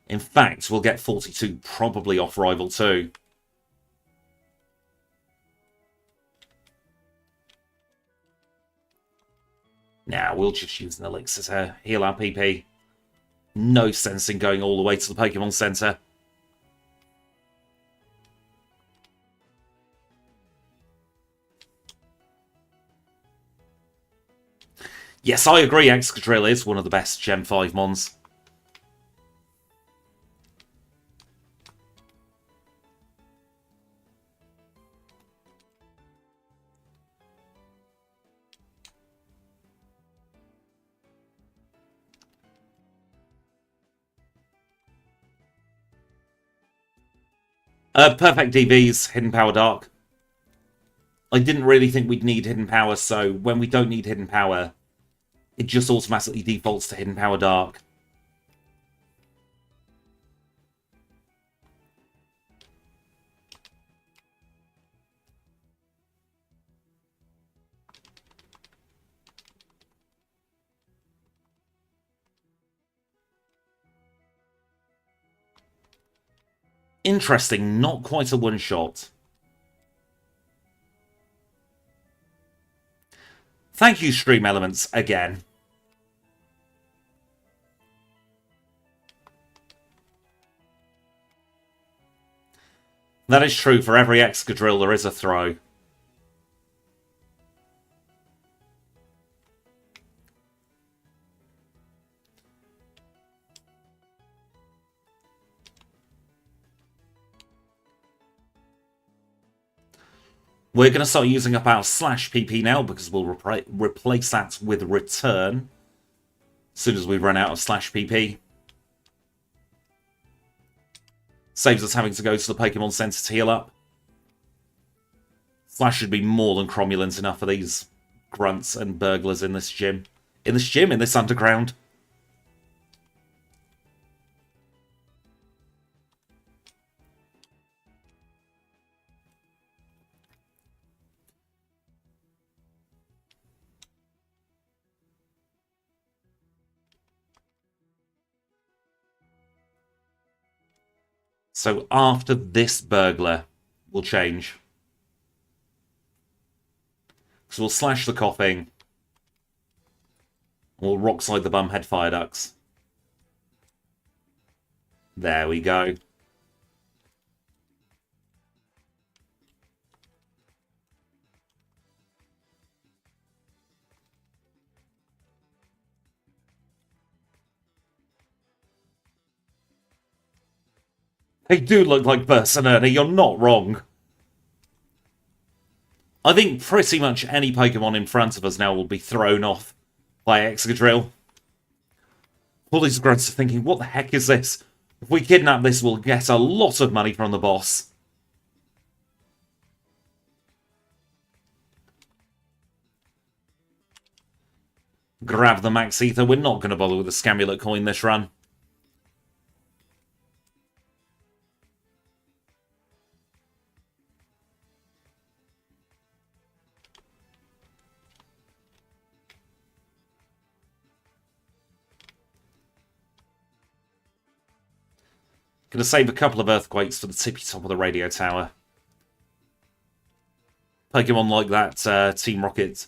In fact, we'll get 42 probably off Rival 2. Now, we'll just use an elixir to heal our PP. No sense in going all the way to the Pokemon Center. Yes, I agree, Excadrill is one of the best Gen 5 mons. Perfect DVs, Hidden Power Dark. I didn't really think we'd need Hidden Power, so when we don't need Hidden Power, it just automatically defaults to Hidden Power Dark. Interesting, not quite a one-shot. Thank you, Stream Elements, again. That is true, for every Excadrill there is a throw. We're going to start using up our Slash PP now because we'll replace that with Return as soon as we run out of Slash PP. Saves us having to go to the Pokemon Center to heal up. Slash should be more than cromulent enough for these grunts and burglars in this gym. In this underground. So after this burglar, we'll change. So we'll slash the coughing. We'll rock slide the bum head fire ducks. There we go. They do look like Berserker, you're not wrong. I think pretty much any Pokemon in front of us now will be thrown off by Excadrill. All these grunts are thinking, what the heck is this? If we kidnap this, we'll get a lot of money from the boss. Grab the Max Ether. We're not going to bother with the Scamulet coin this run. Going to save a couple of Earthquakes for the tippy top of the radio tower. Pokemon like that Team Rocket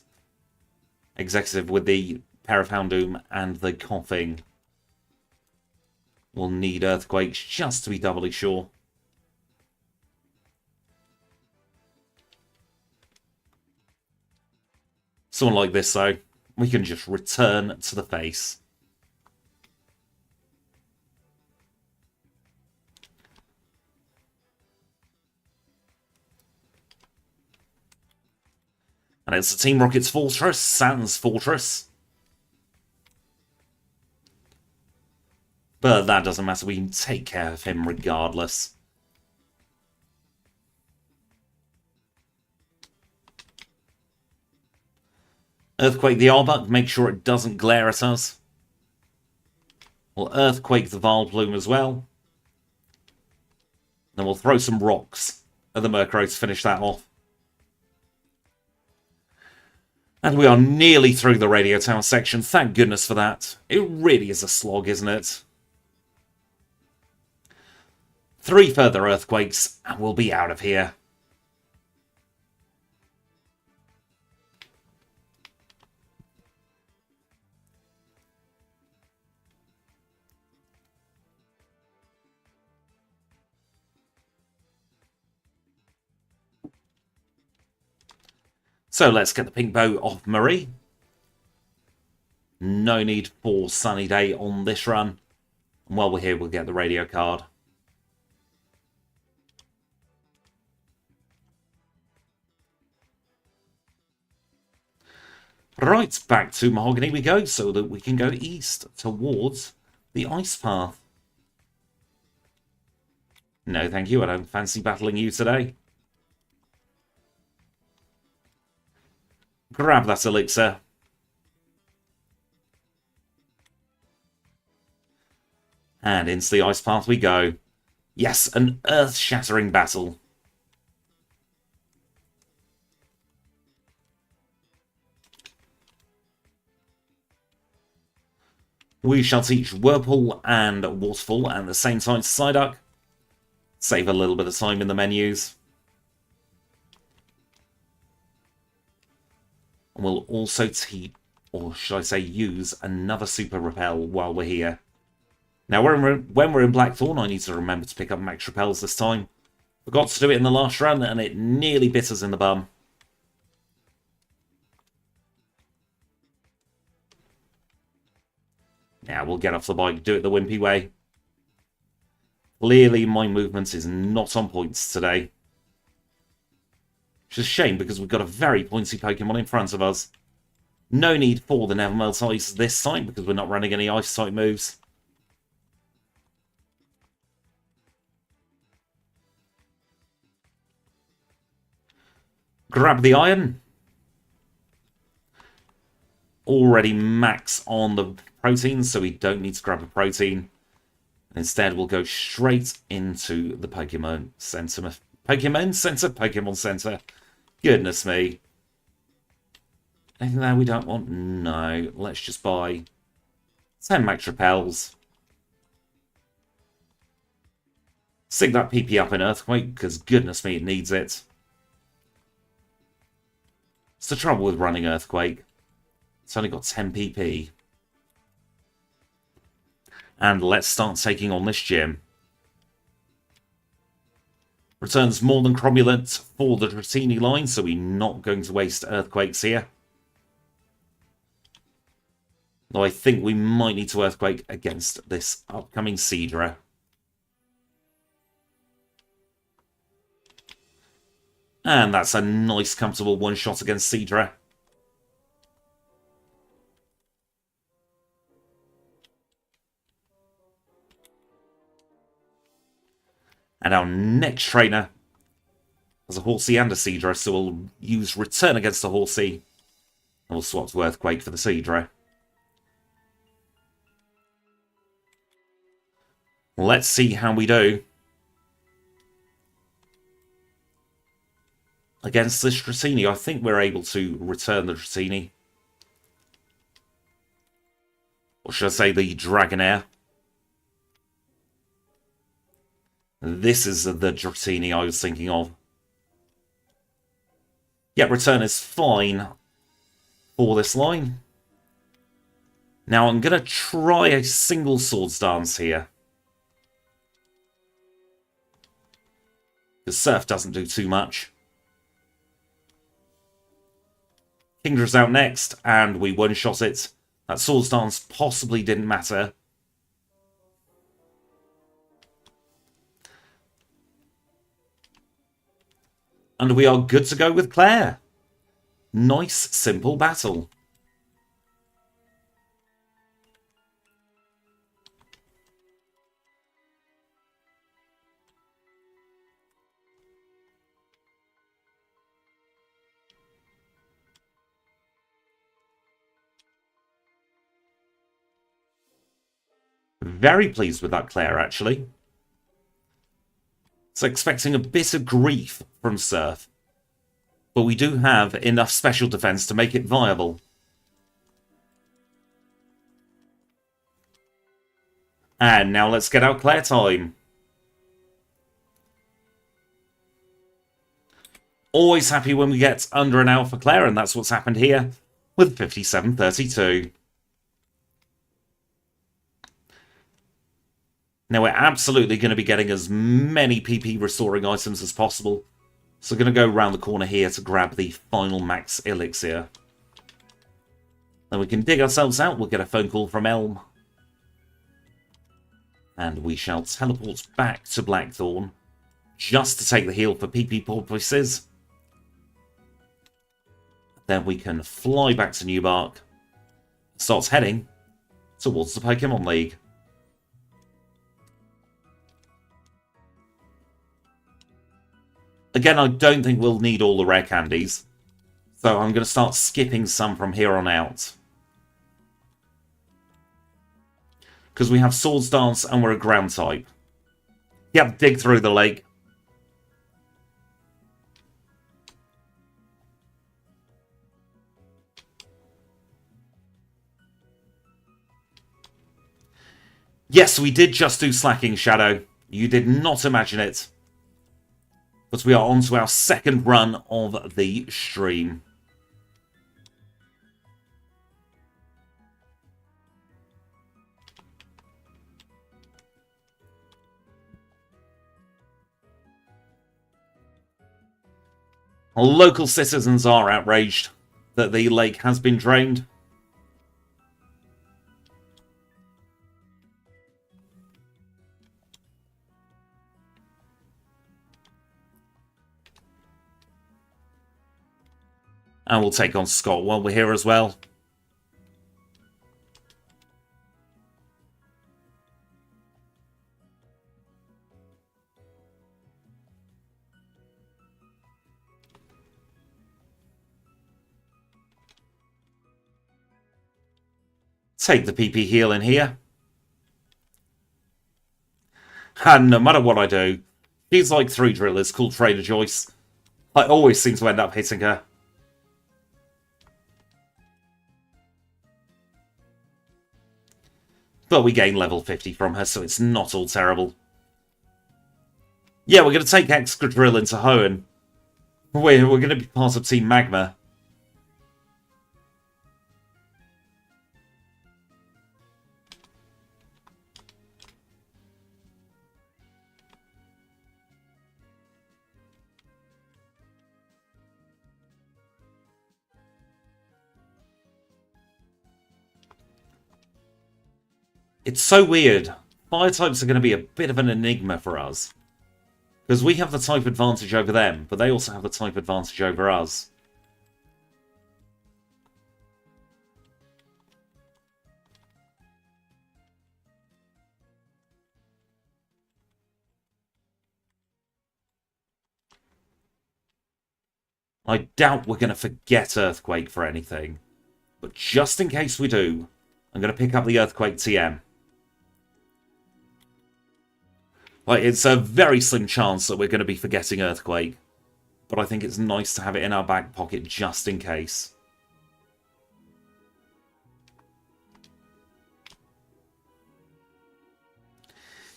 executive with the pair of Houndoom and the coughing will need Earthquakes just to be doubly sure. Someone like this, though, we can just return to the face. And it's the Team Rocket's Fortress, Saturn's Fortress. But that doesn't matter, we can take care of him regardless. Earthquake the Arbok, make sure it doesn't glare at us. We'll Earthquake the Vileplume as well. Then we'll throw some rocks at the Murkrow to finish that off. And we are nearly through the radio tower section. Thank goodness for that. It really is a slog, isn't it? 3 further Earthquakes, and we'll be out of here. So let's get the pink bow off Marie. No need for Sunny Day on this run. And while we're here, we'll get the radio card. Right, back to Mahogany we go, so that we can go east towards the ice path. No, thank you. I don't fancy battling you today. Grab that elixir. And into the ice path we go. Yes, an earth-shattering battle. We shall teach Whirlpool and Waterfall at the same time to Psyduck. Save a little bit of time in the menus. And we'll also teach, or should I say use, another Super Repel while we're here. Now, when we're in Blackthorn, I need to remember to pick up Max Repels this time. Forgot to do it in the last run, and it nearly bit us in the bum. Now, we'll get off the bike, do it the wimpy way. Clearly, my movement is not on points today. Which is a shame, because we've got a very pointy Pokemon in front of us. No need for the Nevermelt Ice this time, because we're not running any Ice-type moves. Grab the iron. Already max on the protein, so we don't need to grab a protein. Instead, we'll go straight into the Pokemon Center. Pokemon Center. Goodness me. Anything there we don't want? No. Let's just buy 10 Max Repels. Stick that PP up in Earthquake, because goodness me, it needs it. It's the trouble with running Earthquake. It's only got 10 PP. And let's start taking on this gym. Returns more than cromulent for the Dratini line, so we're not going to waste Earthquakes here. Though I think we might need to Earthquake against this upcoming Seadra. And that's a nice, comfortable one-shot against Seadra. And our next trainer has a Horsey and a Seadra, so we'll use Return against the Horsey. And we'll swap to Earthquake for the Seadra. Let's see how we do against this Dratini. I think we're able to return the Dratini. Or should I say the Dragonair. This is the Dratini I was thinking of. Yep, return is fine for this line. Now I'm going to try a single Swords Dance here. Because Surf doesn't do too much. Kingdra's out next, and we one-shot it. That Swords Dance possibly didn't matter. And we are good to go with Claire. Nice, simple battle. Very pleased with that Claire, actually. So expecting a bit of grief from Surf. But we do have enough special defense to make it viable. And now let's get out Claire time. Always happy when we get under an hour for Claire, and that's what's happened here with 57.32. Now we're absolutely going to be getting as many PP restoring items as possible. So we're going to go around the corner here to grab the final max elixir. Then we can dig ourselves out. We'll get a phone call from Elm. And we shall teleport back to Blackthorn. Just to take the heal for PP purposes. Then we can fly back to Newbark. Starts heading towards the Pokémon League. Again, I don't think we'll need all the rare candies. So I'm going to start skipping some from here on out. Because we have Swords Dance and we're a ground type. Yep, dig through the lake. Yes, we did just do Slaking Shadow. You did not imagine it. But we are on to our second run of the stream. Local citizens are outraged that the lake has been drained. And we'll take on Scott while we're here as well. Take the PP heal in here. And no matter what I do, she's like 3 drillers called Trader Joyce. I always seem to end up hitting her. But we gain level 50 from her, so it's not all terrible. Yeah, we're going to take Excadrill into Hoenn. We're going to be part of Team Magma. It's so weird. Fire types are going to be a bit of an enigma for us. Because we have the type advantage over them, but they also have the type advantage over us. I doubt we're going to forget Earthquake for anything. But just in case we do, I'm going to pick up the Earthquake TM. Like, it's a very slim chance that we're going to be forgetting Earthquake. But I think it's nice to have it in our back pocket just in case.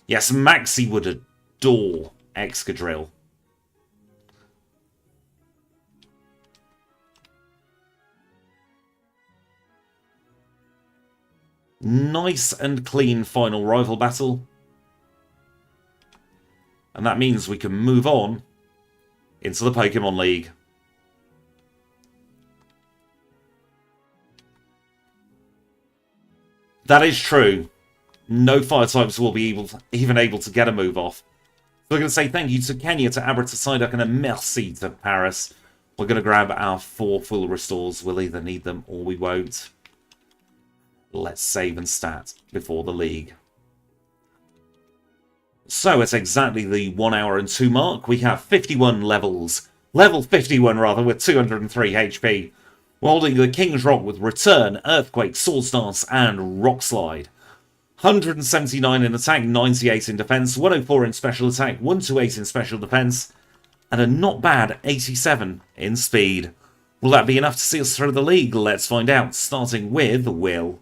Yes, Maxi would adore Excadrill. Nice and clean final rival battle. And that means we can move on into the Pokémon League. That is true. No fire types will be even able to get a move off. So we're going to say thank you to Kenya, to Abra, to Psyduck, and a merci to Paris. We're going to grab our 4 full restores. We'll either need them or we won't. Let's save and stat before the league. So at exactly the 1 hour and 2 mark, we have 51 levels. Level 51 rather, with 203 HP. We're holding the King's Rock with Return, Earthquake, Swords Dance, and Rock Slide. 179 in attack, 98 in defense, 104 in special attack, 128 in special defense, and a not bad 87 in speed. Will that be enough to see us through the league? Let's find out, starting with Will.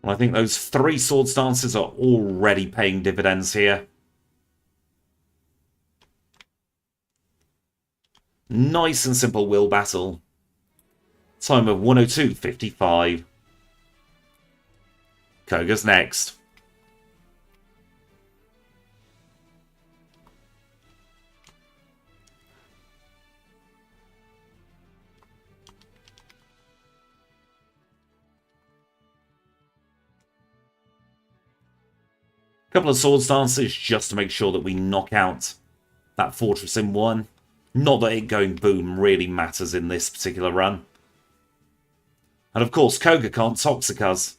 I think those 3 Swords Dances are already paying dividends here. Nice and simple Will battle. Time of 102.55. Koga's next. Couple of Swords Dances just to make sure that we knock out that Fortress in 1. Not that it going boom really matters in this particular run. And of course, Koga can't Toxic us.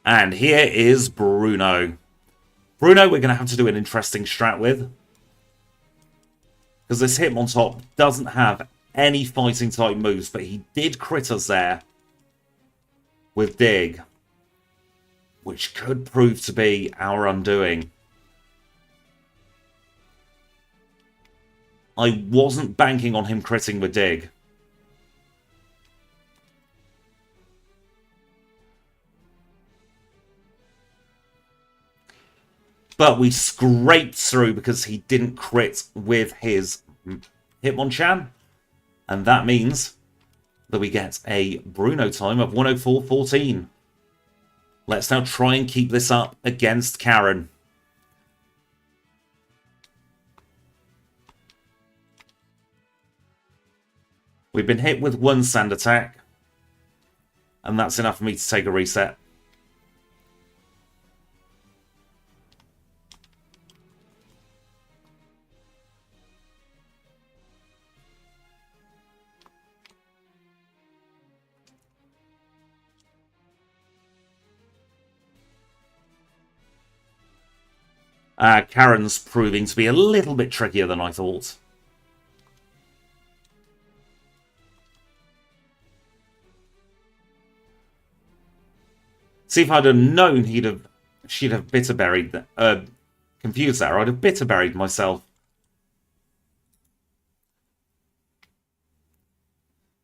And here is Bruno. Bruno we're going to have to do an interesting strat with. Because this Hitmontop doesn't have any fighting type moves, but he did crit us there with Dig, which could prove to be our undoing. I wasn't banking on him critting with Dig. But we scraped through because he didn't crit with his Hitmonchan. And that means that we get a Bruno time of 104.14. Let's now try and keep this up against Karen. We've been hit with 1 sand attack. And that's enough for me to take a reset. Karen's proving to be a little bit trickier than I thought. See, if I'd have known she'd have bitterberried, confused there, I'd have bitterberried myself.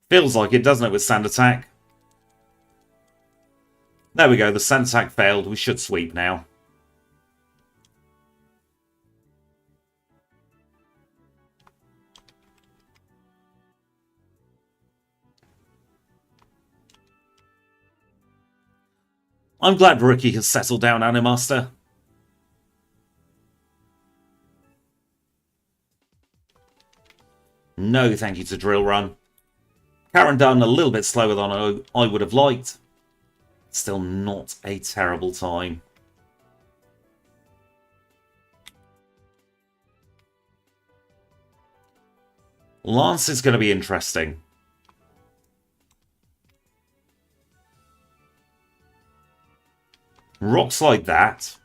Feels like it, doesn't it, with Sand Attack? There we go, the Sand Attack failed. We should sweep now. I'm glad Ricky has settled down, Animaster. No thank you to Drill Run. Karen done a little bit slower than I would have liked. Still not a terrible time. Lance is going to be interesting. Rock Slide that.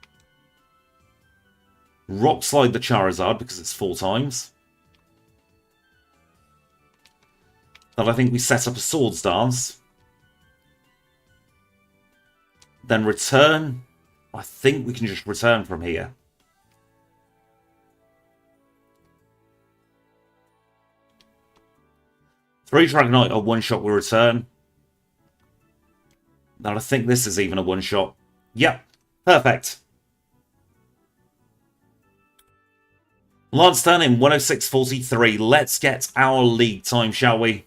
Rock Slide the Charizard because it's 4 times. Then I think we set up a Swords Dance. Then return. I think we can just return from here. Three Dragonite, a one-shot will return. Now I think this is even a one-shot. Yep, perfect. Lance turn in 106.43. Let's get our league time, shall we?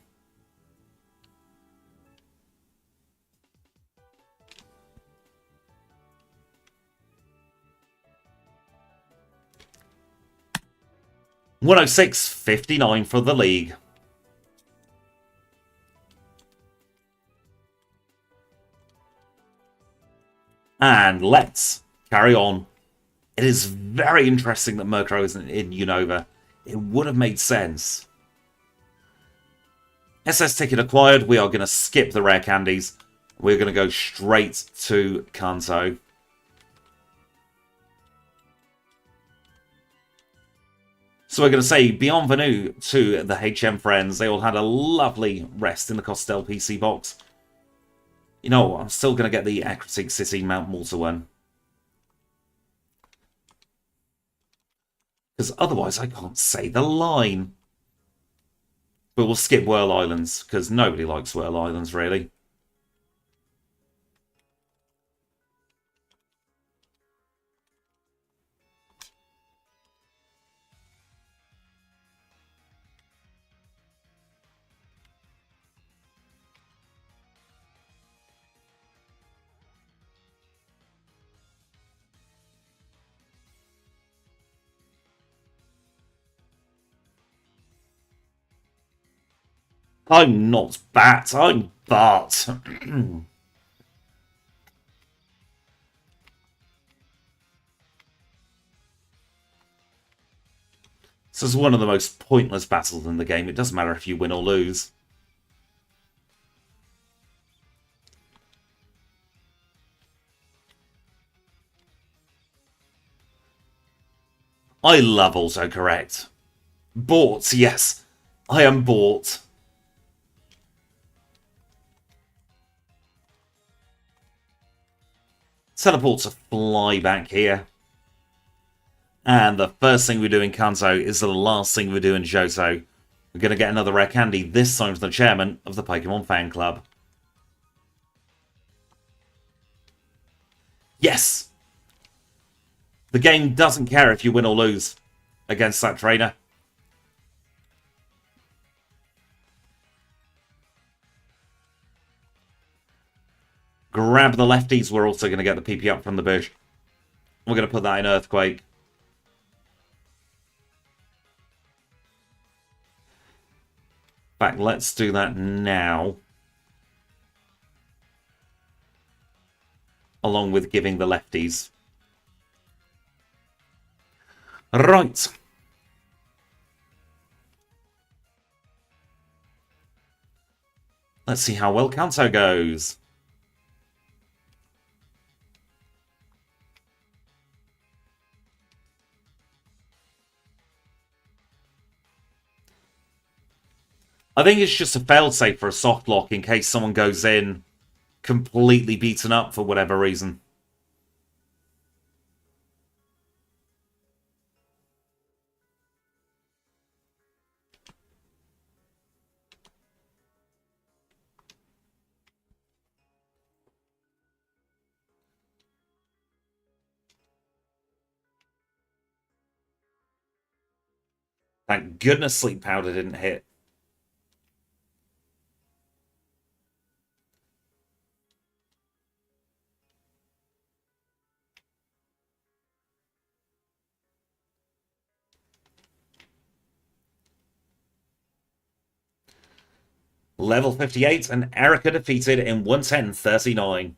$106.59 for the league. And let's carry on. It is very interesting that Murkrow isn't in Unova. It would have made sense. SS ticket acquired. We are going to skip the rare candies. We're going to go straight to Kanto. So we're going to say bienvenue to the HM friends. They all had a lovely rest in the Costel PC box. You know, I'm still going to get the Aquatic City Mount Malta one. Because otherwise I can't say the line. But we'll skip Whirl Islands, because nobody likes Whirl Islands, really. I'm not Bat, I'm Bart. This is one of the most pointless battles in the game. It doesn't matter if you win or lose. I love autocorrect. Bought, yes. I am bought. Teleport to fly back here. And the first thing we do in Kanto is the last thing we do in Johto. We're going to get another rare candy, this time from the chairman of the Pokemon Fan Club. Yes! The game doesn't care if you win or lose against that trainer. Grab the lefties. We're also going to get the PP up from the bush. We're going to put that in Earthquake. In fact, let's do that now. along with giving the lefties. Right. Let's see how well Kanto goes. I think it's just a failsafe for a soft lock in case someone goes in completely beaten up for whatever reason. Thank goodness Sleep Powder didn't hit. Level 58 and Erica defeated in 110.39.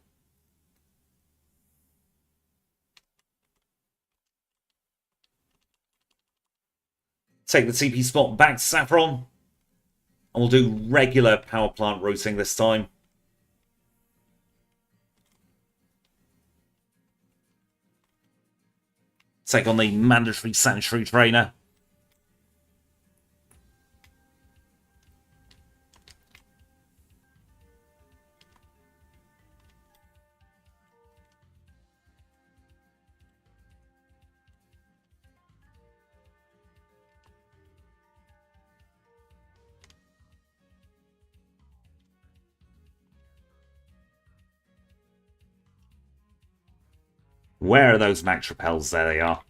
Take the TP spot back to Saffron. And we'll do regular power plant routing this time. Take on the mandatory Sanctuary Trainer. Where are those Max Repels? There they are.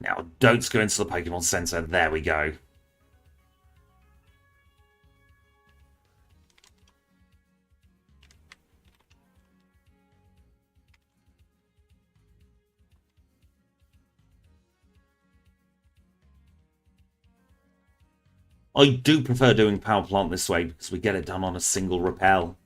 Now, don't go into the Pokemon Center. There we go. I do prefer doing Power Plant this way because we get it done on a single repel.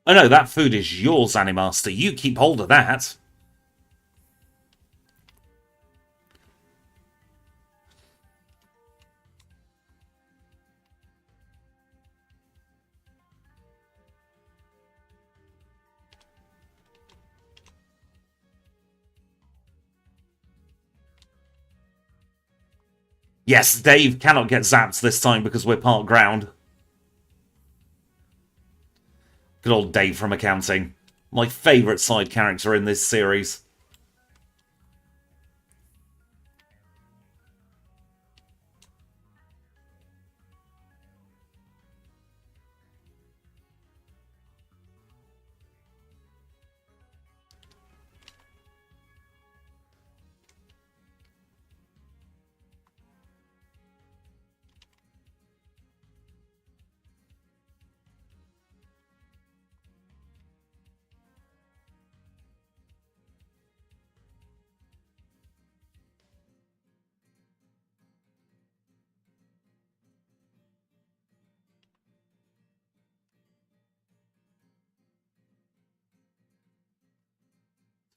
Oh no, that food is yours, Animaster. You keep hold of that. Yes, Dave cannot get zapped this time because we're part ground. Good old Dave from accounting. My favourite side character in this series.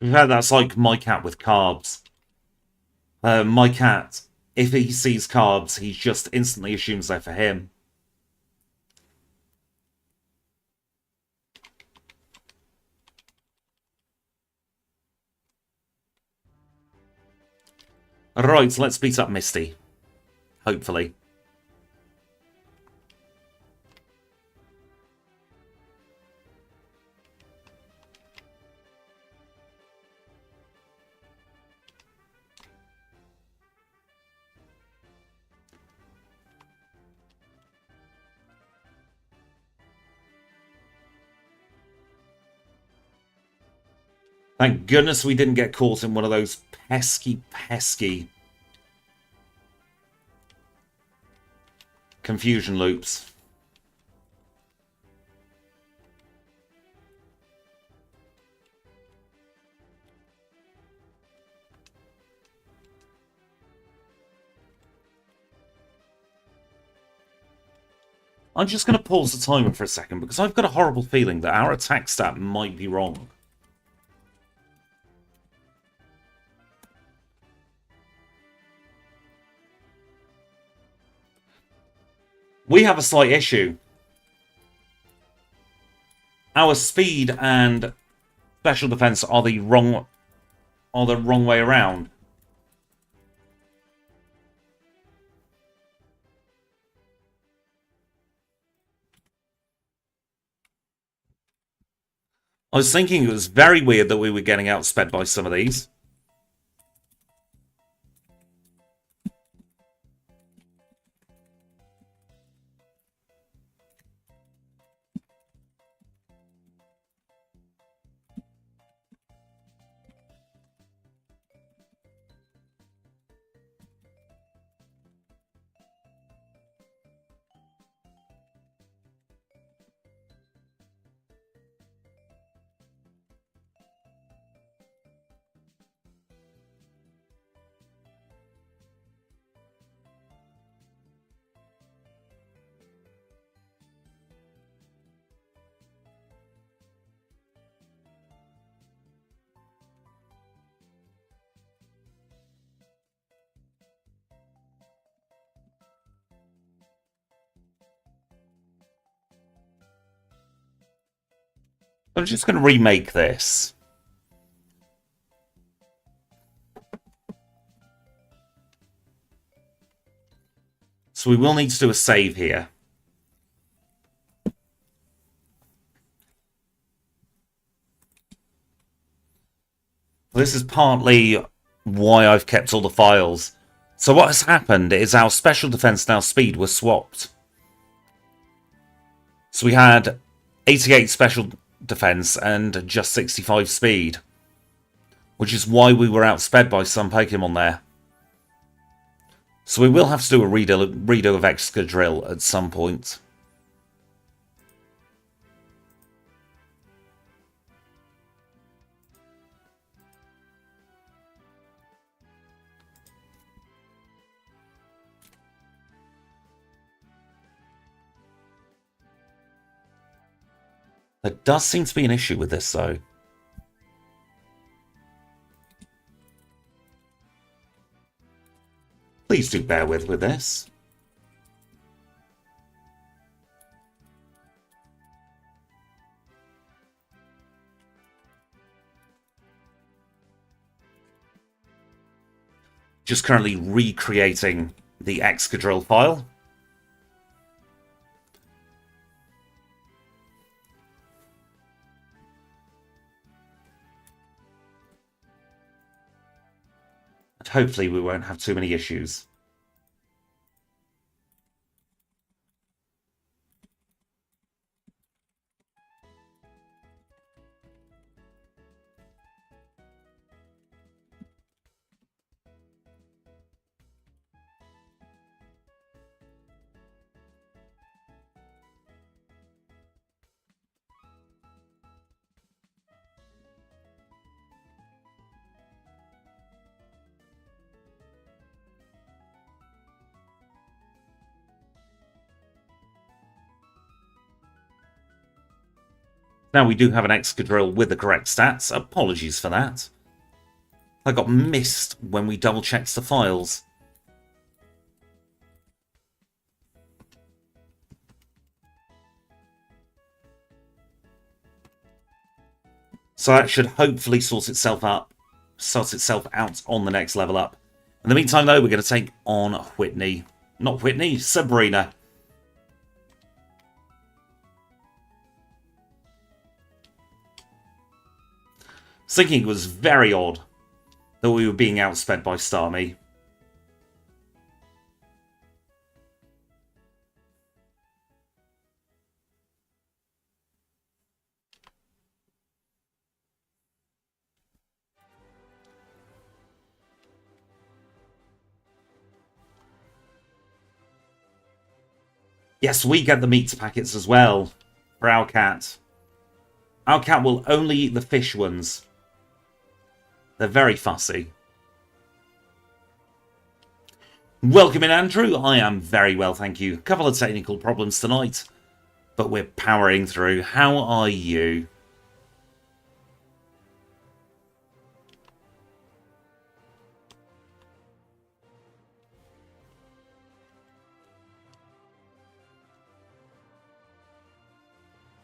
We've had that's like my cat with carbs. My cat, if he sees carbs, he just instantly assumes they're for him. Right, let's beat up Misty. Hopefully. Thank goodness we didn't get caught in one of those pesky confusion loops. I'm just going to pause the timer for a second because I've got a horrible feeling that our attack stat might be wrong. We have a slight issue. Our speed and special defense are the wrong way around. I was thinking it was very weird that we were getting outsped by some of these. I'm just going to remake this. So we will need to do a save here. This is partly why I've kept all the files. So what has happened is our special defense and our speed were swapped. So we had 88 special defense and just 65 speed, which is why we were outsped by some Pokemon there. So we will have to do a redo of Excadrill at some point. There does seem to be an issue with this, though. Please do bear with this. Just currently recreating the Excadrill file. And hopefully we won't have too many issues. Now we do have an Excadrill with the correct stats. Apologies for that. I got missed when we double-checked the files. So that should hopefully sort itself out on the next level up. In the meantime, though, we're going to take on Whitney. Not Whitney, Sabrina. Thinking it was very odd that we were being outsped by Starmie. Yes, we get the meat packets as well for our cat. Our cat will only eat the fish ones. They're very fussy. Welcome in, Andrew. I am very well, thank you. A couple of technical problems tonight, but we're powering through. How are you?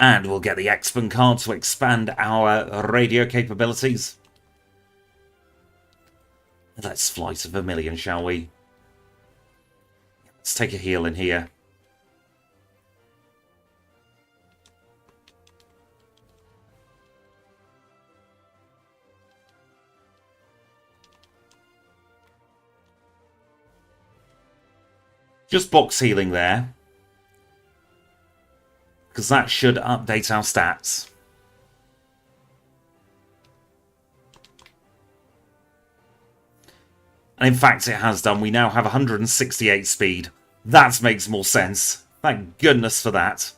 And we'll get the X-Fun card to expand our radio capabilities. Let's fly to Vermilion, shall we? Let's take a heal in here. Just box healing there, because that should update our stats. And in fact, it has done. We now have 168 speed. That makes more sense. Thank goodness for that.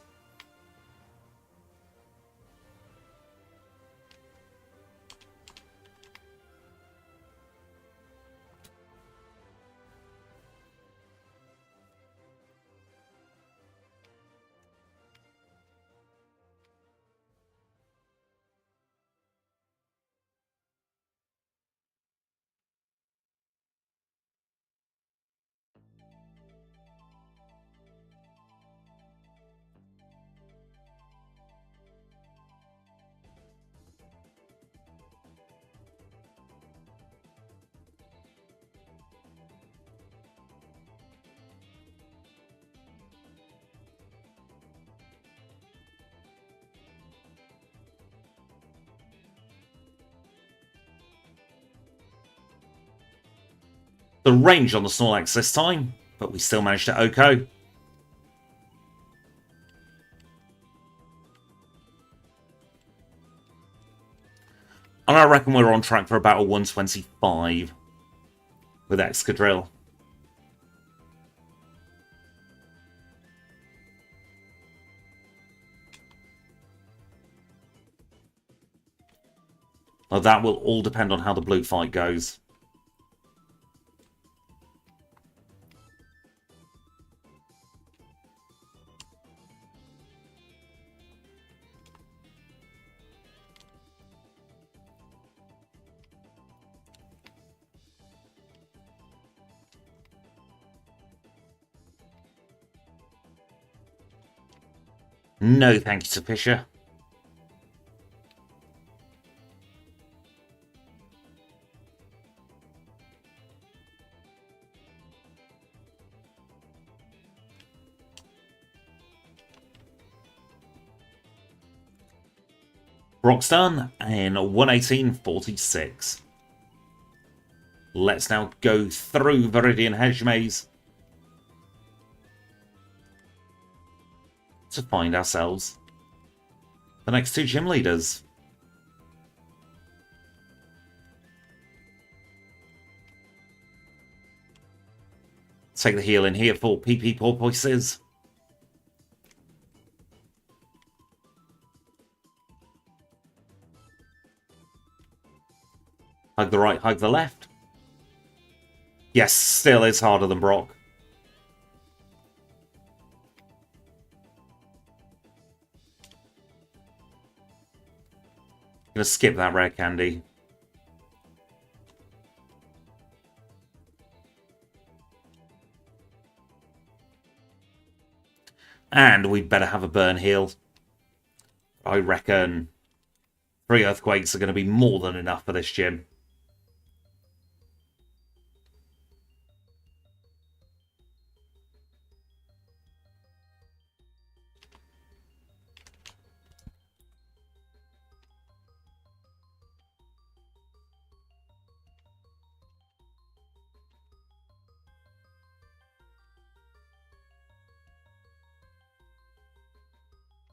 The range on the Snorlax this time, but we still managed to OHKO. And I reckon we're on track for about a 125 with Excadrill. Now that will all depend on how the blue fight goes. No thank you to Fisher. Brock's done in 118.46. Let's now go through Viridian Hedge Maze to find ourselves the next two gym leaders. Take the heal in here for PP Porpoises. Hug the right, hug the left. Yes, still is harder than Brock. Gonna skip that rare candy. And we'd better have a burn heal. I reckon 3 earthquakes are going to be more than enough for this gym.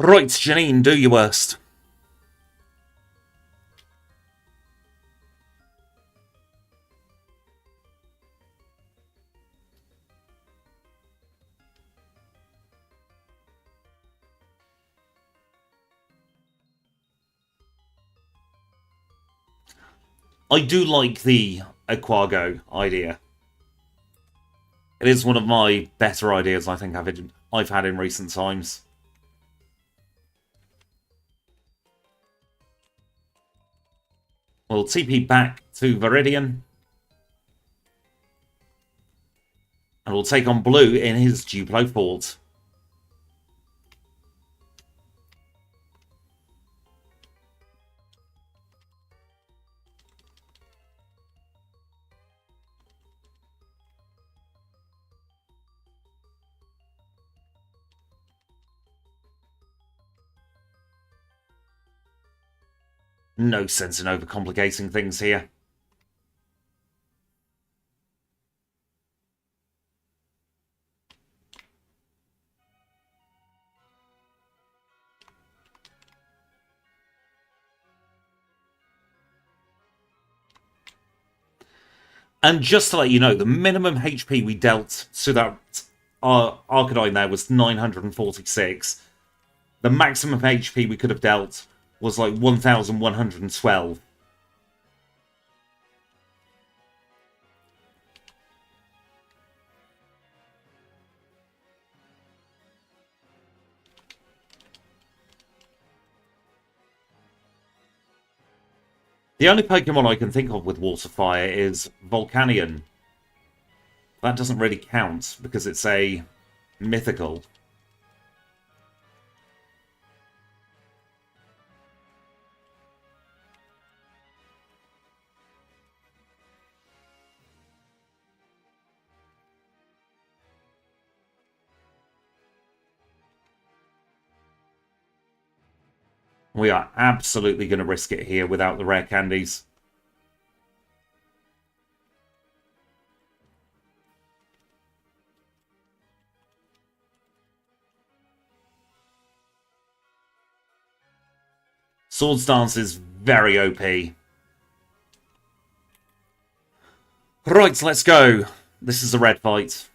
Right, Janine, do your worst. I do like the Aquago idea. It is one of my better ideas I think I've had in recent times. We'll TP back to Viridian. And we'll take on Blue in his Duplo Fort. No sense in overcomplicating things here. And just to let you know, the minimum HP we dealt to that Arcanine there was 946. The maximum HP we could have dealt was like 1,112. The only Pokemon I can think of with Water Fire is Volcanion. That doesn't really count because it's a mythical. We are absolutely going to risk it here without the rare candies. Swords Dance is very OP. Right, let's go. This is a red fight.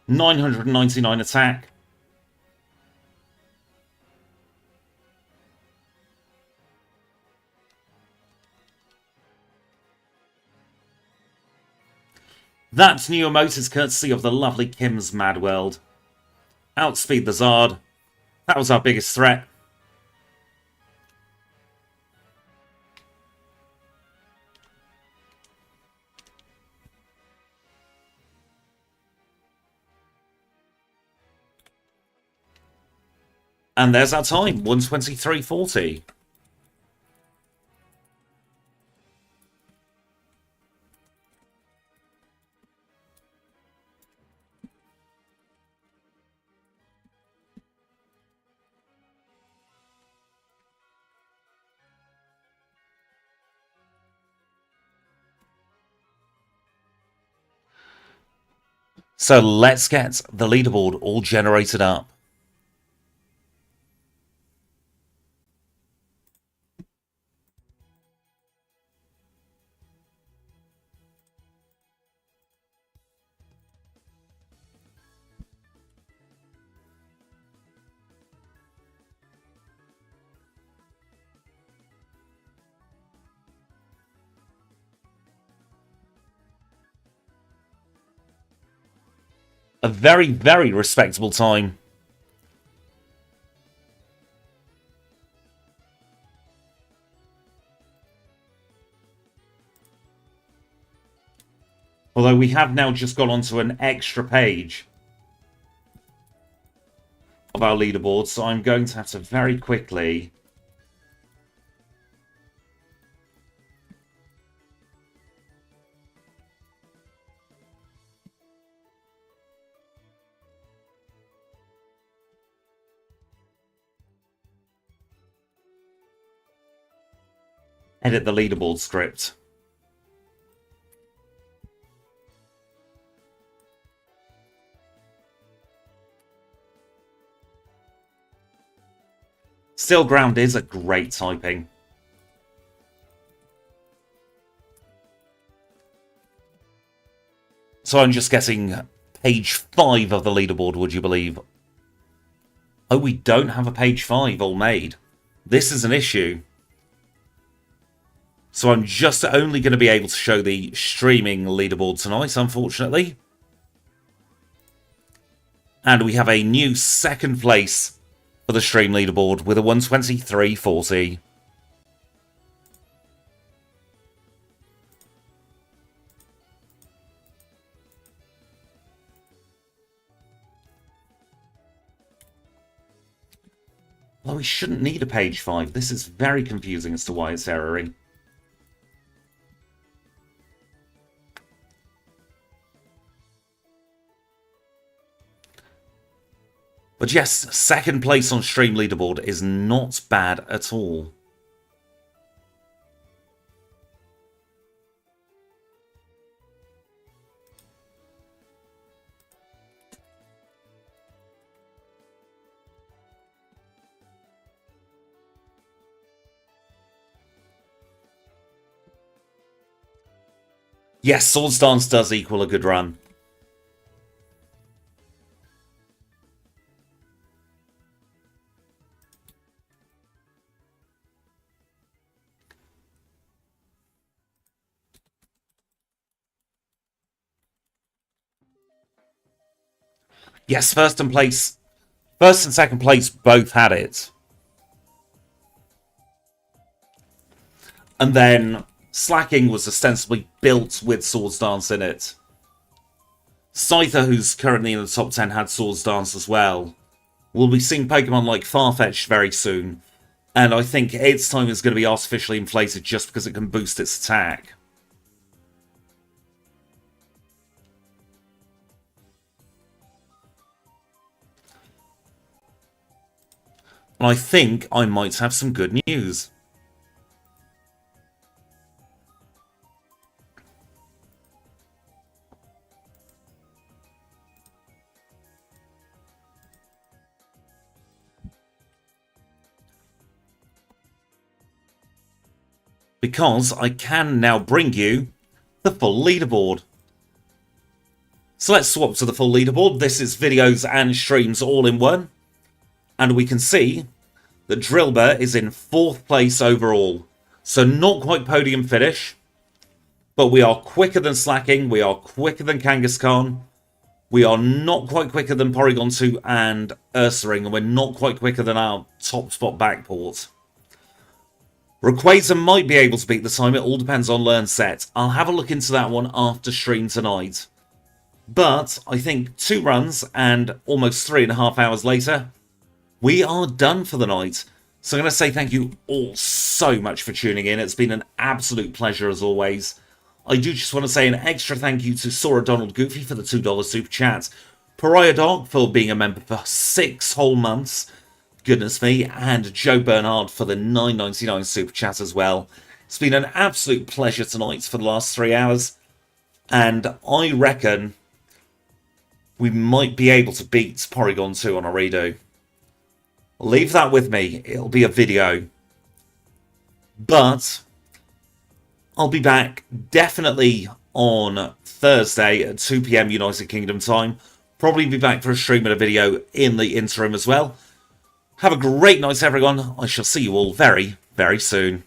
$999 attack. That new emote is courtesy of the lovely Kim's Mad World. Outspeed the Zard. That was our biggest threat. And there's our time, 1:23:40. So let's get the leaderboard all generated up. A very, very respectable time. Although we have now just gone onto an extra page of our leaderboard, so I'm going to have to very quickly edit the leaderboard script. Still Ground is a great typing. So I'm just getting page 5 of the leaderboard, would you believe? Oh, we don't have a page 5 all made. This is an issue. So I'm just only going to be able to show the streaming leaderboard tonight, unfortunately. And we have a new second place for the stream leaderboard with a 123.40. Well, we shouldn't need a page 5. This is very confusing as to why it's erroring. But yes, second place on stream leaderboard is not bad at all. Yes, Swords Dance does equal a good run. Yes, first and second place both had it. And then Slaking was ostensibly built with Swords Dance in it. Scyther, who's currently in the top 10, had Swords Dance as well. We'll be seeing Pokemon like Farfetch'd very soon. And I think its time is going to be artificially inflated just because it can boost its attack. And I think I might have some good news. Because I can now bring you the full leaderboard. So let's swap to the full leaderboard. This is videos and streams all in one. And we can see that Drilbur is in 4th place overall. So not quite podium finish. But we are quicker than Slaking. We are quicker than Kangaskhan. We are not quite quicker than Porygon 2 and Ursaring. And we're not quite quicker than our top spot Backport. Rayquaza might be able to beat the time. It all depends on Learn Set. I'll have a look into that one after stream tonight. But I think 2 runs and almost 3.5 hours later, we are done for the night. So I'm going to say thank you all so much for tuning in. It's been an absolute pleasure as always. I do just want to say an extra thank you to Sora Donald Goofy for the $2 super chat. Pariah Dog for being a member for 6 whole months. Goodness me. And Joe Bernard for the $9.99 super chat as well. It's been an absolute pleasure tonight for the last 3 hours. And I reckon we might be able to beat Porygon 2 on a redo. Leave that with me. It'll be a video. But I'll be back definitely on Thursday at 2 PM United Kingdom time. Probably be back for a stream and a video in the interim as well. Have a great night, everyone. I shall see you all very, very soon.